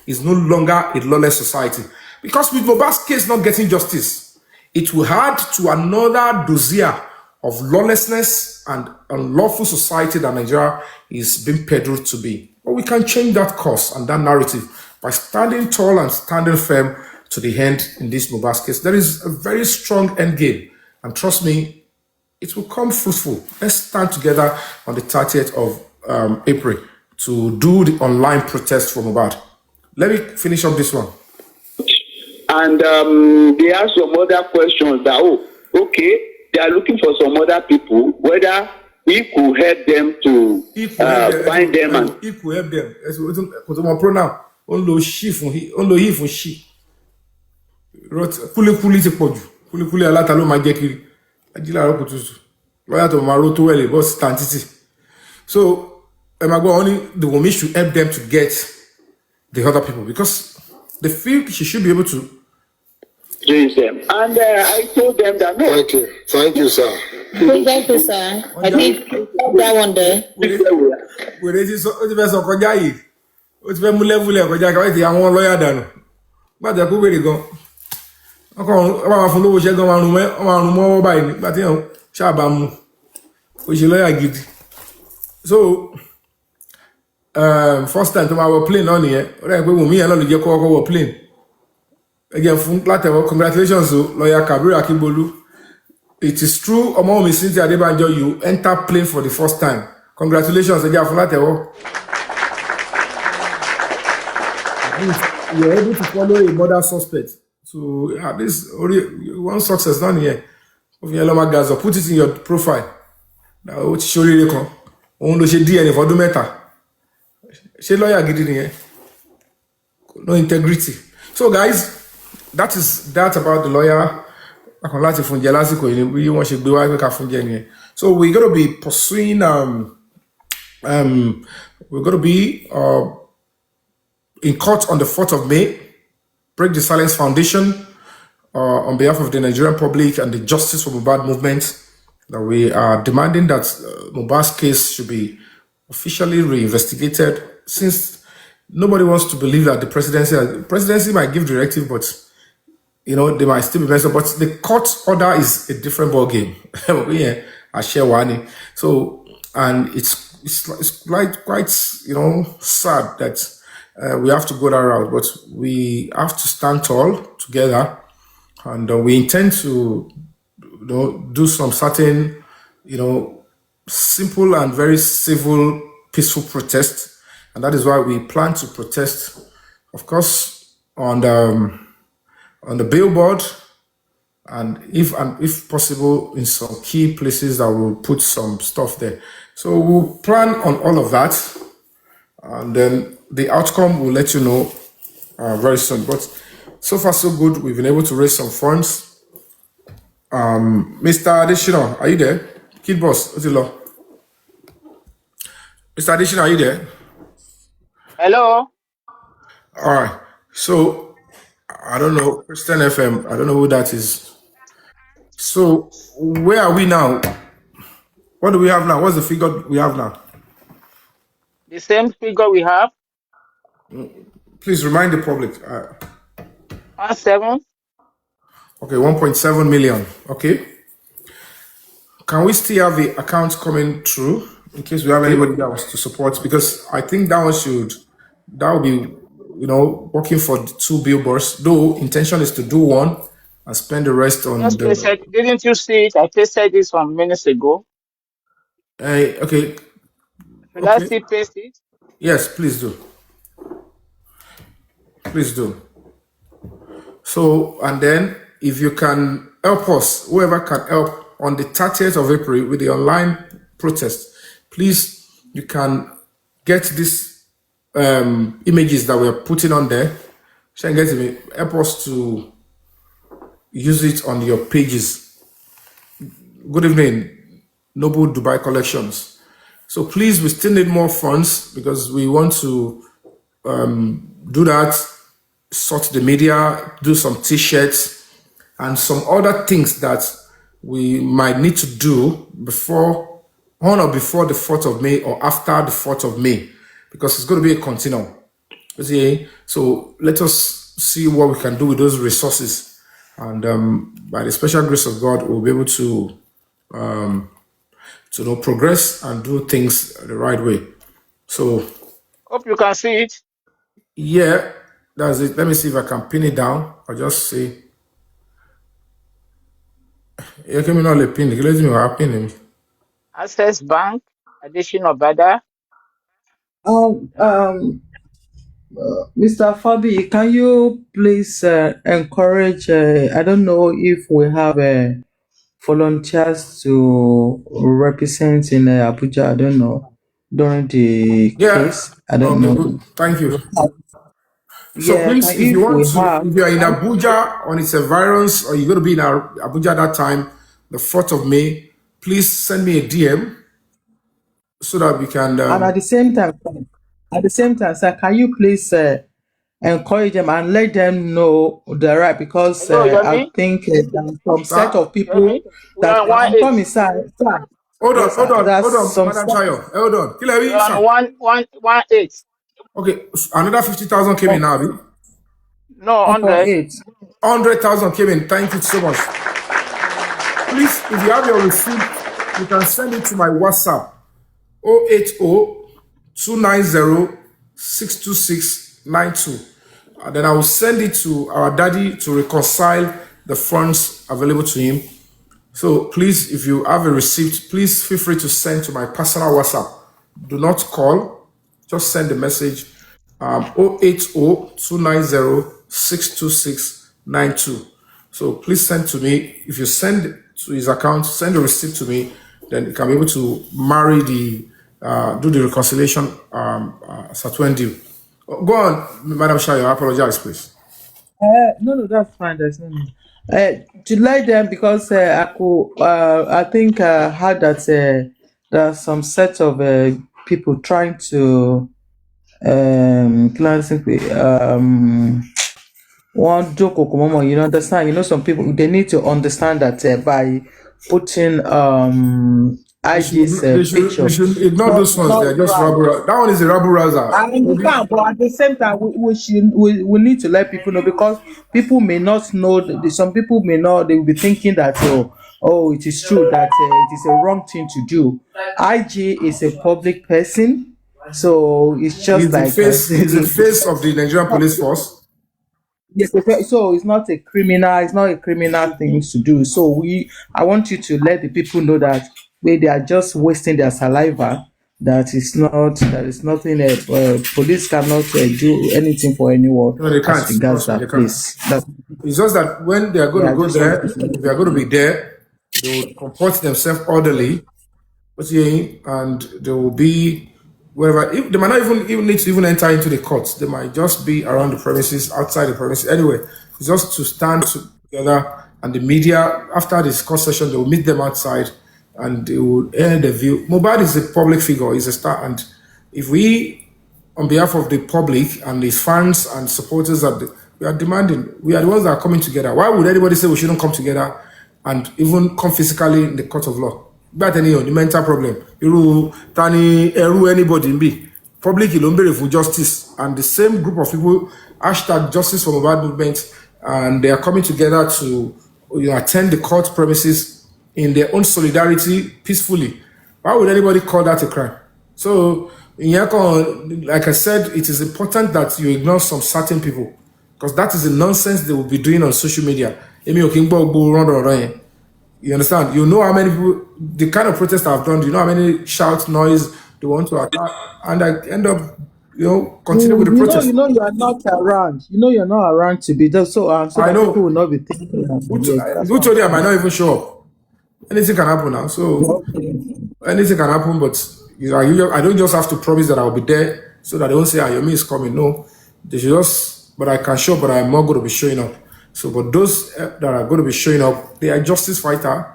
is no longer a lawless society. Because with Mohbad's case not getting justice, it will add to another dossier of lawlessness and unlawful society that Nigeria is being peddled to be. But we can change that course and that narrative by standing tall and standing firm to the end in this Mohbad's case. There is a very strong end game, and trust me, it will come fruitful. Let's stand together on the 30th of April to do the online protest for Mohbad. Let me finish up this one. And they ask some other questions that, they are looking for some other people, whether he could help them to find them. And he could help them. Because my pronoun, only she from he, only he from she. kúlíkúlí ti pọ̀ jù kúlíkúlí aláta ló máa jẹ́ kiri ajíláàrọ̀ kùtùtù lọ́yà tó máa ró tó wẹ̀lẹ̀ bọ́ sí tàǹtìtì so ẹ máa gbọ́ wọn ní the Wunmi should help them to get the other people because they feel she should be able to Praise them. And I told them that no. Thank you, sir. Thank you, sir. I think that one there. wèrè tí ó ti fẹ́ sọ kọjá yìí ó ti fẹ́ mú lẹ́fúlẹ̀ kọjá káwé ti àwọn lọ́yà dànù gbàtẹ́ kó wèrè gan wọ́n máa fún lówó iṣẹ́ gan máa rún mọ́wọ́ báyìí nígbà tí wọ́n ṣáàbà mu ó ṣe lọ́yà gidi so first time tó máa wọ plane náà nìyẹn ó dàbí pé Wunmi yẹn náà ló jẹ́ kọ́kọ́ wọ plane again fún látẹ̀wọ́ congratulations o lọ́yà Kabir Akínbolú it is true Wunmi Cynthia Adébánjọ you enter plane for the first time congratulations ẹ jẹ́ fún látẹ̀wọ́. You're able to follow a murder suspect. So at least one success done here. Of your Loma Gaza, put it in your profile. Now what show you can own the DNA for do matter. She lawyer getting here. No integrity. So guys, that is that about the lawyer. I can like from Jelasiko we want to be why from Jenny. So we're gonna be pursuing we're gonna be in court on the 4th of May, Break the Silence Foundation, on behalf of the Nigerian public and the Justice for Mohbad movement, that we are demanding that Mohbad's case should be officially reinvestigated, since nobody wants to believe that the presidency might give directive, but they might still be messed up. But the court order is a different ball game. Yeah, I share one. So, and it's like quite sad that. We have to go that route, but we have to stand tall together, and we intend to, do some certain, simple and very civil, peaceful protests, and that is why we plan to protest, of course, on the billboard, and if possible, in some key places that we'll put some stuff there. So we'll plan on all of that, and then the outcome will let you know very soon. But so far so good. We've been able to raise some funds. Mr. Additional, are you there? Kid boss, Otilo. Mr. Additional, are you there? Hello. All right. So I don't know, Christian FM. I don't know who that is. So where are we now? What do we have now? What's the figure we have now? The same figure we have. Please remind the public. 17. Okay, 1.7 million. Okay. Can we still have the account coming through in case we have anybody that wants to support? Because I think that will be, working for the 2 billboards. Though intention is to do one and spend the rest on Didn't you see it? I pasted this some minutes ago. Okay. Will I still paste it? Yes, please do. Please do. So, and then if you can help us, whoever can help on the 30th of April with the online protest, please, you can get these images that we're putting on there. Help us to use it on your pages. Good evening, Noble Dubai Collections. So please, we still need more funds because we want to do that, sort the media, do some t-shirts and some other things that we might need to do before the 4th of May or after the 4th of May, because it's going to be a continuum. So let us see what we can do with those resources, and by the special grace of God, we'll be able to progress and do things the right way. So hope you can see it. Yeah, that's it. Let me see if I can pin it down. I'll just see. Access Bank, additional Bada. Mr. Fabi, can you please encourage? I don't know if we have volunteers to represent in Abuja. I don't know during the case. I don't know. Thank you. So Yeah, please, if if you want we to, have, if you are in Abuja on its environs, or you're going to be in Abuja at that time, the 4th of May, please send me a DM so that we can. and at the same time, sir, can you please encourage them and let them know the right, because Hello, I Yomi. think there's some set Sir, of people Yomi. We're that on one I'm eight. coming, sir. hold on, Yes, sir. There's hold on, some Madam set Shayo, hold on. We're Kilewi, on sir. one eight. Okay, another 50,000 came in of now. Abi? No, 100. 1.8. 100,000 came in. Thank you so much. Please, if you have your receipt, you can send it to my WhatsApp 080-290-62692. And then I will send it to our daddy to reconcile the funds available to him. So please, if you have a receipt, please feel free to send to my personal WhatsApp. Do not call, just send a message. 080-290-62692. So please send to me. If you send to his account, send a receipt to me, then you can be able to marry do the reconciliation Satwendi. Go on, Madam Shayo, I apologize, please. No, that's fine. There's no need. To let them, because I think I heard that there are some set of people trying to classically one joke you understand, some people, they need to understand that by putting IG's They picture, should ignore not those ones. not They're just right. rabble. That one is a rabble rouser. I understand, but at the same time, we need to let people know, because people may not know. Some people may not. They will be thinking that it is true that it is a wrong thing to do. IG is a public person, so it's just He's the like face. He's the face of the Nigerian police force. yes, so it's not a criminal. It's not a criminal thing to do. So I want you to let the people know that they are just wasting their saliva. That is not. That is nothing. Police cannot do anything for anyone No, they as can't. regards Trust me, that they can't. place. That It's just that when they are going to I go just want there, to say. if they are going to be there, they will comport themselves orderly, and they will be wherever. If, they might not even need to even enter into the courts. They might just be around the premises, outside the premises. Anyway, it's just to stand together, and the media after this court session, they will meet them outside, and they will air the view. Mobad is a public figure, he's a star, and if we, on behalf of the public and the fans and supporters, we are demanding, we are the ones that are coming together. Why would anybody say we shouldn't come together and even come physically in the court of law? But any the mental problem. Anybody be public for justice, and the same group of people hashtag justice for mobile movement, and they are coming together to attend the court premises in their own solidarity peacefully. Why would anybody call that a crime? So, like I said, it is important that you ignore some certain people, because that is the nonsense they will be doing on social media. You understand? You know how many people, the kind of protest I've done, you know how many shout, noise they want to attack, and I end up, continue with the protest. You are not around. You're not around to be just so I that people will know. not be thinking that yes, that's Who what I'm told you I might saying. not even show up? Anything can happen now. So Okay. anything can happen, but I don't just have to promise that I'll be there so that they won't say, Yomi is coming. No, they should just, but I can show up, but I'm not going to be showing up. So, but those that are going to be showing up, they are justice fighter.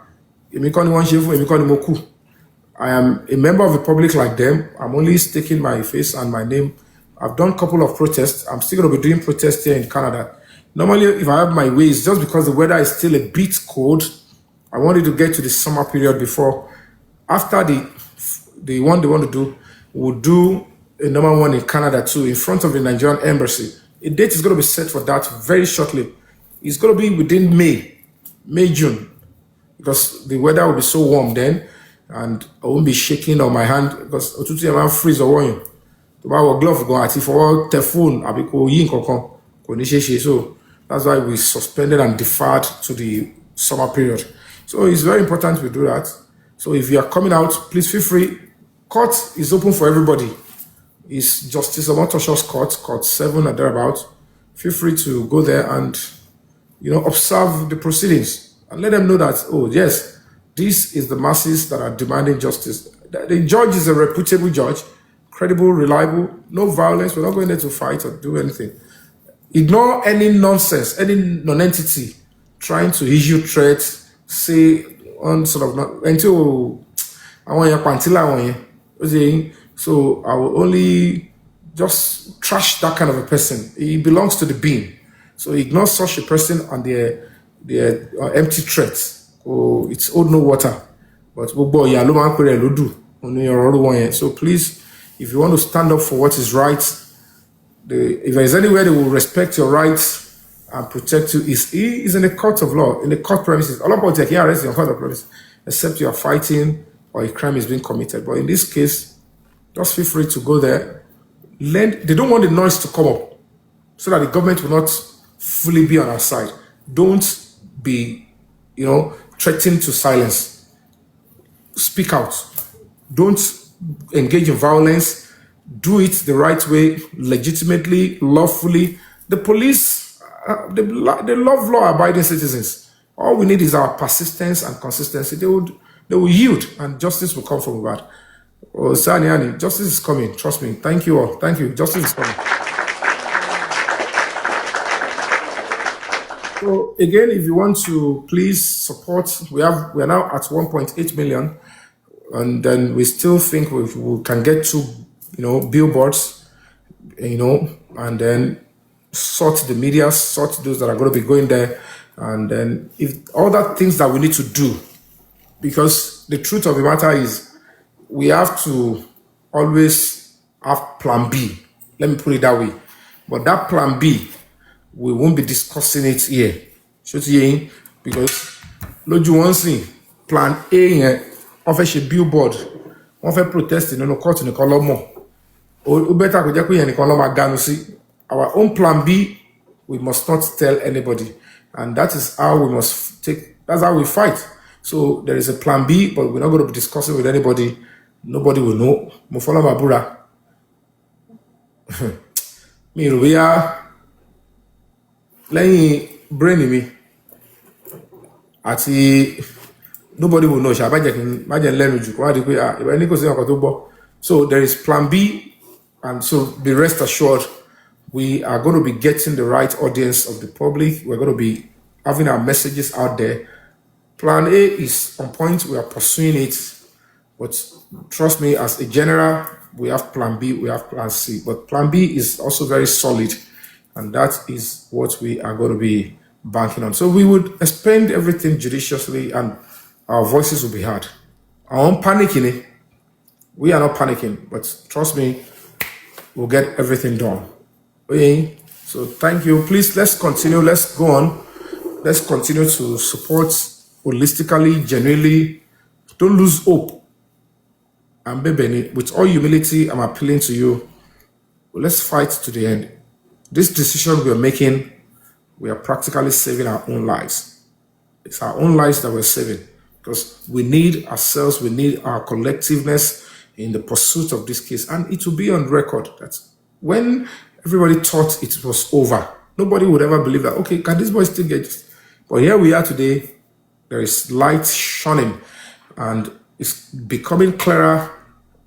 I am a member of the public like them. I'm only staking my face and my name. I've done a couple of protests. I'm still going to be doing protests here in Canada. Normally, if I have my ways, just because the weather is still a bit cold, I wanted to get to the summer period before. After the one they want to do, we'll do a number one in Canada too, in front of the Nigerian embassy. A date is going to be set for that very shortly. It's going to be within June, because the weather will be so warm then, and I won't be shaking on my hand because òtútù yẹn máa ń freeze ọwọ́ yẹn. To bá wọ glove gan àti fọwọ́ tẹ phone àbí kò yí nǹkankan kò ní ṣeé ṣe. So that's why we suspended and deferred to the summer period. So it's very important we do that. So if you are coming out, please feel free. Court is open for everybody. It's Justice Omotosho's court 7 and thereabout. Feel free to go there and observe the proceedings and let them know that, oh yes, this is the masses that are demanding justice. The judge is a reputable judge, credible, reliable, no violence. We're not going there to fight or do anything. Ignore any nonsense, any non-entity trying to issue threats, say on sort of not until I want your pantila on. So I will only just trash that kind of a person. He belongs to the bin. So ignore such a person and their empty threats. Oh, it's old no water. But so please, if you want to stand up for what is right, if there is anywhere they will respect your rights and protect you, is in the court of law, in the court premises. All about here arrest in court of premises, except you are fighting or a crime is being committed. But in this case, just feel free to go there. They don't want the noise to come up so that the government will not fully be on our side. Don't be, threatened to silence. Speak out. Don't engage in violence. Do it the right way, legitimately, lawfully. The police, they love law-abiding citizens. All we need is our persistence and consistency. They will yield, and justice will come from that. Oh, Saniani, justice is coming. Trust me. Thank you all. Thank you. Justice is coming. So again, if you want to please support, we are now at 1.8 million, and then we still think we can get to billboards, and then sort the media, sort those that are going to be going there, and then if other things that we need to do, because the truth of the matter is we have to always have plan B. Let me put it that way. But that plan B, we won't be discussing it here. Because Loju one thing, plan A, offer a billboard, offer protest in court in the column. Our own plan B, we must not tell anybody. And that is how we must that's how we fight. So there is a plan B, but we're not going to be discussing with anybody. Nobody will know. Mofola Mabura. Me, we are laying brain me. Nobody will know. So there is plan B, and so be rest assured, we are going to be getting the right audience of the public. We're going to be having our messages out there. Plan A is on point. We are pursuing it. But trust me, as a general, we have plan B, we have plan C. But plan B is also very solid. And that is what we are going to be banking on. So we would expend everything judiciously and our voices will be heard. Our own panicking, we are not panicking. But trust me, we'll get everything done. Okay? So thank you. Please, let's continue. Let's go on. Let's continue to support holistically, genuinely. Don't lose hope. And Bebeni, with all humility, I'm appealing to you. Let's fight to the end. This decision we are making, we are practically saving our own lives. It's our own lives that we're saving because we need ourselves, we need our collectiveness in the pursuit of this case. And it will be on record that when everybody thought it was over, nobody would ever believe that, okay, can this boy still get it? But here we are today. There is light shining and it's becoming clearer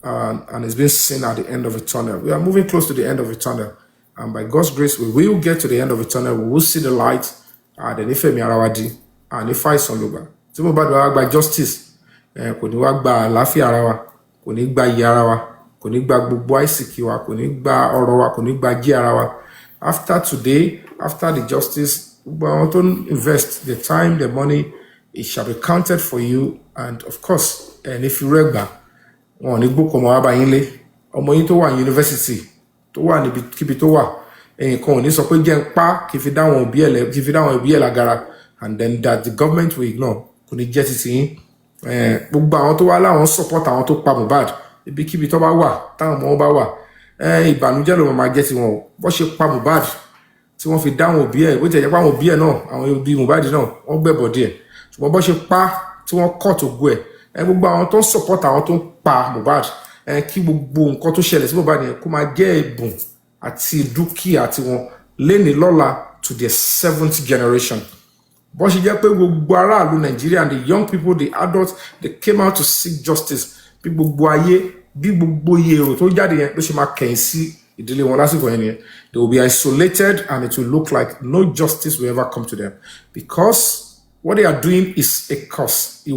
and it's being seen at the end of the tunnel. We are moving close to the end of the tunnel. And by God's grace, we will get to the end of the tunnel. We will see the light. And then if and if I son loba. So by justice, kò ní wá gba àlàáfíà ara wa, kò ní gba ìyè ara wa, kò ní gba gbogbo àìsìkí wa, kò ní gba ọrọ̀ wa, kò ní gba jí ara wa. After today, after the justice, we want to invest the time, the money, it shall be counted for you. And of course, and if you read back, on the book of Moabainle, or Moito one university, to one keep it over, and you can so put pa, keep it down on BL, give it down on BL Agara, and then that the government will ignore. Could it get it in? Book to allow on support and to pam bad. It be keep it over wa, town mobawa. Banujalo ma get it what she pam bad. So one fit down on BL, which is one BL no, and will be mobile no, on bebo. So what she pa. Tí wọ́n kọ́ tó gbé gbogbo àwọn tó ń support àwọn tó ń pa Mohbad kí gbogbo nǹkan tó ṣẹlẹ̀ sí Mohbad yẹn kó máa jẹ́ ẹ̀bùn àti dúkìá tí wọ́n léni lọ́la to their 7th generation. Bó ṣe jẹ́ pé gbogbo aráàlú Nàìjíríà and the young people, the adults, they came out to seek justice. Bí gbogbo ayé, bí gbogbo èrò tó jáde yẹn ló ṣe máa kẹ̀yìn sí They will be isolated and it will look like no justice will ever come to them because what they are doing is a curse. It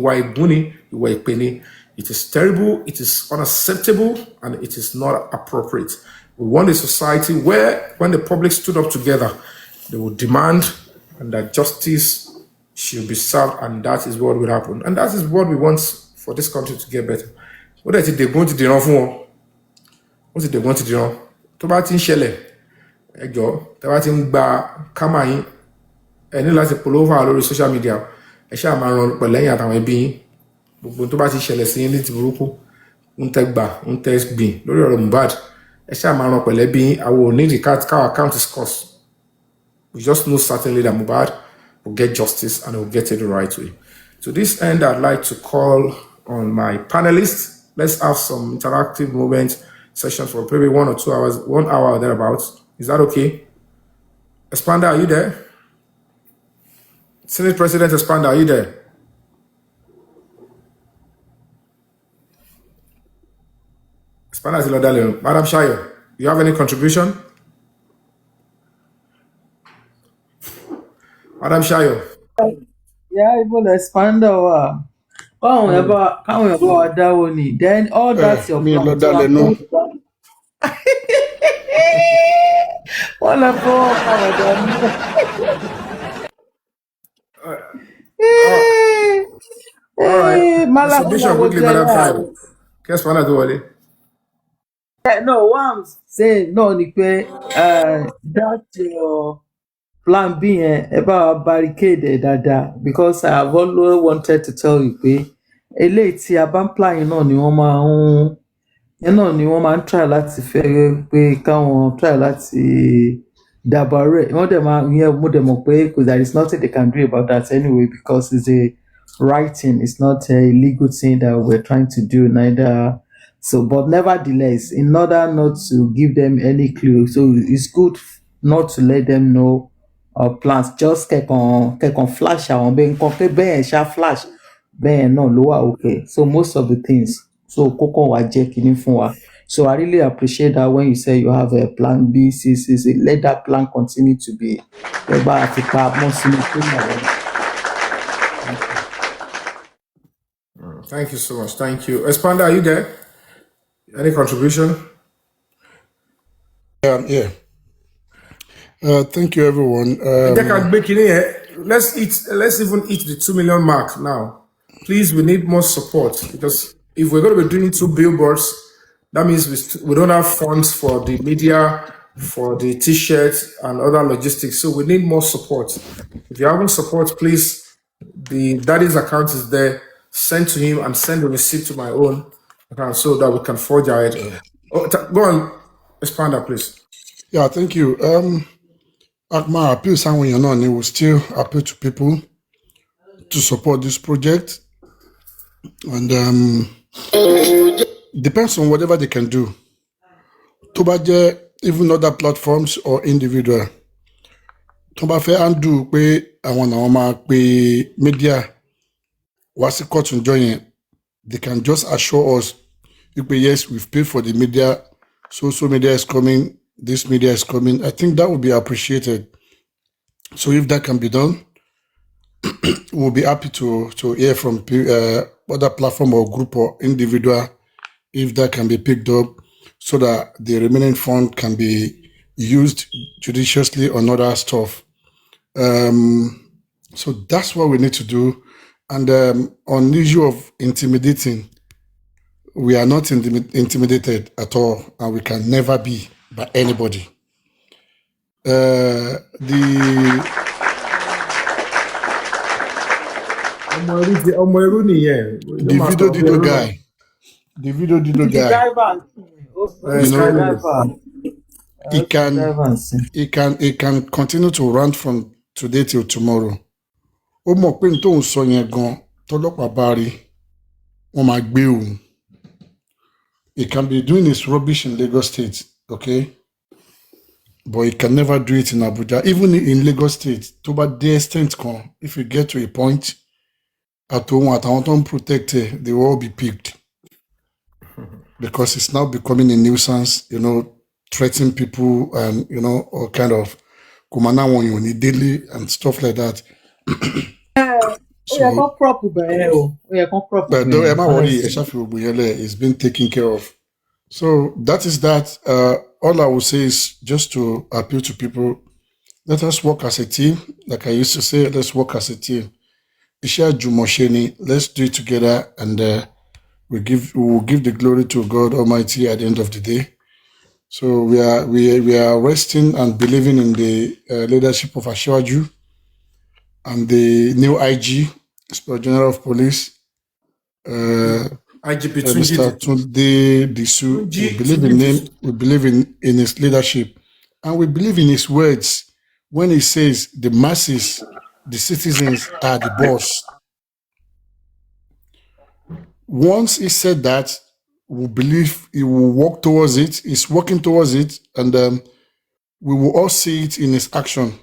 is terrible, it is unacceptable, and it is not appropriate. We want a society where, when the public stood up together, they will demand and that justice should be served, and that is what will happen. And that is what we want for this country to get better. What is it they're going to do now for? What is it they're going to do now? To bá ti ń ṣẹlẹ̀, ẹ jọ̀ọ́, tẹ́ bá ti ń gba kámà yín, ẹ ní láti polówó lórí social media, ẹ ṣáà máa ran pẹ̀lẹ́yìn àtàwọn ẹbí yín. Gbogbo tó bá ti ṣẹlẹ̀ sí yín ní ti burúkú, ń tẹ́ gbà, ń tẹ́ gbìn lórí ọ̀rọ̀ Mohbad, ẹ ṣáà máa ran pẹ̀lẹ́bí yín. Àwọn ò ní the account is cost. We just know certainly that Mohbad will get justice and will get it the right way. To this end, I'd like to call on my panelists. Let's have some interactive moment sessions for maybe 1 or 2 hours, 1 hour or thereabouts. Is that okay? Espander, are you there? Senate President Espander, are you there? Espander is Madam Shayo, you have any contribution? Madam Shayo. Yeah, even Espander. Then all that's your plan. All right. Submission quickly, Madam Shayo. Guess what I do, no, what I'm saying, no, that your plan B about barricade dada, because I have always wanted to tell you eléyìí tí a bá ń plan náà ni wọ́n máa ń try láti fẹ́ pé káwọn try láti dàbàrẹ̀ wọ́n dẹ̀ máa mo dẹ̀ mọ̀ pé because there is nothing they can do about that anyway because it's a right thing, it's not a legal thing that we're trying to do neither. So, but nevertheless, in order not to give them any clue, so it's good not to let them know our plans. Just keep on flash àwọn bẹ́ẹ̀ flash bẹ́ẹ̀ náà ló wà okay. So most of the things, so kókó wa jẹ́ kíní fún wa. So I really appreciate that when you say you have a plan B, C, let that plan continue to be. Thank you so much. Thank you. Espander, are you there? Any contribution? Yeah. Thank you, everyone. Let's even eat the 2 million mark now. Please, we need more support because if we're going to be doing 2 billboards, that means we don't have funds for the media, for the t-shirts and other logistics. So we need more support. If you're having support, please, the daddy's account is there. Send to him and send the receipt to my own account so that we can forge ahead. Go on, Espander, please. Yeah, thank you. My appeal, someone you know, will still appeal to people to support this project, and depends on whatever they can do. To even other platforms or individual. To fair and do pay I want pay media. What's the court enjoying? They can just assure us, yes, we've paid for the media, social media is coming, this media is coming. I think that would be appreciated. So if that can be done, we'll be happy to hear from other platform or group or individual if that can be picked up so that the remaining fund can be used judiciously on other stuff. So that's what we need to do. And on the issue of intimidating, we are not intimidated at all, and we can never be by anybody. The video guy. He can continue to run from today till tomorrow. Ó mọ̀ pé tó ń sọ yẹn gan tọ́lọ́pàá bá rí wọ́n máa gbé òun. He can be doing his rubbish in Lagos State, okay? But he can never do it in Abuja. Even in Lagos State, to bá dé extent kan, if you get to a point, àtàwọn tó ń protect it, they will all be picked. Because it's now becoming a nuisance, you know, threaten people and, or kind of kumana one you need daily and stuff like that. So, but don't ever worry, it's been taken care of. So that is that. All I will say is just to appeal to people, let us work as a team. Like I used to say, let's work as a team. Isha Jumosheni, let's do it together, and we will give the glory to God Almighty at the end of the day. So we are resting and believing in the leadership of Ashwaju and the new IG, Inspector General of Police, IGP Mr. Tunde Disu. We believe in him. We believe in his leadership, and we believe in his words when he says the masses, the citizens are the boss. Once he said that, we believe he will work towards it. He's working towards it, and we will all see it in his action.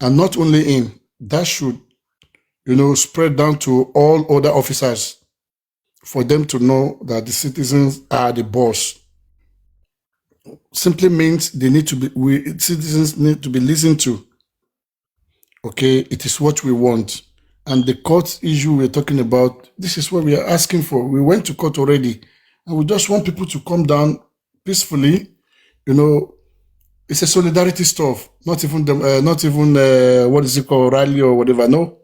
And not only him, that should, spread down to all other officers for them to know that the citizens are the boss. Simply means citizens need to be listened to. Okay, it is what we want. And the court issue we're talking about, this is what we are asking for. We went to court already, and we just want people to come down peacefully. It's a solidarity stuff, not even what is it called, rally or whatever. No,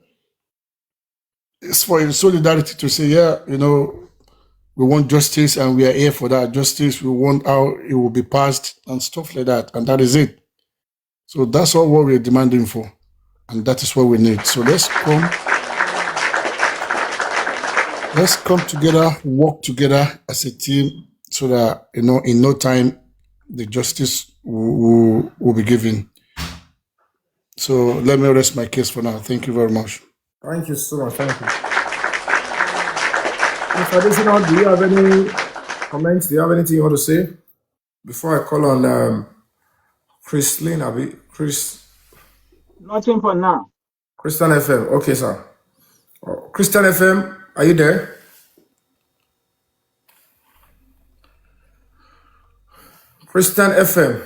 it's for solidarity to say, yeah, we want justice and we are here for that justice. We want how it will be passed and stuff like that, and that is it. So that's all what we're demanding for, and that is what we need. So let's come together, work together as a team, so that in no time the justice will be given. So let me rest my case for now. Thank you very much. Thank you so much. Thank you. Mr. Additional, do you have any comments? Do you have anything you want to say before I call on Chris Lynn? Chris? Nothing for now. Christian FM. Okay, sir. Christian FM, are you there? Christian FM.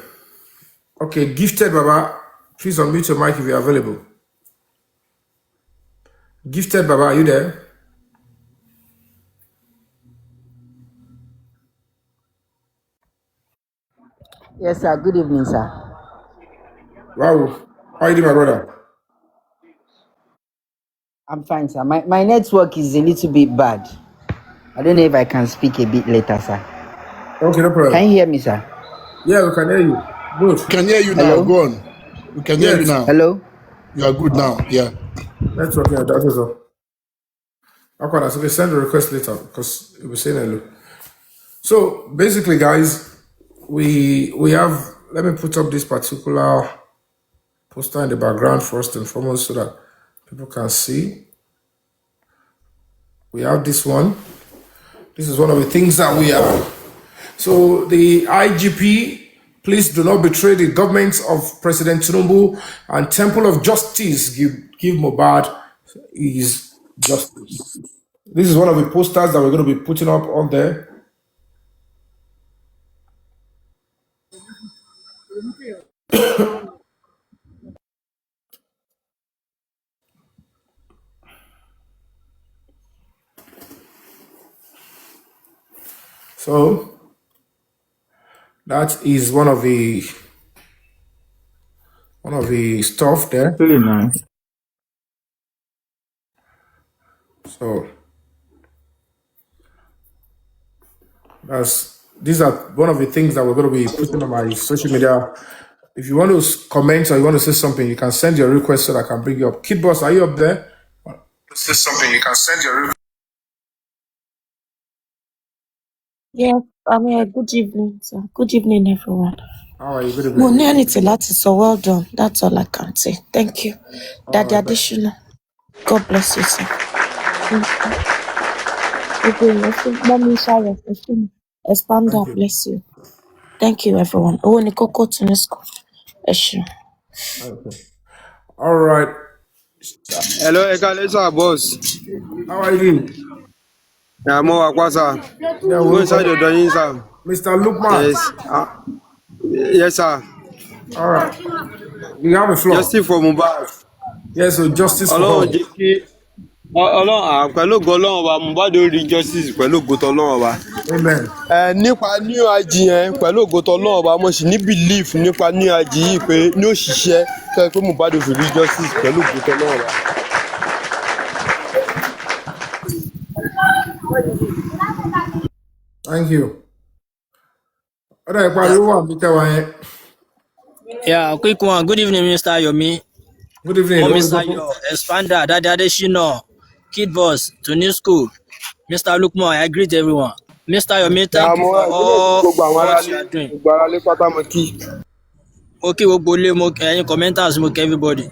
Okay, Gifted Baba, please unmute your mic if you're available. Gifted Baba, are you there? Yes, sir. Good evening, sir. Wow. How are you doing, my brother? I'm fine, sir. My network is a little bit bad. I don't know if I can speak a bit later, sir. Okay, no problem. Can you hear me, sir? Yeah, we can hear you. Good. We can hear you Hello? now. Go on. We can hear you now. Hello? You are good now. Yeah. Network, yeah, that is all. Okay, so we send a request later because it was saying hello. So basically, guys, we have, let me put up this particular poster in the background first and foremost so that people can see. We have this one. This is one of the things that we have. So the IGP, please do not betray the governments of President Tinubu and Temple of Justice. Give Mohbad his justice. This is one of the posters that we're going to be putting up on there. So that is one of the stuff there. Really nice. So these are one of the things that we're going to be putting on my social media. If you want to comment or you want to say something, you can send your request so that I can bring you up. Kid Boss, are you up there? Say something, you can send your request. Yes, I'm here. Good evening, sir. Good evening, everyone. How are you? Good Mo ní evening. anything láti sọ, well done. That's all I can say. Thank you. Daddy Additional. God bless you, sir. Mommy Sharon, Expander, bless you. Thank you, everyone. Owó ni kókó Tunisco. Ẹ ṣé. Okay. All right. Hello, Ekalesa, boss. How are you doing? Yeah, more Akwasa. Yeah, Go inside the door, sir. Mr. Lukman. Yes. Yes, sir. All right. You have a floor. Justice for Mohbad. Yes, so justice for Ọlọ́run all. jẹ́ kí pẹ̀lú ògo Ọlọ́run ọba Mohbad ó rí justice pẹ̀lú ògo Ọlọ́run ọba. Amen. Nípa new IG yẹn pẹ̀lú ògo Ọlọ́run ọba mo sì ní belief nípa new IG yìí pé ní òṣìṣẹ́ tó yẹ pé Mohbad ó fi rí justice pẹ̀lú ògo Ọlọ́run ọba. Thank you. Ọ̀dà ìpariwo wà ní tẹ́wà yẹn. Yeah, quick one. Good evening, Mr. Yomi. Good evening. Mr. Yo, Expander, Daddy Adeshina, Kid Boss, to new school. Mr. Lukman, I greet everyone. Mr. Yomi, thank you for all what you are doing. Okay, any commenters, everybody.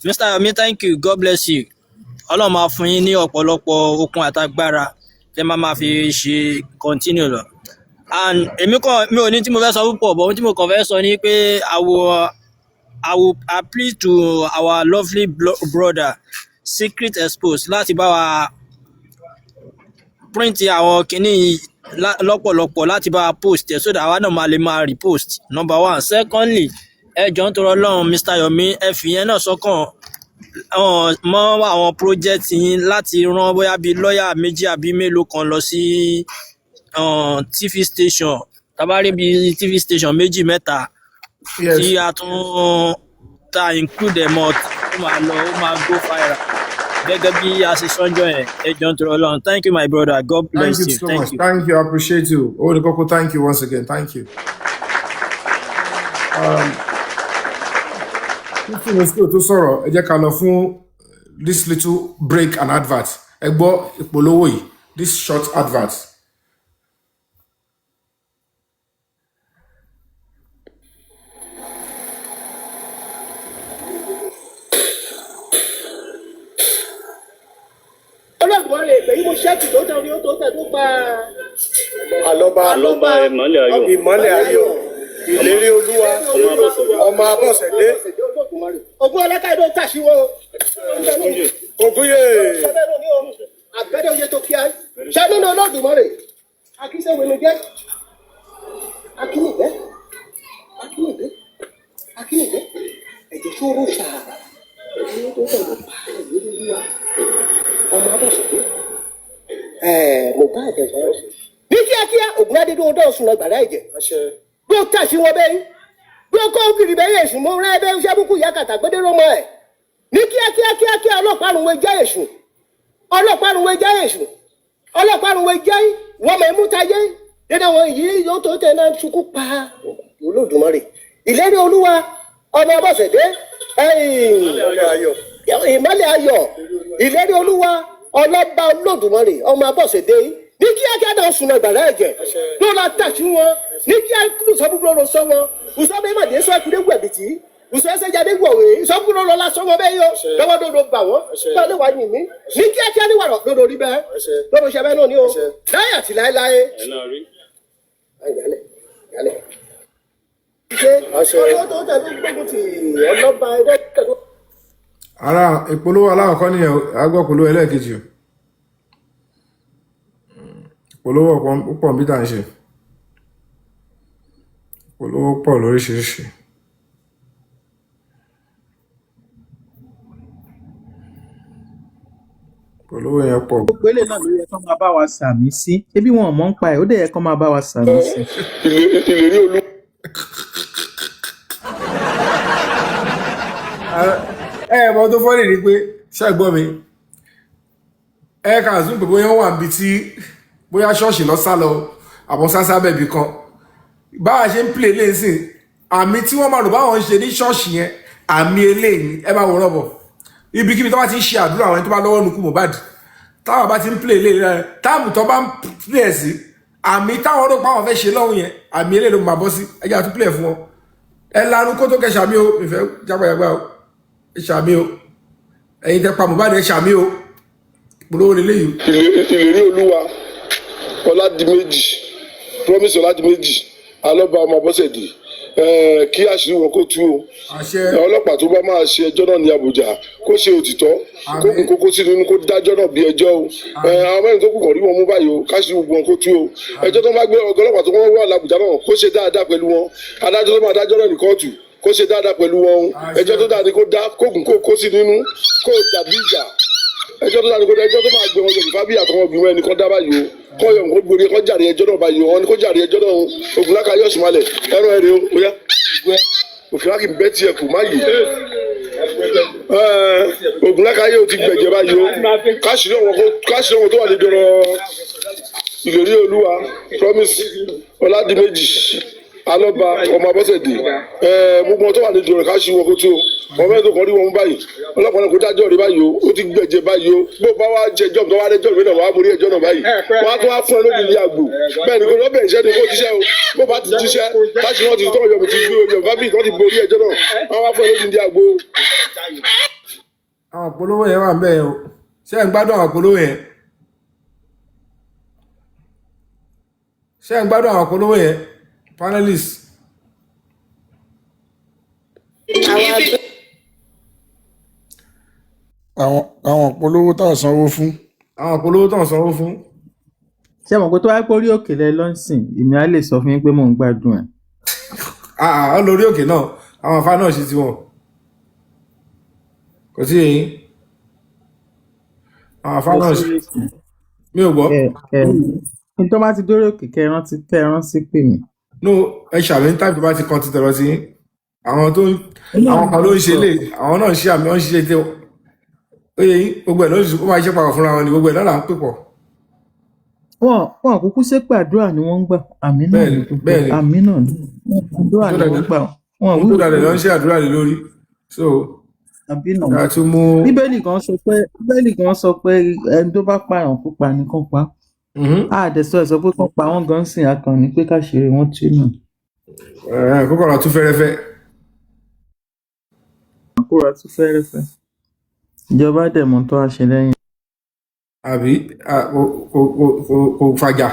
Mr. Yomi, thank you. God bless you. Ọlọ́run máa fún yín ní ọ̀pọ̀lọpọ̀ okun àtagbára tẹ́ máa fi ṣe continue lọ. And èmi ò ní tí mo fẹ́ sọ púpọ̀, but ohun tí mo kàn fẹ́ sọ ni pé I will appeal to our lovely brother Secret Expose láti bá wa print àwọn kìíní lọ́pọ̀lọpọ̀ láti bá wa post ẹ̀ so that àwa náà máa lè máa repost. Number one. Secondly, ẹ jọ̀ọ́ nítorí Ọlọ́run Mr. Yomi ẹ fi yẹn náà sọ́kàn mọ́ àwọn project yín láti rán bóyá bíi lọ́ọ̀yà méjì àbí mélòó kan lọ sí TV station tabari bíi TV station méjì mẹ́ta tí a tún ta include mọ́ ó máa lọ ó máa go viral gẹ́gẹ́ bí a ṣe sọ́njọ́ yẹn ẹ jọ̀ọ́ nítorí Ọlọ́run. Thank you my brother, God bless you. So thank you. Thank you, I appreciate you. Koko, thank you once again. Thank you. 15 minutes tó sọ̀rọ̀ ẹ jẹ́ ká lọ fún this little break and advert. Ẹ gbọ́ ìpolówó yìí, this short advert. Ọlọ́gbọ́n lè pè é mo ṣẹ́ẹ̀kì tó tẹ̀ ní ó tó tẹ̀ tó pa àlọ́ba ìmọ́lẹ̀ ayọ̀ ìlérí olúwa ọmọ abọ́sẹ̀dé ogún ọlọ́kà ìdó tàṣíwọ́ ogúnyè àgbẹ̀dẹ̀ oyè tó kíá ṣáà nínú Olódùmarè akínsẹ́wé jẹ́ akínìgbẹ́ ẹ̀jẹ̀ tó rú ṣàrà ẹ̀jẹ̀ tó tẹ̀ ló pa ìlérí olúwa ọmọ abọ́sẹ̀dé Mohbad ẹ̀jẹ̀ ní kíákíá ògùn adédọ́ ọdọ́ ọ̀sùn lọ gbàdá ẹ̀jẹ̀ bí ó tàṣí wọn bẹ́ẹ̀ bí ó kọ́ òkìrì bẹ́ẹ̀ èṣù mọ́ rẹ́ bẹ́ẹ̀ ṣẹ́ búkú ìyá kàtà gbẹ́dẹ́ lọ́mọ ẹ̀ ní kíákíá ọlọ́pàá àrùn wẹ̀ jẹ́ èṣù ọlọ́pàá àrùn wẹ̀ jẹ́ wọ́n mọ̀ ẹ̀mú tayé dédé wọn yìí yóò tó tẹ̀ náà ṣukú pa Olódùmarè ìlérí olúwa ọmọ abọ́sẹ̀dé ìmọ́lẹ̀ ayọ̀ ìlérí olúwa ọlọ́ba Olódùmarè ọmọ abọ́sẹ̀dé ní kíákíá náà sùn ẹgbàrá ẹ̀jẹ̀ ló la tàṣí wọn ní kíá ìsọfúnpọ̀ sọ wọn ìsọfúnpọ̀ mọ̀dé sọ ẹkùnrin wẹ̀bìtì ìsọfúnpọ̀ wọ̀wé ìsọfúnpọ̀ lọ́la sọ wọn bẹ́ẹ̀ yọ lọ́wọ́dọ́dọ́ bà wọ́n lọ́wọ́ wà ní mí ní kíákíá ní wàrọ̀ lọ́dọ̀ rí bẹ́ẹ̀ lọ́wọ́ ṣẹ bẹ́ẹ̀ náà ní o láyà tí láéláé. ara ìpolówó aláwọ̀kọ́ nìyẹn agbọ́ polówó ẹlẹ́ẹ̀kejì polówó pọ̀ bí tàà ń ṣe polówó pọ̀ lóríṣiríṣi polówó yẹn pọ̀. gbogbo ilé náà ló yẹ kó máa bá wa sàmì sí ṣébí wọn mọ̀ ń pa ẹ̀ ó dẹ̀ yẹ kó máa bá wa sàmì sí. ìlérí olú. mọ tó fọ́ lè rí pé ṣẹ́gbọ́n mi kà zún pé bóyá wà níbi tí bóyá ṣọ́ọ̀ṣì lọ sá lọ àbọ̀ sásá bẹ̀bí kan báwa ṣe ń play lẹ́sìn àmì tí wọ́n máa rò báwọn ń ṣe ní ṣọ́ọ̀ṣì yẹn àmì eléyìí ẹ bá wọ́n bọ̀ ibikíbi tó bá ti ń ṣe àdúrà àwọn ẹni tó bá lọ́wọ́ nukú Mohbad táwọn bá ti ń play eléyìí rẹ táàmù tó bá ń play ẹ̀ sí àmì táwọn rò páwọn fẹ́ ṣe lọ́hùn yẹn àmì eléyìí ló máa bọ́ sí ẹjẹ́ àtúntò play fún wọn ẹ lanu kó tó kẹ ṣàmì o ìfẹ́ jágbàjàgbà o ẹ ṣàmì o ẹ̀yin tẹ pa Mohbad ẹ ṣàmì o polówó lélẹ́yìí. ìlérí olúwa Ọládìméjì promise Ọládìméjì alọ́ba ọmọ Abọ́sẹ̀dé kí àṣírí wọn kó tú o ọlọ́pàá tó bá máa ṣe ẹjọ́ náà ní Àbújá kó ṣe òtítọ́ kó kún kókó sí nínú kó dájọ́ náà bí ẹjọ́ o àwọn mẹ́rin tó kù kàn rí wọn mú báyìí o káṣírí gbogbo wọn kó tú o ẹjọ́ tó bá gbé ọgọ́ ọlọ́pàá tó wọ́n wà l'Àbújá náà kó ṣe dáadáa pẹ̀lú wọn adájọ́ tó máa dájọ́ náà ní kóòtù kó ṣe dáadáa pẹ̀lú wọn o ẹjọ́ tó dáa ni kó dá kó kún kókó sí nínú kó dàbí ìjà ẹjọ́ tó dáa ni kó dá ẹjọ́ tó máa gbé wọn Yomi Fabiyi àtọwọ́ bí wọn ẹnì kan dá báyìí o kọyọ nǹkan gbòòrè kọ jàre ẹjọ́ náà báyìí wọn ni kó jàre ẹjọ́ náà Ògúnláka yóò sùn malẹ̀ ẹ̀rọ ẹ̀rẹ́ o bóyá Ògúnláka ń bẹ́ tiẹ̀ kù má yìí Ògúnláka yóò ti gbẹ̀jẹ̀ báyìí o káṣírí wọn tó wà lójú ọ̀rọ̀ ìlérí Olúwa Promise Ọládìméjì Alọ́ba ọmọ Abọ́sẹ̀dé gbogbo wọn tó wà lójú ọ̀rọ̀ káṣírí wọn kó tó ọmọ mẹ́rin tó kàn rí wọn mú báyìí ọlọ́pàá náà kó dájọ́ rí báyìí o ó ti gbẹ̀jẹ̀ báyìí o bó bá wá jẹjọ́ tó wá rẹjọ́ ìwé náà wàá borí ẹjọ́ náà báyìí wọ́n á tún wá fún ẹ lóbi ní àgbò bẹ́ẹ̀ ni kò lọ́bẹ̀ iṣẹ́ ni kò jíṣẹ́ o bó bá ti jíṣẹ́ láti wọ́n ti tọ́ Yomi ti gbé Yomi Fabiyi tó ti borí ẹjọ́ náà wọ́n wá fún ẹ lóbi ní àgbò. àwọn polówó yẹn wà ń bẹ́ẹ̀ o ṣé ẹ̀ ń gbádùn àwọn polówó yẹn ṣé ẹ̀ ń gbádùn àwọn polówó yẹn panelist. àwọn polówó tá a sanwó fún. àwọn polówó tá a sanwó fún. ṣé mo kó tó wáá pórí òkè lẹ lọ́sìn èmi á lè sọ fún yín pé mò ń gbádùn ẹ̀. ọ lórí òkè náà àwọn afá náà ṣe tiwọn kò sí èyí àwọn afá náà ṣe mi ò gbọ́. ní tó bá ti dórí òkè kẹran sí pè mí. no ẹ ṣàlàyé táìpì bá ti kàn ti tẹ̀rọ sí àwọn kan ló ń ṣe lè àwọn náà ń ṣe àmì wọn ń ṣe tẹ oye yín gbogbo ẹ̀ ló máa ṣe pàpọ̀ fúnra wọn ni gbogbo ẹ̀ náà là ń pè pọ̀. wọn kúkú ṣe pé àdúrà ni wọ́n ń gbà àmì náà ni àmì náà ni àdúrà ni wọ́n gbà wọn wúlò dáadáa ló ń ṣe àdúrà lé lórí so àbí náà bíbélì kan sọ pé ẹni tó bá pààyàn púpà nìkan pa àdẹsọ ẹ sọ pé kàn pa wọn gan sìn akànnì pé káṣíìrì wọn tú náà. kókó ọ̀rọ̀ tún fẹ́rẹ́fẹ́. àkúrà tún fẹ́rẹ́fẹ́ ìjọba dẹ̀mọ́ tó a ṣe lẹ́yìn. àbí kò fàjà.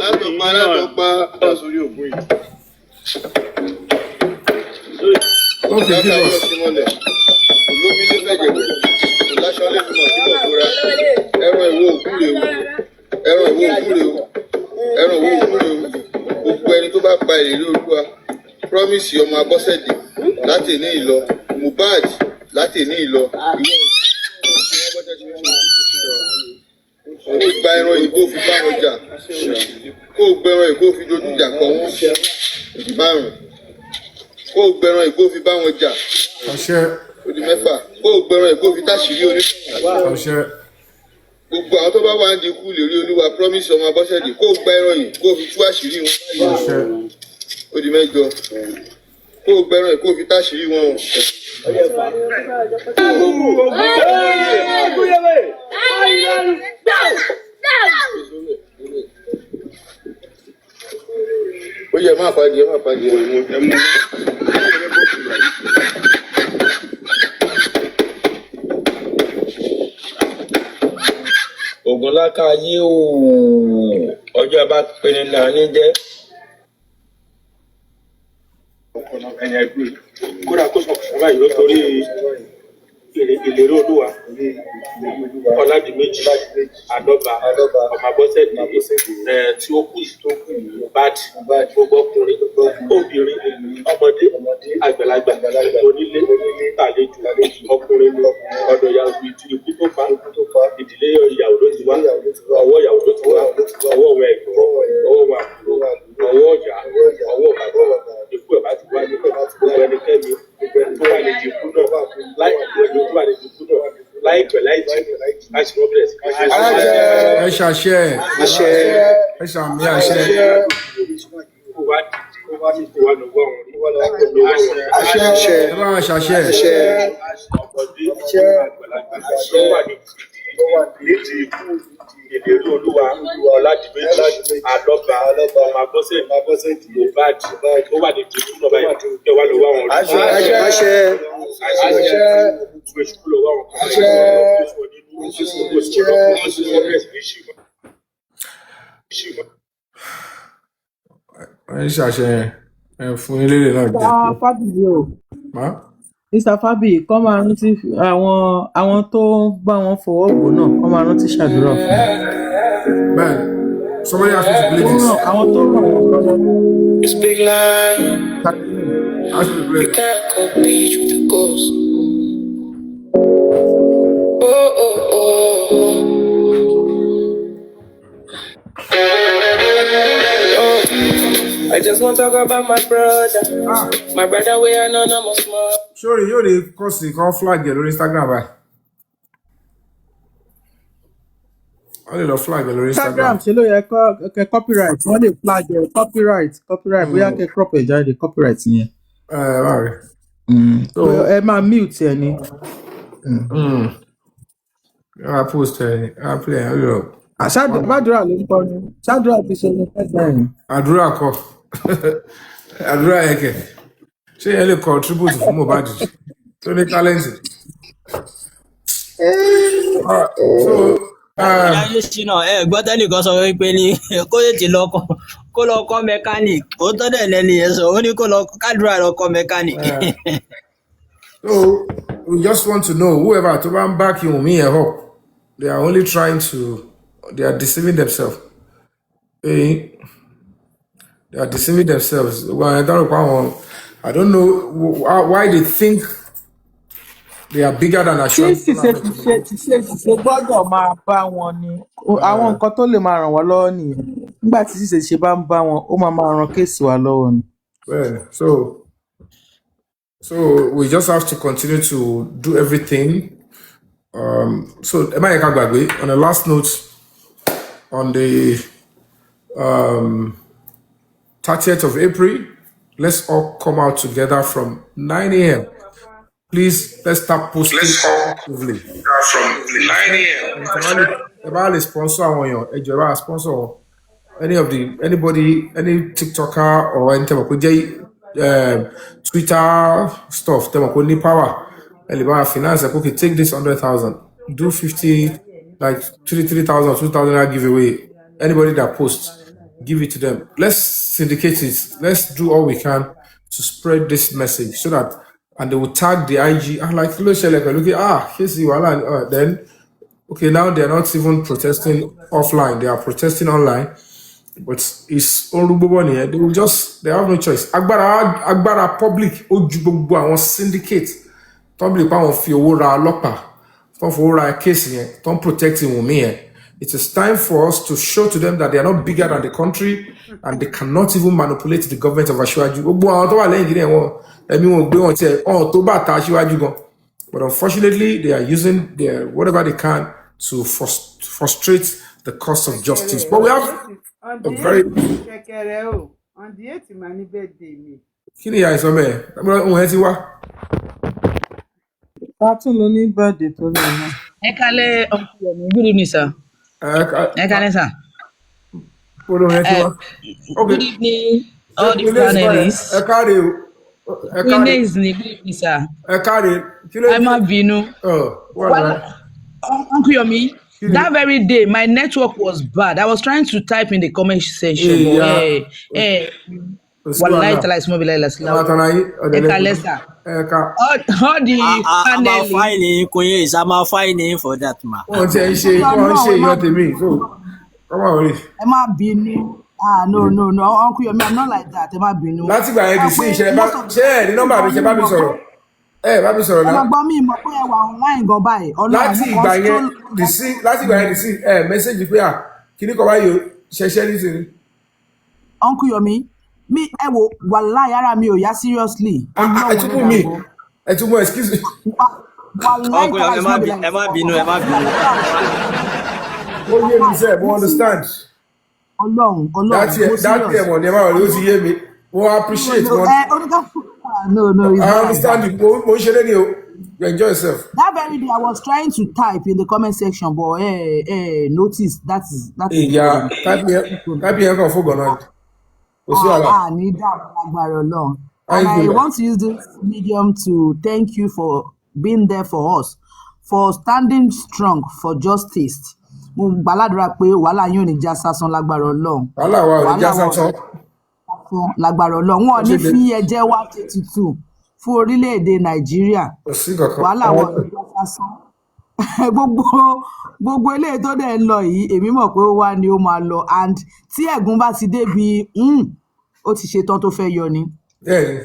látọ̀pá sórí ògùn yìí. ó fi kí lọ. olómi ní fẹ̀jẹ̀wẹ̀ ìlàṣọ́lẹ̀ fi mọ̀ síbọ̀ fúra ẹran ìwọ òkú rè o ẹran ìwọ òkú rè o ẹran ìwọ òkú rè o gbogbo ẹni tó bá pa ìlérí Olúwa Promise ọmọ Abọ́sẹ̀dé láti ní ìlọ Mohbad láti ní ìlọ kó gba ẹran ìbò fi bá wọn jà kó gba ẹran ìbò fi dojú jà kọ wọn márùn kó gba ẹran ìbò fi bá wọn jà odi mẹ́fà kó gbẹran ìkó fi táṣìírí oníṣẹ́ gbogbo àwọn tó bá wà ń di ikú ìlérí Olúwa Promise ọmọ Abọ́sẹ̀dé kó gba ẹran yìí kó fi tú àṣírí wọn báyìí odi mẹ́jọ kó gbẹran ìkó fi táṣìírí wọn. ó yẹ má pàdé Ògúnláka ayé o ọjọ́ bá pinnu náà ní jẹ́. ẹ̀yà ìgbé kódà kó sọ fún báyìí ló torí ìlérí Olúwa Ọládìméjì Alọ́ba ọmọ Abọ́sẹ̀dé tí ó kù Mohbad gbogbo ọkùnrin obìnrin ọmọdé àgbàlagbà onílé àlejò ọkùnrin ọ̀dọ̀ ìyàwó ikú tó pa ìdílé ìyàwó ló ti wá ọwọ́ ìyàwó ló ti wá ọwọ́ ọmọ ẹ̀gbọ́n ọwọ́ ọmọ àbúrò ọwọ́ ọ̀yà ọwọ́ bàbá ikú ẹ̀ bá ti wá ní gbogbo ẹnikẹ́ni tó wà ní ìdìbò náà láìpẹ́ láìjì láti wọ́n bẹ̀rẹ̀ sí. ẹ ṣàṣẹ ẹ ṣàmì àṣẹ. ẹ bá wa ṣàṣẹ. ìlérí Olúwa Ọládìméjì Alọ́ba ọmọ Abọ́sẹ̀dé Mohbad tó wà ní ìdìbò náà báyìí kí wàá lọ wá wọn. ẹ ṣàṣẹ fún ilé náà jẹ. Fabiyi o. Má. Mr. Fabiyi kọ́ máa rántí àwọn tó bá wọn fọwọ́ bò náà kọ́ máa rántí ṣàdúrà fún wọn. Man, somebody asked me to play this. Àwọn tó ràn wọ́n lọ́wọ́. It's big line. Ask me to play. You can't compete with the ghost. Oh, oh, oh. I just want to talk about my brother. My brother, we are anonymous, man. Sorry, yóò lè kọ́ sí kan flag ẹ̀ lórí Instagram báyìí. Wọ́n lè lọ flag ẹ̀ lórí Instagram. Ṣé ló yẹ kẹ́ copyright? Wọ́n lè flag ẹ̀ copyright bóyá kẹ́ crop ẹ̀ jáde copyright yẹn. Báyìí. Ẹ máa mute ẹ ni. Ẹ máa post ẹ ni, ẹ máa play ẹ lọ. Ṣáàdúrà ló ń kọ́ ni. Ṣáàdúrà ti ṣe ní ẹgbẹ́ yẹn. Àdúrà kọ́. Àdúrà yẹn kẹ̀. Ṣé yẹn lè contribute fún Mohbad tó ní talent? Ayé ṣìnà gbọ́dọ̀ nìkan sọ wípé ní kó tètè kó lọ kọ́ mechanic ó tọ́dẹ̀ lẹ́nu yẹn sọ ó ní kó lọ kádùrà lọ kọ́ mechanic. So we just want to know whoever to back you me up, they are only trying to, they are deceiving themselves. They are deceiving themselves. I don't know why they think they are bigger than a shot. Ṣe gbọ́dọ̀ máa bá wọn ni àwọn nǹkan tó lè máa ràn wá lọ́wọ́ nìyẹn nígbà tí ṣe bá ń bá wọn ó máa ran kéèsì wa lọ́wọ́ ni. Well, so we just have to continue to do everything. So on the last note, on the 30th of April, let's all come out together from 9 a.m. Please, let's start posting actively. From 9 a.m. Sponsor anybody, any TikToker or any type of Twitter stuff, them power. Finance, okay, take this 100,000, do 50, like 3,000, 2,000 giveaway. Anybody that posts, give it to them. Let's syndicate it. Let's do all we can to spread this message so that, and they will tag the IG. Like, here's the then, okay, now they're not even protesting offline, they are protesting online. But it's all they will just, they have no choice. Agbára public, Ojubo syndicate. Don't believe on Fiora Lopa. Don't for a case here. Don't protect Wunmi. It is time for us to show to them that they are not bigger than the country and they cannot even manipulate the government of Ashwaju. But unfortunately, they are using their whatever they can to frustrate the cause of justice. But we have a very on the 8th my birthday me. Kini ya iso me? Ohun ti wa. Tún ló ní birthday tó lọ náà. Ẹ kálẹ́ Uncle Yomi. Good evening, sir. Ẹ kálẹ́, sir. Good evening, all the panelists. Ẹ káre o. Good evening, sir. Ẹ káre. Ẹ má bínú. Uncle Yomi, that very day, my network was bad. I was trying to type in the comment section. Wallahi tala ismo billahi lasla. Ekalesa. All the panelists. I'm fine for that, ma. Wọ́n ṣe yọ tèmi. So, come on. Ẹ má bínú. No, Uncle Yomi, I'm not like that. Ẹ má bínú. Láti gbà yẹn di sí ìṣẹ̀lẹ̀ ṣé ẹ̀ ní nọ́mbà mi ṣe bá mi sọ̀rọ̀. Bá mi sọ̀rọ̀ náà. Ẹ má gbọ́ mi mọ̀ pé ẹ wà online gan báyìí. Láti ìgbà yẹn di sí mẹ́sẹ̀gì pé kíní kan báyìí ṣẹṣẹ́ nísìnyí. Uncle Yomi, mi ẹ wo wallahi ara mi ò yá seriously. Ẹ tún mú excuse me. Uncle Yomi, ẹ má bínú. Ó yé mi sẹ́, mo understand. Ọlọ́run. Dátì ẹ̀mọ̀ ni ẹ máa rí ó ti yé mi. Mo appreciate wọn. No, I understand you. Mo ń ṣe lẹ́ni o. You enjoy yourself. That very day I was trying to type in the comment section, but notice that is. Yeah, type here kan fún Ghana. And I want to use this medium to thank you for being there for us, for standing strong for justice, mo gbàládùra pé wàhálà yín ò ní já sásán lágbára Ọlọ́run. Wàhálà wa ò ní já sásán. Lágbára Ọlọ́run wọn ò ní fi ẹ̀jẹ̀ wa ṣe tutù fún orílẹ̀-èdè Nàìjíríà. Wàhálà wa ò ní já sásán. Gbogbo eléyìí tó dẹ̀ ń lọ yìí èmi mọ̀ pé ó wá ni ó máa lọ and tí ẹ̀gún bá ti débi ó ti ṣetán tó fẹ́ yọ ni.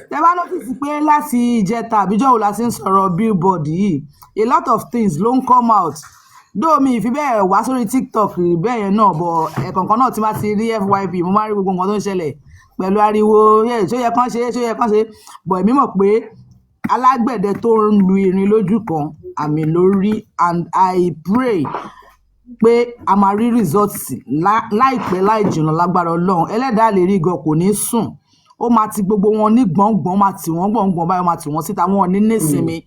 Tẹ bá notice pé láti ìjẹta àbíjọ́ wo la ti ń sọ̀rọ̀ billboard yìí a lot of things ló ń come out though mi ìfi bẹ́ẹ̀ wá sórí TikTok bẹ́ẹ̀ yẹn náà bọ̀ ẹ̀kọ̀ọ̀kan náà tí máa ti rí FYP mo máa rí gbogbo nǹkan tó ń ṣẹlẹ̀ pẹ̀lú ariwo ṣó yẹ kán ṣe bọ̀ èmi mọ̀ pé alágbẹ̀dẹ tó ń lu irin lójú kan àmì lórí and I pray pé a máa rí results láìpẹ́ láì jìnnà lágbára Ọlọ́run ẹlẹ́dàá lè rí gan kò ní sùn ó máa ti gbogbo wọn ní gbọ̀ngbọ̀n máa tì wọ́n gbọ̀ngbọ̀n báyọ̀ máa tì wọ́n síta wọn ní nísinmi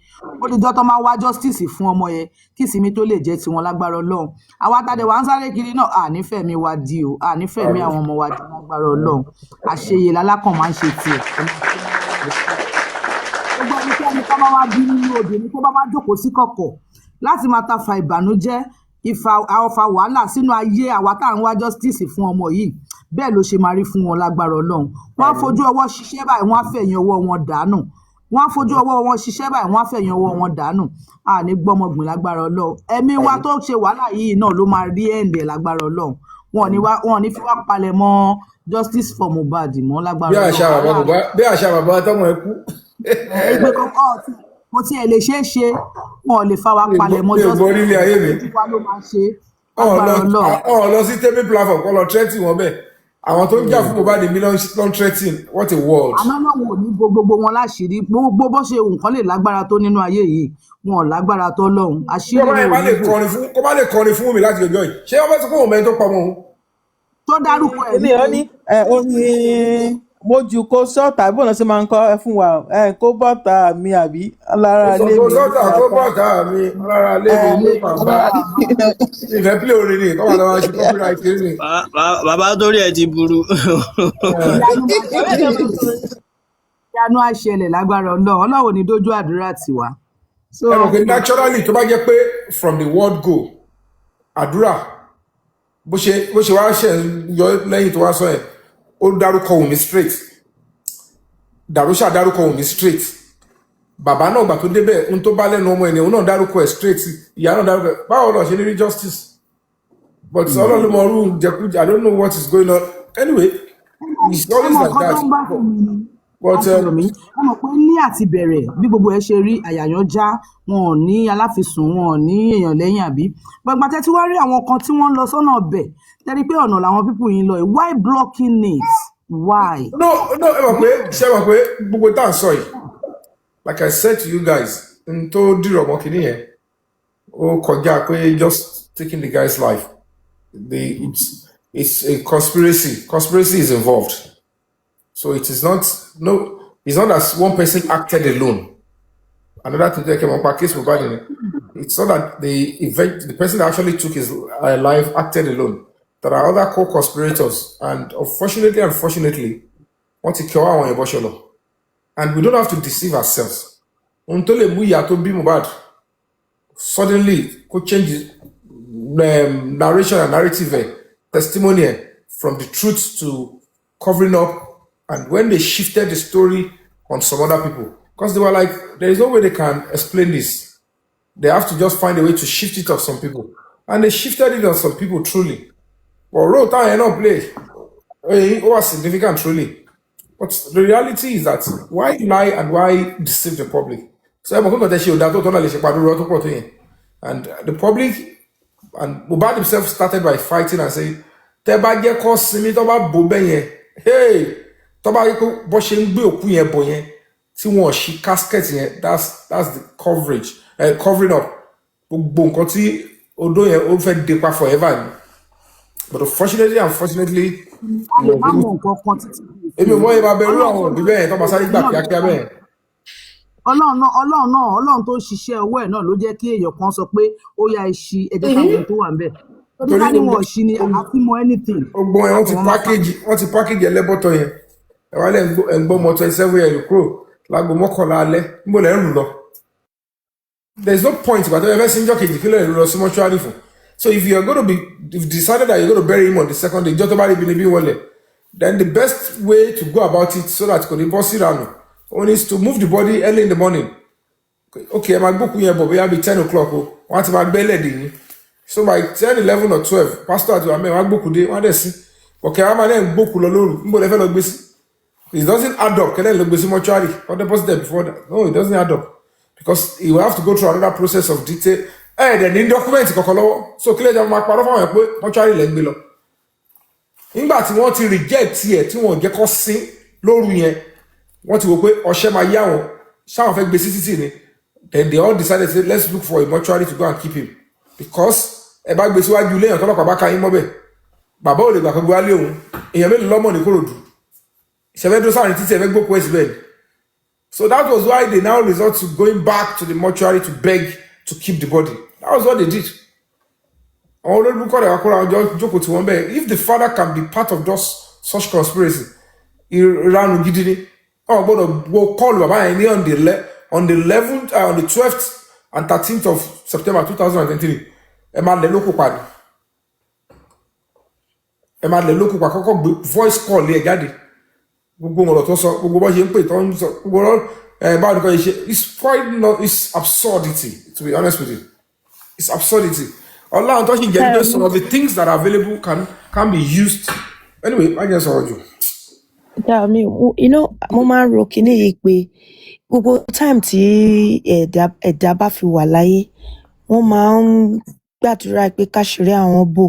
ó di dọ́tọ́ máa wá justice fún ọmọ yẹn kí ìsinmi tó lè jẹ́ tiwọn lágbára Ọlọ́run àwa tàdé wà ń sáré kiri náà ànífẹ̀mí wa di o ànífẹ̀mí àwọn ọmọ wa di lágbára Ọlọ́run àṣeyè lálákàn máa ń ṣe tiẹ̀. gbogbo ẹnikẹ́ni tó bá wá bí nínú obìnrin tó bá wá jókòó sí kọ̀kọ̀ láti máa ta fa ìbànújẹ́ ọfà wàhálà sínú ayé àwa tá à ń wá justice fún ọmọ yìí bẹ́ẹ̀ ló ṣe máa rí fún wọn lágbára Ọlọ́run wọ́n á fojú ọwọ́ ṣiṣẹ́ báyìí wọ́n á fẹ̀yìn ọwọ́ wọn dànù wọ́n á fojú ọwọ́ wọn ṣiṣẹ́ báyìí wọ́n á fẹ̀yìn ọwọ́ wọn dànù àní gbọ́mọgbìn lágbára Ọlọ́run ẹ̀mí wa tó ṣe wàhálà yìí náà ló máa rí ẹ̀ǹdẹ̀ lágbára Ọlọ́run wọn ò ní fi wá palẹ̀ mọ́ justice for Mohbad mọ́ lágbára Ọlọ́run. bí àṣà bàbá tọmọ ẹ kú. ẹgbẹ́ kọ́kọ́ mo tiẹ̀ lè ṣeé ṣe wọn ò lè fa wa palẹ̀ mọ́ justice wa ló máa ṣe lágbára Ọlọ́run. ọ̀ lọ sí tẹ́bí platform kọ́ lọ tẹ́tì wọn bẹ́ẹ̀ àwọn tó ń jà fún Mohbad mi ló ń threatening what a world. àná náà wò ní gbogbo wọn láṣìírí gbogbo bó ṣe nǹkan lè lágbára tó nínú ayé yìí wọn ò lágbára tó lọ́hùn àṣírí rẹ̀ ò ní bò. kó má lè kọrin fún mi láti ọjọ́ yìí ṣé wọ́n fẹ́ sọ fún òun mẹ́rin tó pa ọmọ òun. tó dárúkọ ẹ̀ ní oyin mojú kó sọ́ọ̀tà bí wọ́n ṣe máa ń kọ́ fún wa kó bọ́tà mi àbí lára lé mi. kó bọ́tà mi lára lé mi ní bàbá ìfẹ́ pílẹ̀ orin ni kọ́ wà lọ́wọ́ ṣe copyright ni. bàbá torí ẹ ti burú. ìyanu àṣẹlẹ̀ lágbára Ọlọ́run ní dójú àdúrà tiwa. ẹ mọ̀ pé naturally tó bá jẹ́ pé from the word go àdúrà bó ṣe wá ṣe yọ lẹ́yìn tó wá sọ ẹ̀ ó dárúkọ Wunmi straight Darusha dárúkọ Wunmi straight bàbá náà gbà tó débẹ̀ ń tó bá lẹ́nu ọmọ ènìyàn náà dárúkọ ẹ̀ straight ìyá náà dárúkọ ẹ̀ báwo náà ṣe ní rí justice but ọlọ́run ló mọ orú jẹkújẹ I don't know what is going on anyway it's always like that. ọmọ pé ní àti bẹ̀rẹ̀ bí gbogbo ẹ ṣe rí àyàyàn já wọn ò ní aláfisùn wọn ò ní èèyàn lẹ́yìn àbí gbàgbà tẹ́tí wá rí àwọn kan tí wọ́n ń lọ sọ́nà ọbẹ̀ tẹ́rí pé ọ̀nà làwọn pípù yìí ń lọ why blocking it why. no ẹ mọ̀ pé gbogbo tá à ń sọ yìí like I said to you guys n tó dìrọ̀ mọ́ kìíní yẹn ó kọjá pé just taking the guy's life it's a conspiracy is involved. So it's not that one person acted alone. Another thing that came up our case Mohbad. It's not that the person that actually took his life acted alone. There are other co-conspirators, and unfortunately, want to kill our emotional. And we don't have to deceive ourselves. Until Mohbad suddenly could change narration and narrative, testimony from the truth to covering up. And when they shifted the story on some other people, because they were like, there is no way they can explain this. They have to just find a way to shift it on some people. And they shifted it on some people truly. But wrote down and not play. It was significant truly. But the reality is that why lie and why deceive the public? So I'm going to tell you that and the public and Mohbad himself started by fighting and saying, hey, tọ́ba yẹ kó bọ́ ṣe ń gbé òkú yẹn bọ̀ yẹn tí wọ́n ṣí casket yẹn that's the coverage covering up gbogbo nǹkan tí odó yẹn ó fẹ́ dé pa forever ni but unfortunately èmi ò mọ ìmọ̀ abẹ́rú àwọn òbí bẹ́ẹ̀ tó máa sáré gbà kíákíá bẹ́ẹ̀. ọlọ́run tó ṣiṣẹ́ owó ẹ̀ náà ló jẹ́ kí èèyàn kan sọ pé ó yá ẹṣin ẹ̀jẹ̀ káwọn tó wà ń bẹ̀ torí ká ní wọn ṣí ni àti mọ anything. gbogbo ẹ̀ wọ́n ti package ẹlẹ́bọ̀tọ̀ yẹn ẹ wá lẹ́ ń gbọ́ mọ́ 27 years kúrò lágbo mọ́kànlá alẹ́ níbo lẹ́ ń rù lọ. There is no point ìgbà tó yẹ fẹ́ sí níjọ́ kejì kí lè rù lọ sí mọ́ṣúárì fún So if you decided that you're going to bury him on the second day, then the best way to go about it so that one is to move the body early in the morning. Okay, my book will be 10 o'clock. What about belly? So by 10, 11 or 12, pastor to my book day, what is okay, I'm a book it doesn't add up. Can I look mortuary or deposit there before that? No, it doesn't add up. Because you will have to go through another process of detail. Then in documents, so clear that my part of my mortuary leg below. Nígbà tí wọ́n ti reject ẹ̀ tí wọ́n jẹ́ kó sin lóru yẹn wọ́n ti wò pé ọṣẹ́ máa yá wọn ṣáwọn fẹ́ gbé sí títì ni then they all decided to say let's look for a mortuary to go and keep him because ẹ bá gbé síwájú ilé èèyàn tọ́lọ́pàá bá ka yín mọ́bẹ̀ bàbá ò lè gbà pé gbé wálé òun èèyàn mélòó lọ́mọ ní Kòròdú ìṣẹ̀fẹ́ tó sáà ní títì ẹ̀fẹ́ gbókùn ẹ̀sìn bẹ́ẹ̀ ni so that was why they now resort to going back to the mortuary to beg to keep the body that was what they did. If the father can be part of such conspiracy, on the 11th, on the 12th and 13th of September 2023, voice call it's absurdity, to be honest with you. It's absurdity. Allah and touching some of the things that are available can be used. Anyway, I just heard you. Yeah, I mean, you know, mo máa ń ro kíní yìí pé gbogbo time tí ẹ̀dá bá fi wà láyé, wọ́n máa ń gbàdúrà pé káṣírí àwọn bò.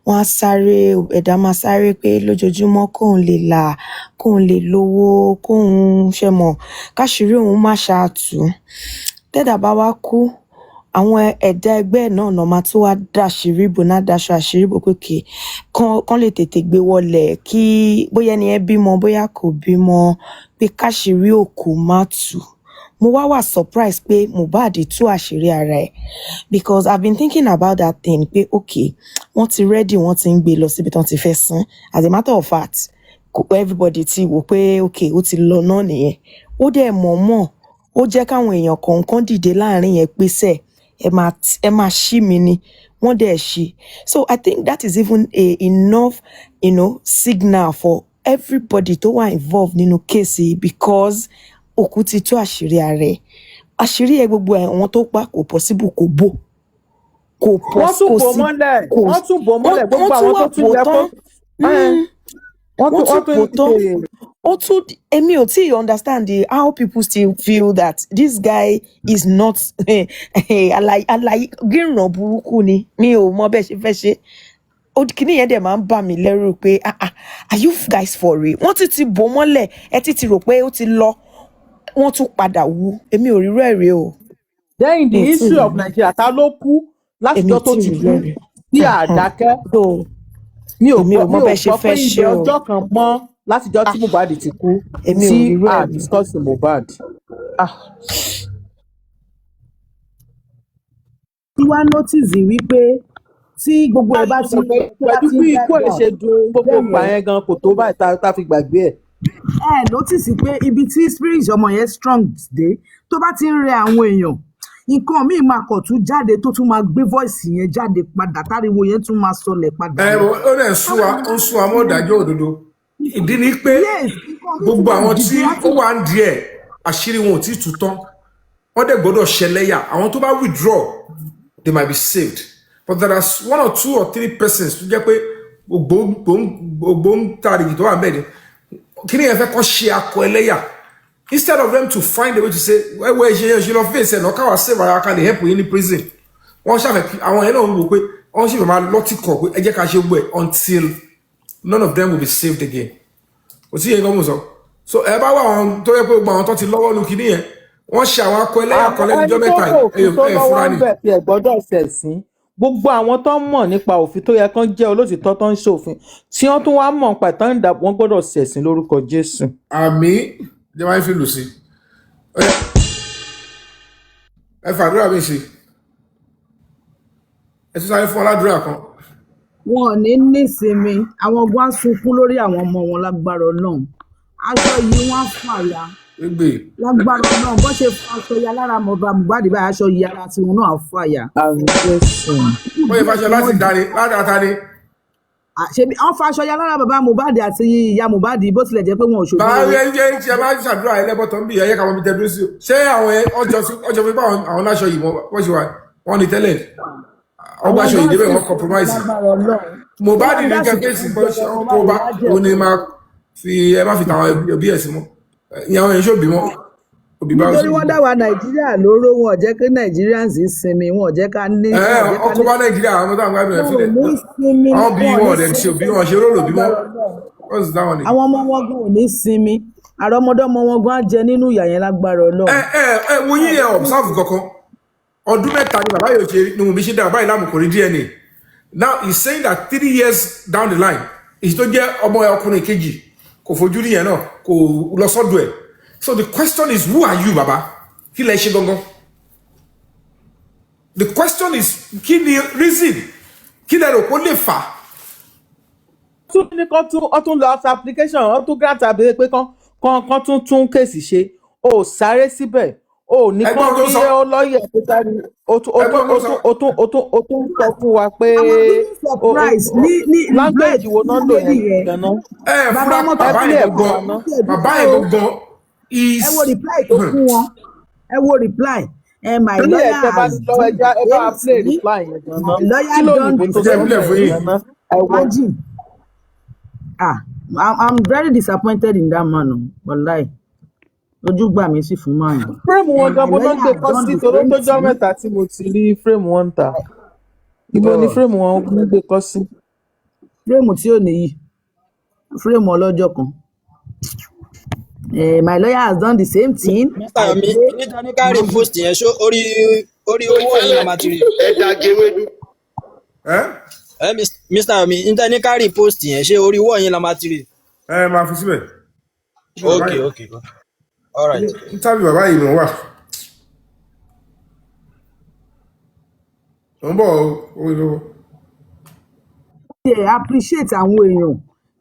Wọ́n á sáré, ẹ̀dá máa sáré pé lójoojúmọ́ kóun lè là, kóun lè lówó, kóun ṣe mọ̀, káṣírí òun má ṣáàtú. Tẹ́dà bá wá kú, àwọn ẹ̀dá ẹgbẹ́ náà máa tún wá dáṣírí bò náà dáṣọ àṣírí bò pé kán lè tètè gbé wọlẹ̀ kí bóyá ẹni ẹ bímọ bóyá kò bímọ pé káṣírí òkú má tú. Mo wá surprise pé Mohbad tú àṣírí ara ẹ̀ because I've been thinking about that thing pé okay wọ́n ti ready wọ́n ti ń gbé lọ síbi tán ti fẹ́ sin as a matter of fact everybody ti wò pé okay ó ti lọ náà nìyẹn ó dẹ̀ mọ̀ọ́mọ̀ ó jẹ́ káwọn èèyàn kọ̀ọ̀kan dìde láàrin yẹn pé sẹ́ẹ̀ ẹ máa ṣí mi ni wọ́n dẹ̀ ṣí. So I think that is even enough signal for everybody tó wà involved nínú case because òkú ti tú àṣírí ara ẹ̀. Àṣírí ẹ̀ gbogbo àwọn tó pa kò possible kò bò. Wọ́n tún bò mọ́lẹ̀ gbogbo àwọn tó tún yẹ kó. Wọ́n tún èmi ò tí understand how people still feel that this guy is not àlàyé gíràn burúkú ni mi ò mọ bẹ́ẹ̀ ṣe fẹ́ ṣe. Kíní yẹn dẹ̀ máa ń bà mí lẹ́rù pé are you guys for real? Wọ́n ti bò mọ́lẹ̀ ẹ ti rò pé ó ti lọ wọ́n tún padà wú èmi ò rí rẹ́rìí o. Then in the history of Nigeria ta ló kú látijọ́ tó ti kú bí àdákẹ́ mi ò gbọ́ pé ibi ọjọ́ kan mọ́ látijọ́ tí Mohbad ti kú tí a discuss Mohbad. Tí wá notice wípé tí gbogbo ẹ bá ti pẹ̀lú bí ikú ẹ̀ ṣe dùn gbogbo ìgbà yẹn gan kò tó báyìí tá fi gbàgbé ẹ̀. Notice pé ibi tí spirit ọmọ yẹn strong dé tó bá ti ń rẹ àwọn èèyàn nǹkan míì máa kọ̀ tún jáde tó tún máa gbé voice yẹn jáde padà táriwo yẹn tún máa sọlẹ̀ padà. Ó dẹ̀ ń sún àmọ́ ìdájọ́ òdodo ìdí ni pé gbogbo àwọn tí ó wà ń di ẹ̀ àṣírí wọn ò tí tú tán wọ́n dẹ̀ gbọ́dọ̀ ṣẹlẹ́yà àwọn tó bá withdraw they might be saved but there are 1 or 2 or 3 persons tó jẹ́ pé ògbóǹtarìgì tó wà bẹ́ẹ̀ ni kí ni ẹ fẹ́ kọ́ ṣe akọ ẹlẹ́yà instead of them to find a way to say wẹ́wẹ́ ṣe lọ fèsì ẹ̀ náà káwá save ara kan dey help you in the prison wọ́n ṣàfẹ́ àwọn yẹn náà ń wò pé wọ́n sì máa lọ́tìkọ̀ pé ẹ jẹ́ ká ṣe gbọ́ ẹ̀ until none of them will be saved again kò sí yẹn gan mú sọ so ẹ bá wà àwọn tó yẹ pé gbogbo àwọn tó ti lọ́wọ́ lu kìíní yẹn wọ́n ṣe àwọn akọ ẹlẹ́yà kan lẹ́jọ́ mẹ́ta ẹ̀ fúra ni. ẹ gbọ́dọ̀ ṣẹ̀sìn gbogbo àwọn tó ń mọ̀ nípa òfin tó yẹ kán jẹ́ olótìtọ́ tó ń ṣòfin tí wọ́n tún wá mọ̀ nípa ìtàn ìdàpọ̀ wọ́n gbọ́dọ̀ ṣẹ̀sìn lórúkọ Jésù. Àmín jẹ́ wáyé fi lù sí ẹ fàdúrà mi sí ẹ tún sáré fún aládùúrà kan. Wọn ò ní nísinmi àwọn ọgbọ́n sunkún lórí àwọn ọmọ wọn lágbára Ọlọ́run aṣọ yìí wọ́n fàyà lágbára Ọlọ́run bó ṣe fa aṣọ ya lára Mohbad báyìí aṣọ ya lára tiwọn náà fàyà. Bóyá ìfàṣọ láti dání ládàá ni. Ṣebí wọ́n fa aṣọ ya lára bàbá Mohbad àti ìyá Mohbad bó tilẹ̀ jẹ́ pé wọn ò ṣòfin. Báyọ̀ ń jẹ́ ṣe máa ń ṣàdúrà ẹlẹ́bọ̀tọ̀ ń bì ẹ̀yẹ́ káwọn bí tẹ́lẹ̀ sí. Ṣé àwọn ọjọ́ fipá àwọn láṣọ yìí wọ́n ṣe wà wọ́n ní tẹ́lẹ̀? Ọgbà aṣọ yìí débẹ̀ wọ́n compromise. Mohbad ní kẹ́kẹ́sì kó bá òun ni máa ẹ má fi tàwọn ẹbí ẹ̀ sí mọ́. Ìyàwó yẹn ṣòbí mọ́. Nítorí wọ́n dá wa Nàìjíríà lóró wọn ò jẹ́ kí Nigerians sinmi wọn ò jẹ́ ká ní. Ọkọ̀ bá Nàìjíríà àwọn ọmọdé àwọn ẹgbẹ̀rún fílẹ̀. Àwọn bí wọn ọ̀dẹ̀ ṣe òbí wọn ṣe rólò bí wọn. Àwọn ọmọ wọn gan ò ní sinmi. Àrọ́mọdọ́mọ wọn gan á jẹ nínú ìyà yẹn lágbára Ọlọ́run. Mo yí ẹ observe kankan. Ọdún mẹ́ta ni bàbá yóò ṣe ni Wunmi ṣe dá bàbá yìí láàmú kò rí DNA. Now he's saying that 3 years down the line, èyí tó jẹ́ ọmọ ọkùnrin kejì kò fojú rí yẹn náà kò lọ sọ́dọ̀ ẹ̀. So the question is, who are you, Baba? Kí lẹ ṣe gangan? The question is, kí ni reason? Kí lẹ rò kó lè fà? Tún ní kan tún lọ after application, wọ́n tún grant àbẹ̀rẹ̀ pé kan tún kéèsì ṣe. O sáré síbẹ̀. O ní kán rí lọ́yẹ̀ tó sáré. O tún sọ fún wa pé language wo náà lò yẹn gan-an. Fúnra bàbá yẹn gangan. Ẹ wo reply tó fún wọn. Ẹ wo reply. My lawyer has imagine. I'm very disappointed in that man. Wallahi. Ojú gbà mí sí fún man. Frame wọn gan mo náà gbé kọ́ sí torí tó jọ́ mẹ́ta tí mo ti rí frame wọn ta. Ibo ni frame wọn gbé kọ́ sí? Frame tí ò níyì. Frame ọlọ́jọ́ kan. My lawyer has done the same thing. Mr. Yomi, nítorí kárí post yẹn ṣó orí owó yẹn la máa ti rí. Ẹja gẹwédú. Mr. Yomi, nítorí kárí post yẹn ṣé orí owó yẹn la máa ti rí. Máa fi síbẹ̀. Okay. All right. N tábí bàbá yìí ló wà. Ó ń bọ̀ owó ìlú. Appreciate àwọn èèyàn.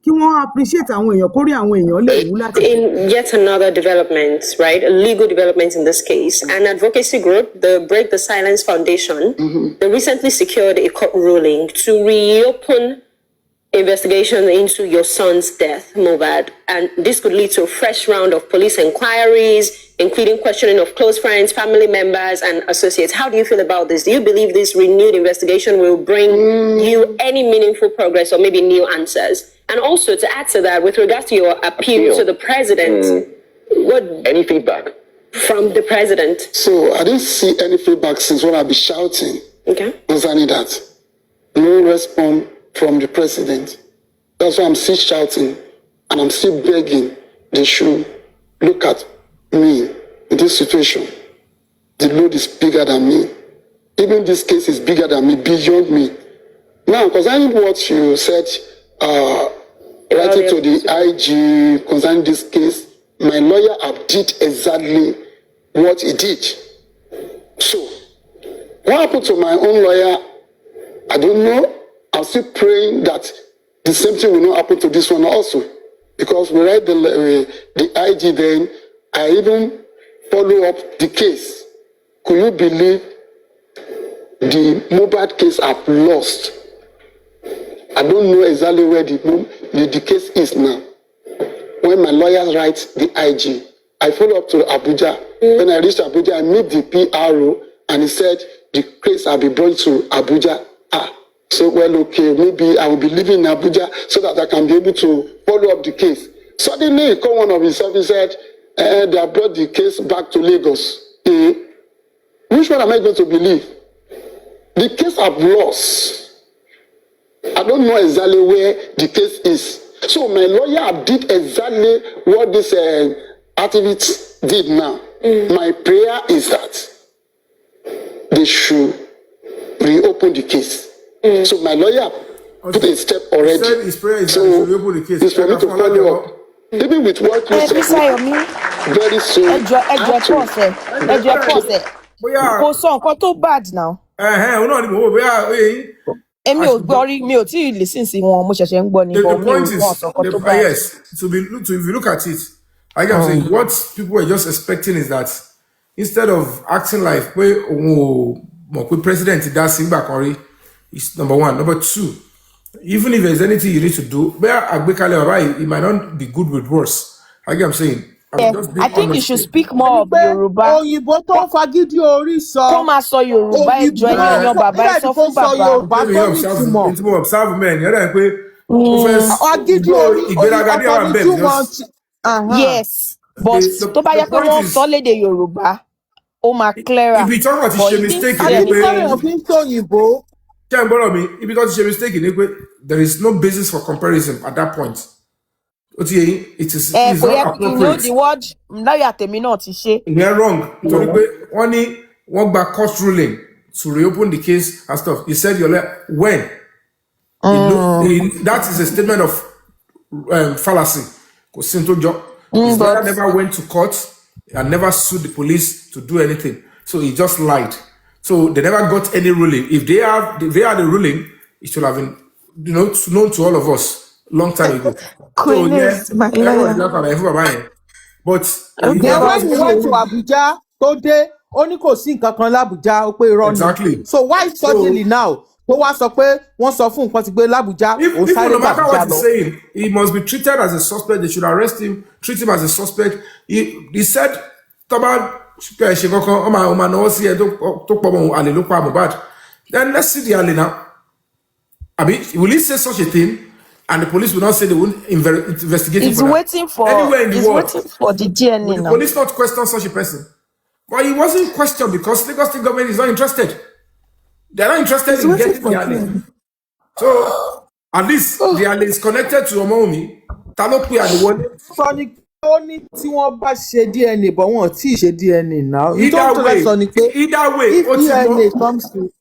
Kí wọ́n appreciate àwọn èèyàn kórí àwọn èèyàn lè wú láti. In yet another development, right? A legal development in this case. An advocacy group, the Break the Silence Foundation, they recently secured a court ruling to reopen investigation into your son's death, Mohbad. And this could lead to a fresh round of police inquiries, including questioning of close friends, family members, and associates. How do you feel about this? Do you believe this renewed investigation will bring you any meaningful progress or maybe new answers? And also to add to that, with regards to your appeal to the president, Any feedback? From the president? So I didn't see any feedback since when I've been shouting concerning that. No response from the president. That's why I'm still shouting and I'm still begging they should look at me in this situation. The load is bigger than me. Even this case is bigger than me, beyond me. Now, concerning what you said, writing to the IG concerning this case, my lawyer did exactly what he did. So, what happened to my own lawyer, I don't know. I'm still praying that the same thing will not happen to this one also. Because we read the IG then, I even follow up the case. Could you believe the Mohbad case I've lost? I don't know exactly where the case is now. When my lawyers write the IG, I follow up to Abuja. When I reached Abuja, I meet the PRO and he said the case will be brought to Abuja. So, well, okay, maybe I will be living in Abuja so that I can be able to follow up the case. Suddenly, he called one of his officers and said, they have brought the case back to Lagos. Which one am I going to believe? The case I've lost. I don't know exactly where the case is. So my lawyer did exactly what this activist did now. My prayer is that they should reopen the case. So my lawyer put a step already. He said his prayer is so that he should reopen the case. it's for me to follow up. Even with what you said, very soon. Kò sọ nǹkan tó bad now. Òun náà ni mo wò bóyá Èmi ò gbọ́ rí, mi ò tí ì listen sí wọn, mo ṣẹ̀ṣẹ̀ ń gbọ́ ni. The point is, yes, if you look at it, I can say what people were just expecting is that instead of acting like president is number one. Number two, even if there's anything you need to do, it might not be good with words. Like I'm saying, I'm just being I think you honest should here. speak more of Yoruba. òyìnbó tó ń fagídí orí sọ Kó máa sọ Yorùbá ẹjọ́ ẹ̀yin èèyàn bàbá ẹ sọ fún sọ bàbá. Yorùbá tó nítumọ̀. Into more observe men, you know, agídí orí ọ̀tọ̀ ní túmọ̀. Yes, but tó bá yẹ pé wọ́n sọ lédè Yorùbá, ó máa clearer. If you talk about But the he didn't mistake, say anything. can't borrow me. If you got a mistake in it, there is no basis for comparison at that point. It is it's Kò not yẹ you know appropriate. the word láyà tèmi náà ti ṣe. You're wrong. One back court ruling to reopen the case and stuff. You said you're like when. That is a statement of fallacy. Because his lawyer never went to court and never sued the police to do anything. So he just lied. So they never got any ruling. If they had the ruling, it should have been, known to all of us long time ago. Queen is my lawyer. But when he went to Abuja tó dé ó ní kò sí nǹkan kan l'Abuja ó pé irọ́ ni. Exactly. So why suddenly now tó wá sọ pé wọ́n sọ fún nǹkan ti gbé l'Abuja ó sáré no matter what l'Abuja he's saying, he must be treated as a suspect. They should arrest him, treat him as a suspect. He said, then let's see the alley now. Will he say such a thing? And the police will not say they won't investigate him He's for that. waiting for Anywhere in the world, waiting for the DNA will the now. police not question such a person? But he wasn't questioned because Lagos State government is not interested. They're not interested in getting the alley. So at least the alley is connected to Yomi. Talopi and the one. Sọ ni ó ní tí wọ́n bá ṣe DNA but wọn ò tí ì ṣe DNA now. Either way, if DNA comes to.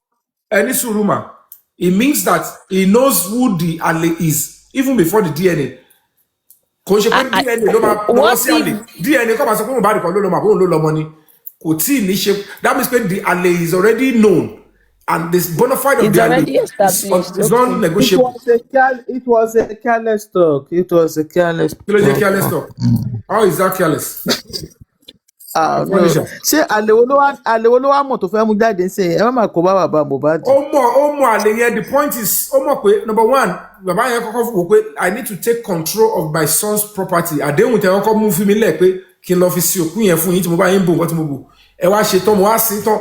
Any suruma, it means that he knows who the alley is even before the DNA. DNA that means the alley is already known and this bona fide of the alley is non-negotiable. It was a careless talk. Careless talk. How is that careless? Ṣé àlè wo ló wá mọ̀ tó fẹ́ mú jáde ṣe ẹ má máa kó bá bàbá Mohbad. Ó mọ̀ àlè yẹn. The point is ó mọ̀ pé number one bàbá yẹn kọ́kọ́ wò pé I need to take control of my son's property. Àdéhùn tẹ kọ́kọ́ mú fún mi lẹ̀ pé kí n lọ fi sí òkú yẹn fún yín tí mo bá yín bò nǹkan tí mo bò. Ẹ wá ṣe tán mo wá sí tán.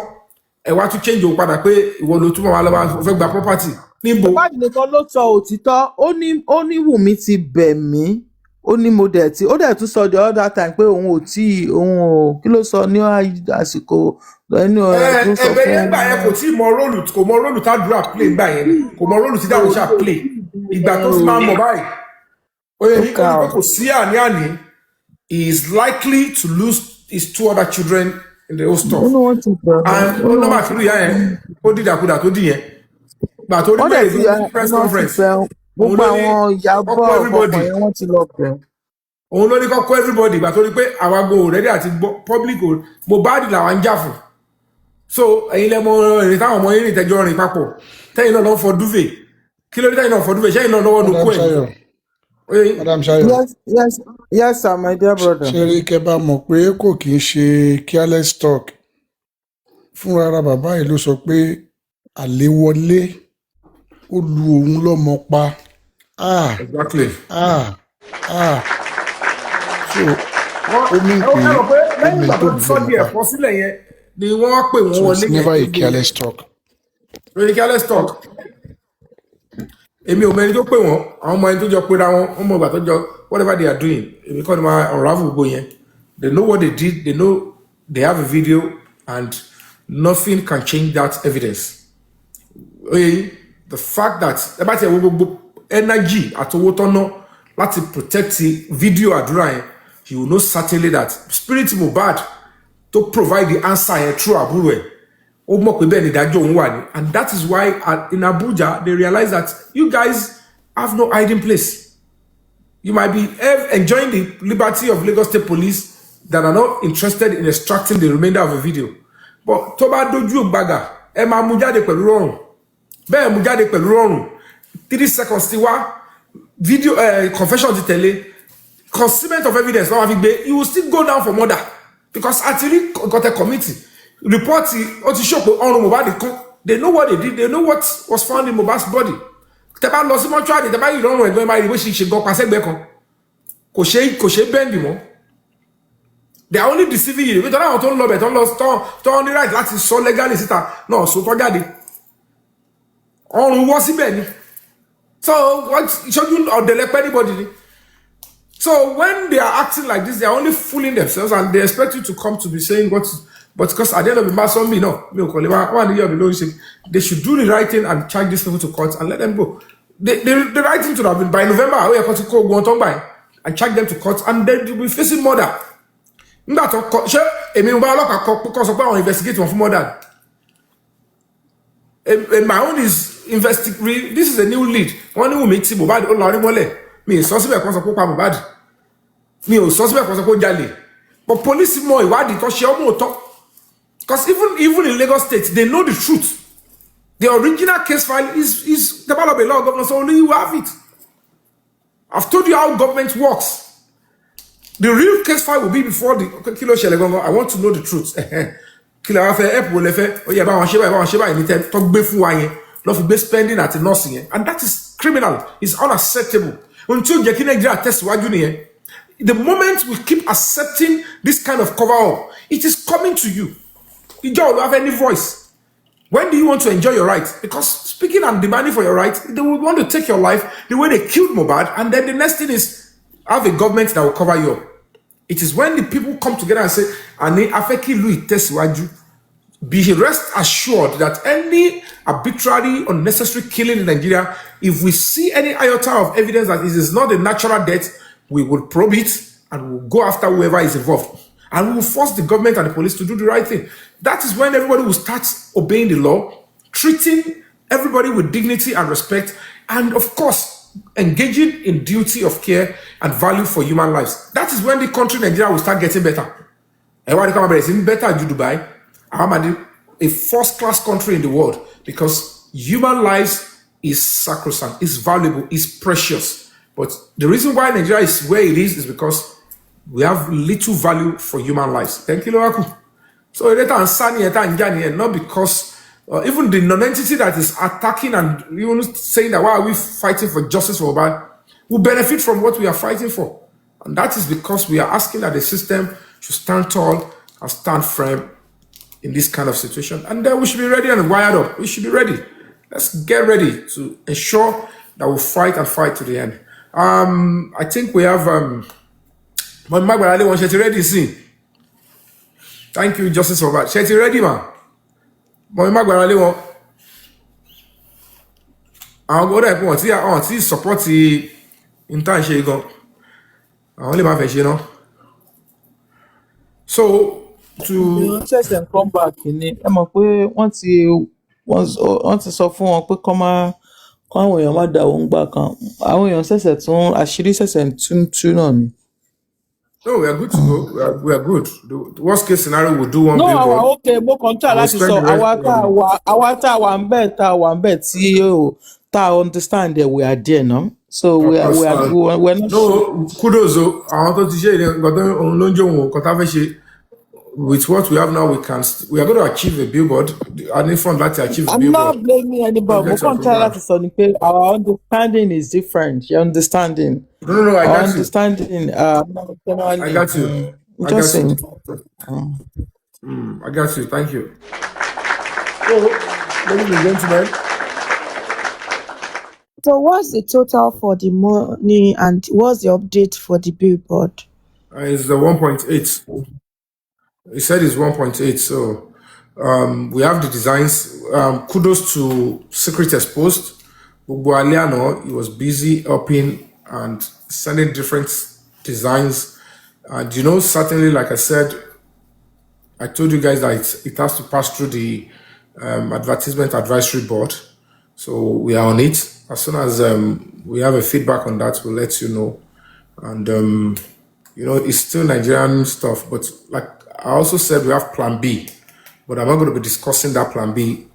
Ẹ wá tún change òun padà pé ìwọ ló túmọ̀ wá lọ́wọ́ fẹ́ gba property. Níbo. Mohbad nìkan ló sọ òtítọ́ ó ní Wunmi ti bẹ̀ mí. Ó ní mo dẹ̀ tí ó dẹ̀ tún sọ the other time pé òun ò kí ló sọ ní àsìkò ẹni ọ̀rọ̀ tó sọ fún ẹgbẹ́ yẹn gbà yẹn kò tí mọ róòlù tá dúrà play gbà yẹn kò mọ róòlù tí dáhùn ṣá play ìgbà tó fi máa mọ̀ báyìí ó yẹ ní kò sí àní he is likely to lose his 2 other children in the whole stuff and ó nọ́mbà kiri ìyá yẹn ó dìdàkudà tó dì yẹn gbà tó rí bẹ́ẹ̀ ní press conference. Gbogbo àwọn ìyàbọ̀ ọ̀pọ̀ yẹn wọ́n ti lọ bẹ̀. Òun ló ní kọ́kọ́ everybody ìgbà tó rí pé àwa go ready àti public Mohbad làwọn ń jà fún. So ẹ̀yin lẹ́mọ ìrìn táwọn ọmọ yín rìn tẹ́jọ́ rìn papọ̀ tẹ́yìn náà lọ́ fọ duvet. Kí ló dé tẹ́yìn náà fọ duvet? Ṣẹ́yìn náà lọ́wọ́ ló kó ẹ̀. Madam Shayo. Yes sir, my dear brother. Ṣé rí kẹ́ bá mọ̀ pé kò kí ń ṣe careless talk? Fúnra ara bàbá yìí ló sọ pé àlè wọlé ó lu òun lọ́mọ pa. Exactly. So ó ní pé lẹ́yìn ìgbà tó sọ di ẹ̀fọ́ sílẹ̀ yẹn ni wọ́n pè wọ́n wọlé. So it's never a careless talk. Really careless talk. Èmi ò mẹ́ni tó pè wọ́n àwọn ọmọ ẹni tó jọ pera wọn wọ́n mọ ìgbà tó jọ whatever they are doing èmi kọ́ ni máa unravel gbogbo yẹn. They know what they did, they know they have a video and nothing can change that evidence. The fact that ẹ bá ti ẹ̀wọ́ gbogbo energy àtowó tọ́nà láti protect video àdúrà yẹn you will know certainly that spirit Mohbad to provide the answer yẹn through àbúrò ẹ̀ ó mọ̀ pé bẹ́ẹ̀ ni ìdájọ́ òun wà ní and that is why in Abuja they realize that you guys have no hiding place. You might be enjoying the liberty of Lagos State Police that are not interested in extracting the remainder of the video but tó bá dojú ògbàgà ẹ máa mú jáde pẹ̀lú rọrùn. Bẹ́ẹ̀ mú jáde pẹ̀lú rọrùn 3 seconds ti wá video confession ti tẹ̀lé concealment of evidence, you will still go down for murder because actually got a committee report or to show on Mohbad. They know what they did. They know what was found in Mohbad's body. Tẹ́bá lọ sí mọ́túárì, tẹ́bá yìí lọ́rùn ẹ̀gbọ́n báyìí bó ṣe gan pàṣẹgbẹ́ kan kò ṣe bẹ́ẹ̀ndì mọ́. They are only deceiving you. Nítorí àwọn tó ń lọ bẹ̀ tó ń ní right láti sọ legally síta náà so tó jáde. Ọrùn wọ́ síbẹ̀ ni. So what ìṣojú ọ̀dẹ̀lẹ̀pẹ́ anybody ni. So when they are acting like this, they are only fooling themselves and they expect you to come to be saying what. But because at the end of the matter, they should do the right thing and charge these people to court and let them go. The right thing to have been by November, we are going to go by and charge them to court and then you'll be facing murder. My own is investigate. This is a new lead. One who makes it Mohbad or Larry Mole. Me, suspect was a Mohbad. Me, suspect was a Jali. But police more, why did she almost talk? Because even in Lagos State, they know the truth. The original case file is developed by law governor, so only you have it. I've told you how government works. The real case file will be before the Kilo Shelegongo. I want to know the truth. Spending at nursing, and that is criminal. It's unacceptable. Until the moment we keep accepting this kind of cover up, it is coming to you. You don't have any voice. When do you want to enjoy your rights? Because speaking and demanding for your rights, they will want to take your life the way they killed Mohbad, and then the next thing is have a government that will cover you up. It is when the people come together and say, be rest assured that any arbitrary, unnecessary killing in Nigeria, if we see any iota of evidence that it is not a natural death, we will probe it and we'll go after whoever is involved. And we will force the government and the police to do the right thing. That is when everybody will start obeying the law, treating everybody with dignity and respect, and of course, engaging in duty of care and value for human lives. That is when the country Nigeria will start getting better. Everybody come about better than Dubai. A first-class country in the world because human lives is sacrosanct, is valuable, is precious. But the reason why Nigeria is where it is because we have little value for human lives. Thank you, Loraku. So not because even the non-entity that is attacking and even saying that why are we fighting for justice for Mohbad will benefit from what we are fighting for. And that is because we are asking that the system should stand tall and stand firm in this kind of situation. And then we should be ready and wired up. We should be ready. Let's get ready to ensure that we fight and fight to the end. I think we have ready see. Thank you, Justice for that. Shetty ready, man. I'll go there and see support the intern Shagon. I only have a so to ṣẹ̀ṣẹ̀ come back ni ẹ mọ̀ pé wọ́n ti sọ fún wọn pé kọ́ àwọn èèyàn má dà wọ́n gbà kan àwọn èèyàn ṣẹ̀ṣẹ̀ tún àṣírí ṣẹ̀ṣẹ̀ tú náà ni. No, we are good to go. We are good. The worst case scenario, we'll do one no billboard. àwa okay mo kàn try láti sọ àwa tá a wà ń bẹ̀ tí tá a understand that we are there no. So we're not. No, kudos. I want to share with what we have now. We are going to achieve a billboard. And in front that to achieve a billboard. I'm not blaming anybody. We can't try that to say our understanding is different. Your understanding. No, I got you. Understanding. I got you. I got you. Thank you. So, ladies and gentlemen. So what's the total for the money and what's the update for the billboard? It's the 1.8. He said it's 1.8. So we have the designs. Kudos to Secret Exposed. Bugwaliano, he was busy upping and sending different designs. And certainly, like I said, I told you guys that it has to pass through the advertisement advisory board. So we are on it. As soon as we have a feedback on that, we'll let you know. And, it's still Nigerian stuff. But like I also said, we have plan B. But I'm not going to be discussing that plan B.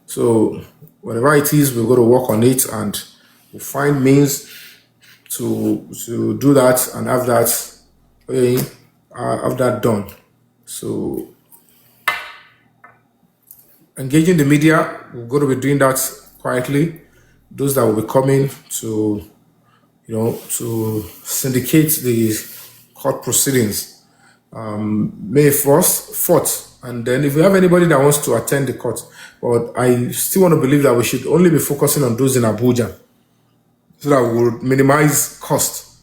So whatever it is, we're going to work on it. And we'll find means to do that and have that done. So engaging the media, we're going to be doing that quietly. Those that will be coming to, to syndicate the court proceedings, May 4th. And then if we have anybody that wants to attend the court, but I still want to believe that we should only be focusing on those in Abuja so that we will minimize cost.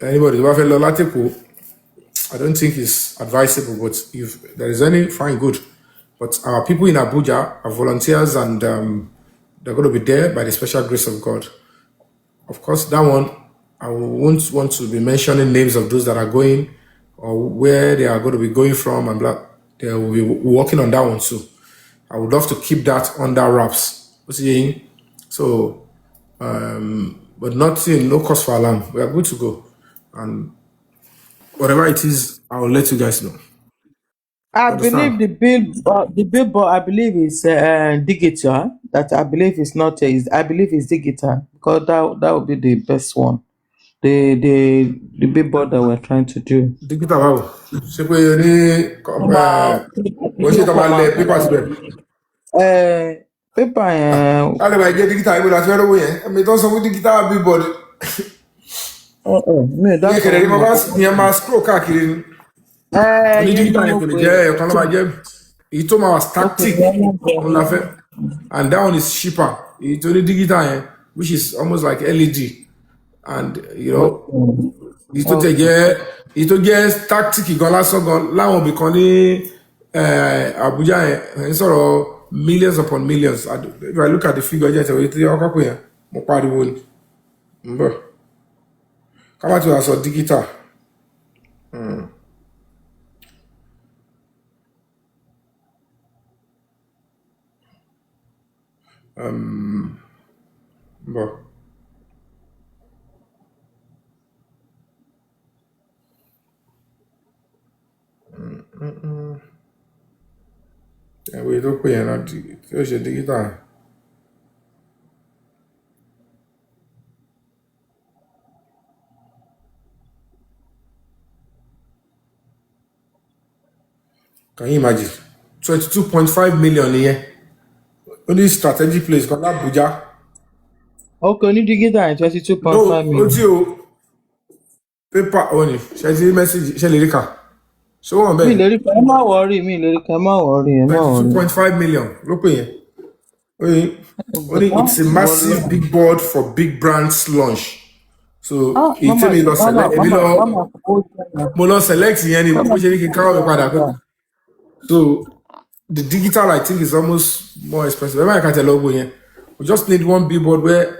Anybody who have a Lolatico, I don't think it's advisable, but if there is any, fine, good. But our people in Abuja are volunteers and they're going to be there by the special grace of God. Of course, that one, I won't want to be mentioning names of those that are going or where they are going to be going from and blah. They will be working on that one too. I would love to keep that under wraps. So, but nothing, no cause for alarm. We are good to go. And whatever it is, I will let you guys know. I Understand? believe the billboard. I believe is digital. That I believe is not. I believe is digital because that would be the best one. The billboard that we're trying to do. Digital báwo? Ṣé pé o ní o ṣe tó máa lẹ pépà síbẹ̀? Paper yẹn. Ká lè máa jẹ́ digital ibo láti fẹ́ rówó yẹn. Ẹ̀mí tó ń sọ fún digital billboard. Ìyẹn kẹ̀lẹ́ ni ìyẹn máa scroll káàkiri ni. Oní digital yẹn kò lè jẹ́ ẹ̀ẹ̀kan ló máa jẹ́. Èyí tó máa wà static òun la fẹ́. And that one is cheaper. Èyí tó ní digital yẹn which is almost like LED. And èyí tó jẹ́ tactic gan lásán gan láwọn ibì kan ní Abuja yẹn ń sọ̀rọ̀ millions upon millions. If I look at the figure jẹ́ ìtẹ̀wé tí ọkọ̀ pè yẹn mo pariwo ni. Ká má ti wá sọ digital. Ìwé tó pè yẹn náà tí ó ṣe digital. Can you imagine? 22.5 million nìyẹn. Only strategic place kan l'Abuja. Okay, ní digital yẹn 22.5 million. No, ó tí o paper only. Ṣé ti message ṣe lè rí kà? Ṣé wọ́n bẹ́ẹ̀? Mi lè rí ká, ẹ má worry. 22.5 million ló pè yẹn. Only it's a massive big board for big brands launch. So ìtẹ́mi lọ select èmi lọ mo lọ select yẹn ni mo ṣe ní kí n káwọ́ mi padà pé. So the digital I think is almost more expensive. Everybody can tell logo yẹn. We just need one billboard where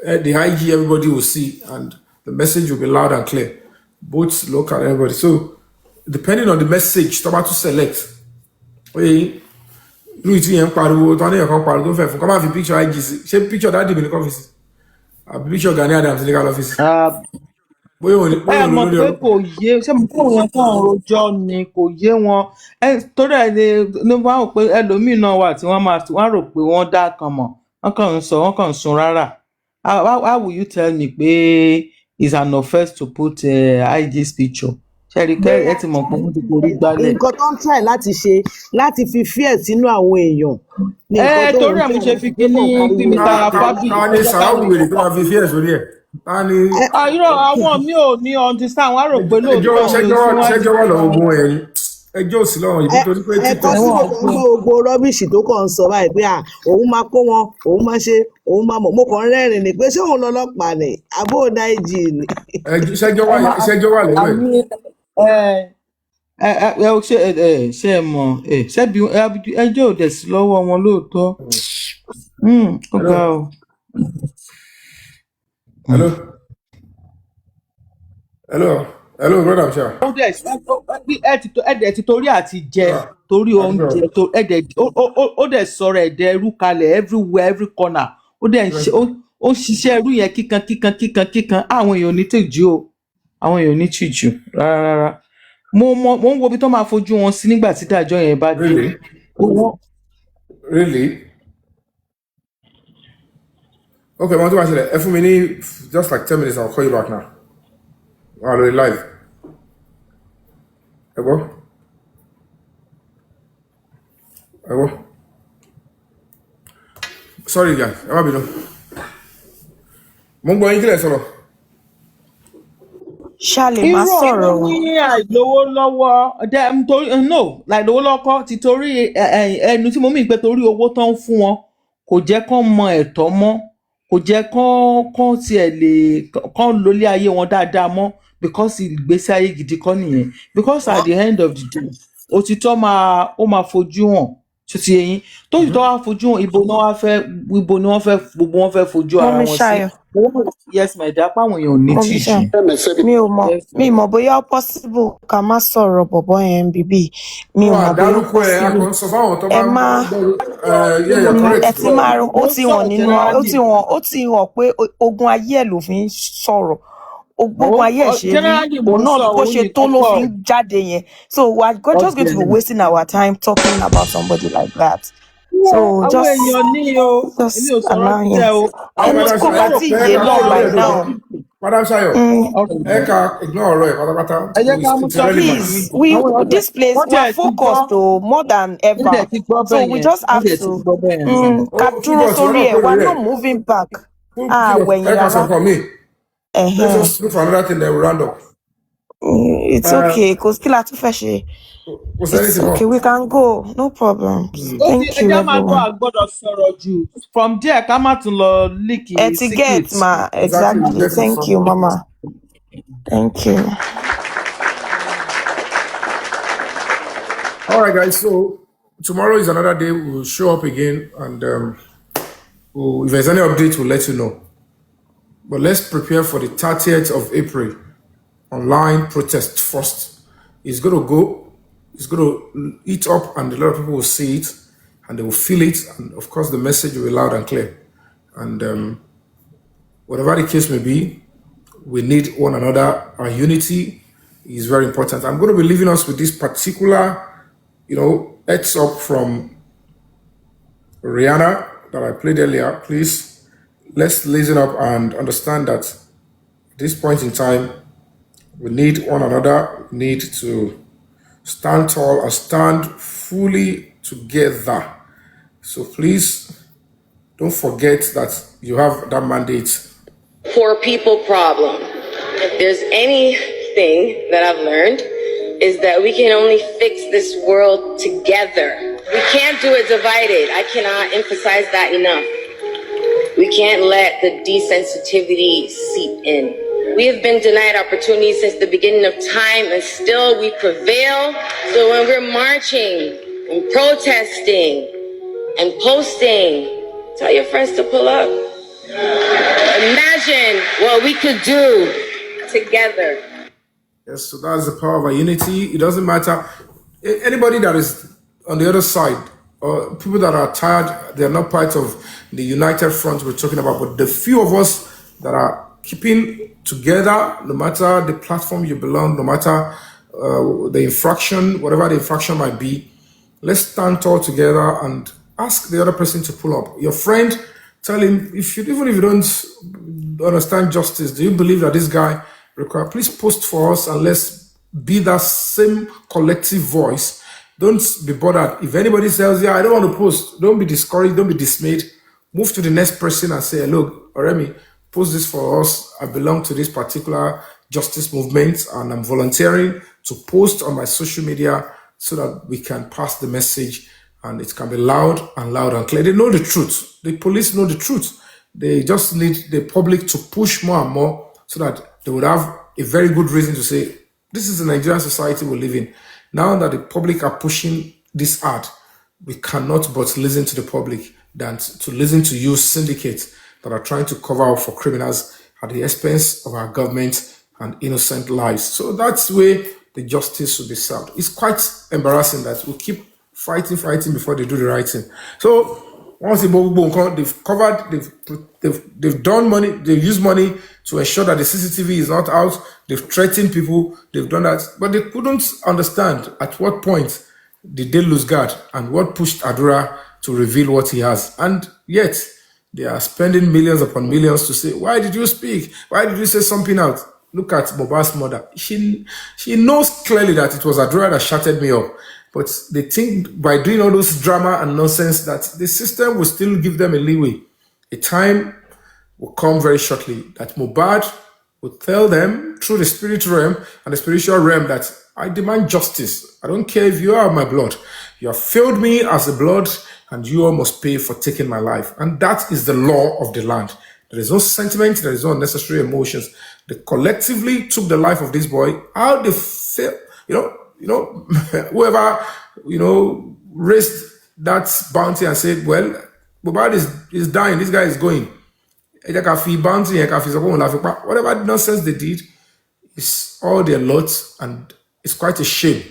the IG everybody will see and the message will be loud and clear, both local and everybody. So depending on the message, tó bá tún select. Irú ìtú yẹn ń pariwo tó ní ẹ̀kan pariwo tó fẹ́ fún ká má fi picture IG sí. Ṣé picture dáàdì mi ní kọ́ fi sí? Àbí picture Gani Adams ní ká lọ fi sí? Bóyá òun mọ̀ pé kò yé ṣé mo kó yẹn kàn rojọ́ ni kò yé wọn torí ẹ̀ ní wọ́n rò pé ẹlòmíì náà wà tí wọ́n rò pé wọ́n dá kan mọ̀ wọ́n kàn ń sun rárá. How will you tell me pé it's an offence to put IG's picture? Ṣẹ́ríkẹ́ ẹ ti mọ̀ pé wọ́n ti forí gbálẹ̀. Nǹkan tó ń try láti ṣe láti fi fear sínú àwọn èèyàn. Torí ẹ̀ mo ṣe fi kíní bí Mr. Fabiyi. Ta ni sàáwù wèrè tó máa fi fear sórí ẹ̀? Àwọn mi ò ní understand wọ́n rò pé lóòótọ́ ṣẹjọ́ wà lọ́wọ́ ogun ẹ̀ ni ẹjọ́ òsì lọ́wọ́ yìí nítorí pé ẹ̀kọ́ sí gbogbo rọ́bìṣì tó kàn ń sọ báyìí pé òun máa kó wọn òun máa ṣe òun máa mọ̀ mo kàn ń rẹ́rìn ni pé ṣé òun lọ́lọ́pàá ni àbó náìjì ni. ṣẹjọ́ wà lọ́wọ́ ẹ̀. Ṣé ẹ mọ̀ ṣẹ́bi ẹjọ́ ò dẹ̀ sí lọ́wọ́ wọn lóòótọ́. Ó ga o. Hello, brother Amsha. Ẹ̀dẹ̀ ti torí àti jẹ torí oúnjẹ ó dẹ̀ sọ̀rọ̀ ẹ̀dẹ̀ ẹrú kalẹ̀ everywhere every corner ó ṣiṣẹ́ ẹrú yẹn kíkan àwọn èèyàn ní tìjú rárá. Mo ń wo ibi tó máa fojú wọn sí nígbà tí ìdájọ́ yẹn bá dé. Really? Okay, mo tún wá sílẹ̀ ẹ fún mi ní just like 10 minutes. I'll call you back now. I'll be live. Ebo? Sorry, guys. Ẹ má bínú. Mo ń gbọ́ yín kílẹ̀ sọ̀rọ̀. Ṣá lè má irú sọ̀rọ̀ o. ní àìlówó lọ́wọ́ no like lówó lọ́kọ́ ti torí ẹnu tí mo mí pé torí owó tó ń fún wọn kò jẹ́ kán mọ ẹ̀tọ́ mọ́ kò jẹ́ kán tiẹ̀ lè kán lólé ayé wọn dáadáa mọ́ because ìgbésí ayé gidi kọ́ nìyẹn because at the end of the day òtítọ́ ó máa fojú hàn tó ti yẹn tó ti tọ́ wá fojú hàn ibo ni wọ́n fẹ́ gbogbo wọn fẹ́ fojú ara Mọ́mí wọn sí. Ṣayọ̀. Yes my dear páwọn èèyàn ò ní Mọ́mí tìjú. Ṣayọ̀. Mi ò mọ̀ bóyá ó possible ká má sọ̀rọ̀ bọ̀bọ́ yẹn bíbí. Mi ò mọ̀ bóyá ó possible. Ẹ má ẹ ti máa ó ti hàn nínú ó ti hàn pé ogun ayé ẹ̀ ló fi ń sọ̀rọ̀. Ogun ayé ẹ̀ ṣe rí òun náà bó ṣe tó ló fi ń jáde yẹn. So we are just going to be wasting our time talking about somebody like that. So just allow him. Ẹni tí kò bá tí yé náà by now. Madam Shayo, ignore ọ̀rọ̀ ẹ̀ pátápátá. Please, this place we are focused more than ever. So we just have to ká dúró sórí ẹ̀, we are not moving back. Wẹ̀yìn rárá. Let's just look for another thing that will round up. It's okay, kò sí kí la tún fẹ́ ṣe. It's okay, we can go, no problem. Thank you, everyone. From there, ká má tún lọ leak Etiquette, ma. Exactly. Thank you, Mama. Thank you. All right, guys. So tomorrow is another day. We'll show up again, and if there's any update, we'll let you know. But let's prepare for the 30th of April online protest first. It's going to go. It's going to eat up, and a lot of people will see it, and they will feel it, and of course, the message will be loud and clear. And whatever the case may be, we need one another. Our unity is very important. I'm going to be leaving us with this particular, heads up from Rihanna that I played earlier. Please, let's listen up and understand that at this point in time, we need one another. We need to stand tall and stand fully together. So please don't forget that you have that mandate. Poor people problem. If there's anything that I've learned is that we can only fix this world together. We can't do it divided. I cannot emphasize that enough. We can't let the desensitivity seep in. We have been denied opportunities since the beginning of time, and still we prevail. So when we're marching and protesting and posting, tell your friends to pull up. Imagine what we could do together. Yes, so that's the power of our unity. It doesn't matter. Anybody that is on the other side, or people that are tired, they are not part of the united front we're talking about, but the few of us that are keeping together, no matter the platform you belong, no matter the infraction, whatever the infraction might be, let's stand tall together and ask the other person to pull up. Your friend, tell him, even if you don't understand justice, do you believe that this guy requires, please post for us and let's be that same collective voice. Don't be bothered. If anybody says, I don't want to post, don't be discouraged, don't be dismayed. Move to the next person and say, look, Oremi, post this for us. I belong to this particular justice movement and I'm volunteering to post on my social media so that we can pass the message and it can be loud and clear. They know the truth. The police know the truth. They just need the public to push more and more so that they would have a very good reason to say, this is the Nigerian society we live in. Now that the public are pushing this hard, we cannot but listen to the public than to listen to you syndicates that are trying to cover up for criminals at the expense of our government and innocent lives. So that's where the justice will be served. It's quite embarrassing that we keep fighting before they do the right thing. So once they've covered, they've done money, they've used money to ensure that the CCTV is not out. They've threatened people, they've done that, but they couldn't understand at what point did they lose guard and what pushed Adura to reveal what he has. And yet, They are spending millions upon millions to say, why did you speak? Why did you say something out? Look at Mohbad's mother. She knows clearly that it was Adura that shutted me up. But they think by doing all those drama and nonsense that the system will still give them a leeway. A time will come very shortly that Mohbad will tell them through the spirit realm and the spiritual realm that I demand justice. I don't care if you are my blood. You have failed me as a blood and you all must pay for taking my life. And that is the law of the land. There is no sentiment. There is no unnecessary emotions. They collectively took the life of this boy. How they fail, whoever, raised that bounty and said, well, Mohbad is dying. This guy is going. Whatever nonsense they did is all their lot, and it's quite a shame.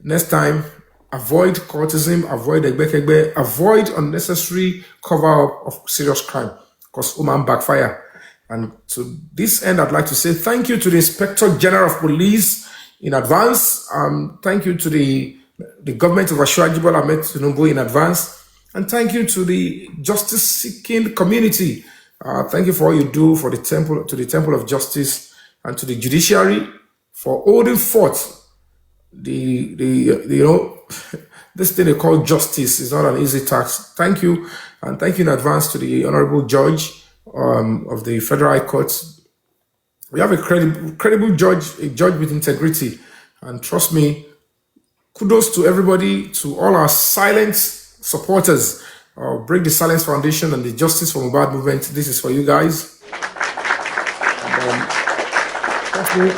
Next time, avoid courtesan, avoid egbekegbe, avoid unnecessary cover-up of serious crime, because woman backfire. And to this end, I'd like to say thank you to the Inspector General of Police in advance. Thank you to the government of Ashwaji Bola Ahmed Tinubu in advance. And thank you to the justice-seeking community. Thank you for all you do for the temple, to the Temple of Justice, and to the judiciary for holding forth this thing they call justice is not an easy task. Thank you, and thank you in advance to the Honorable Judge of the Federal High Court. We have a credible judge, a judge with integrity, and trust me, kudos to everybody, to all our silent supporters, Break the Silence Foundation and the Justice for Mohbad movement. This is for you guys. And, trust me, I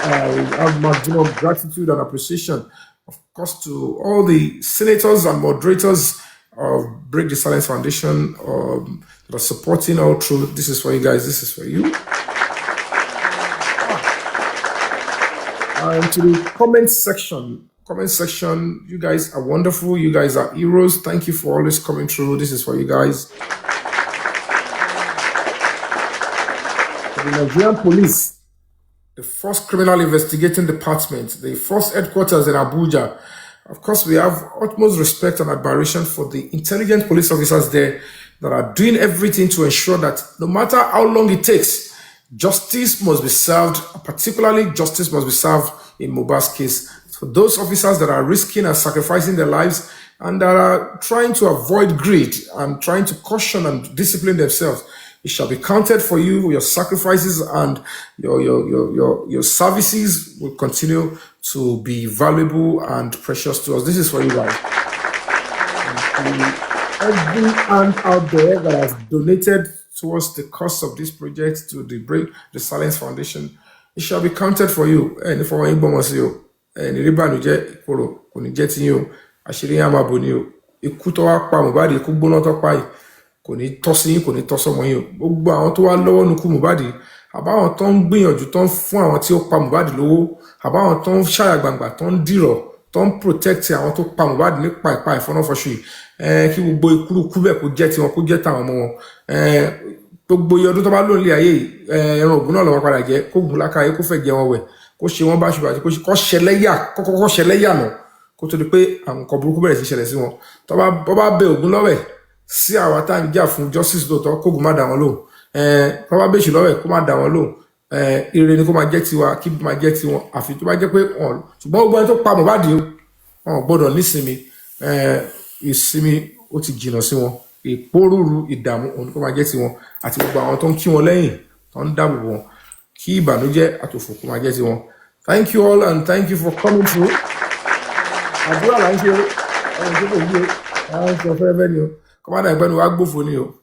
have maximum gratitude and appreciation, of course, to all the senators and moderators of Break the Silence Foundation that are supporting all through. This is for you guys. This is for you. And to the comment section, you guys are wonderful. You guys are heroes. Thank you for always coming through. This is for you guys. The Nigerian police, the first criminal investigating department, the first headquarters in Abuja. Of course, we have utmost respect and admiration for the intelligent police officers there that are doing everything to ensure that no matter how long it takes, justice must be served, particularly justice must be served in Mohbad's case. For those officers that are risking and sacrificing their lives and that are trying to avoid greed and trying to caution and discipline themselves, it shall be counted for you. Your sacrifices and your services will continue to be valuable and precious to us. This is for you guys. And every hand out there that has donated towards the cost of this project to the Break the Silence Foundation, it shall be counted for you. And for you, and ribanuje koro kò ní jẹ́ ti yín o, àṣírí yín á máa bò ní o, ikú tó wá pa Mohbad, ikú gbóná tó pa yìí kò ní tọ́ sí yín, kò ní tọ́ sọ́mọ yín o. Gbogbo àwọn tó wá lọ́wọ́ nínú ikú Mohbad, àbáwọn tó ń gbìyànjú tó ń fún àwọn tí ó pa Mohbad lówó, àbáwọn tó ń ṣàyà gbangba tó ń dìrọ̀ tó ń protect àwọn tó pa Mohbad nípa ìpa ìfọ́nàfọ́ṣù yìí, kí gbogbo ikú bẹ́ẹ̀ kó jẹ́ tiwọn, kó jẹ́ tàwọn ọmọ wọn. Gbogbo iye ọdún tó bá lò nílé ayé yìí, ẹran ògùn náà lọ́wọ́ padà jẹ́, kó gùn lákàáyé, kó fẹ́ jẹ wọn wẹ̀, kó ṣe wọn báṣubà àti kó ṣẹlẹ́yà náà kó tó di pé àwọn nǹkan burúkú bẹ̀rẹ̀ sí ṣẹlẹ̀ sí wọn. Tó bá bẹ ògùn lọ́wẹ̀ sí àwa tá à ń jà fún justice lóòótọ́, kó gùn má dà wọn lóhùn. Tó bá bèṣù lọ́wẹ̀ kó má dà wọn lóhùn. Ire ni kó máa jẹ́ tiwa, kí máa jẹ́ tiwọn, àfi tó bá jẹ́ pé wọn. Ṣùgbọ́n gbogbo ẹni tó pa Mohbad wọn gbọ́dọ̀ nísinmi, ìsinmi ó ti jìnnà sí wọn. Ìpòrúurú ìdààmú òun kó máa jẹ́ tiwọn, àti gbogbo àwọn tó ń kí wọn lẹ́yìn, tó ń dáàbò wọn, kí ìbànújẹ́ àtòfò kó máa jẹ́ tiwọn. Thank you all, and thank you for coming through. Àdúrà là ń ṣe ọ̀rọ̀ tó kò yí o, àwọn sọ fẹ́rẹ́fẹ́ ni o, kọ́mádà ìgbẹ́nu wa gbófo ni o.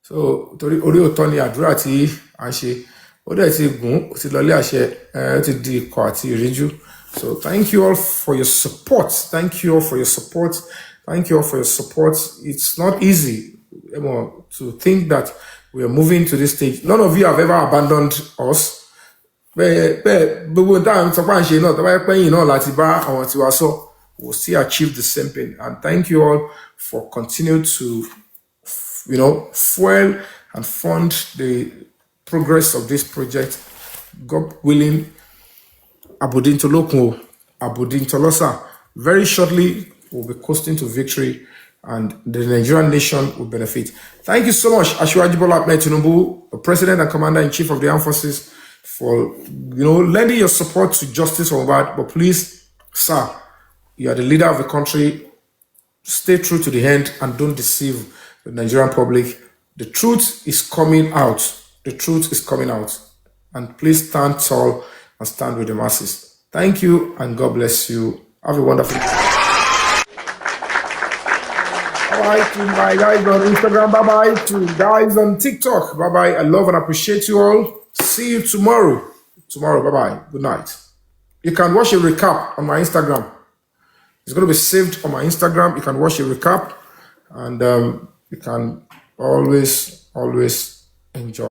So torí orí òótọ́ ni àdúrà tí à ń ṣe, ó dẹ̀ ti gùn, ó ti lọlé àṣẹ, ó ti di ikọ̀ àti ìríjú. So thank you all for your support. Thank you all for your support. Thank you all for your support. It's not easy to think that we are moving to this stage. None of you have ever abandoned us. We'll still achieve the same thing. And thank you all for continuing to, fuel and fund the progress of this project. God willing, Abudin Tolokmo, Abudin Tolosa, very shortly we'll be coasting to victory. and the Nigerian nation will benefit. Thank you so much, Asiwaju Bola Ahmed Tinubu, the President and Commander-in-Chief of the Armed Forces, for lending your support to Justice for Mohbad. But please, sir, you are the leader of the country. Stay true to the end and don't deceive the Nigerian public. The truth is coming out. The truth is coming out. And please stand tall and stand with the masses. Thank you and God bless you. Have a wonderful day. Bye-bye to my guys on Instagram. Bye-bye to guys on TikTok. Bye-bye. I love and appreciate you all. See you tomorrow. Bye-bye. Good night. You can watch a recap on my Instagram. It's going to be saved on my Instagram. You can watch a recap and you can always enjoy.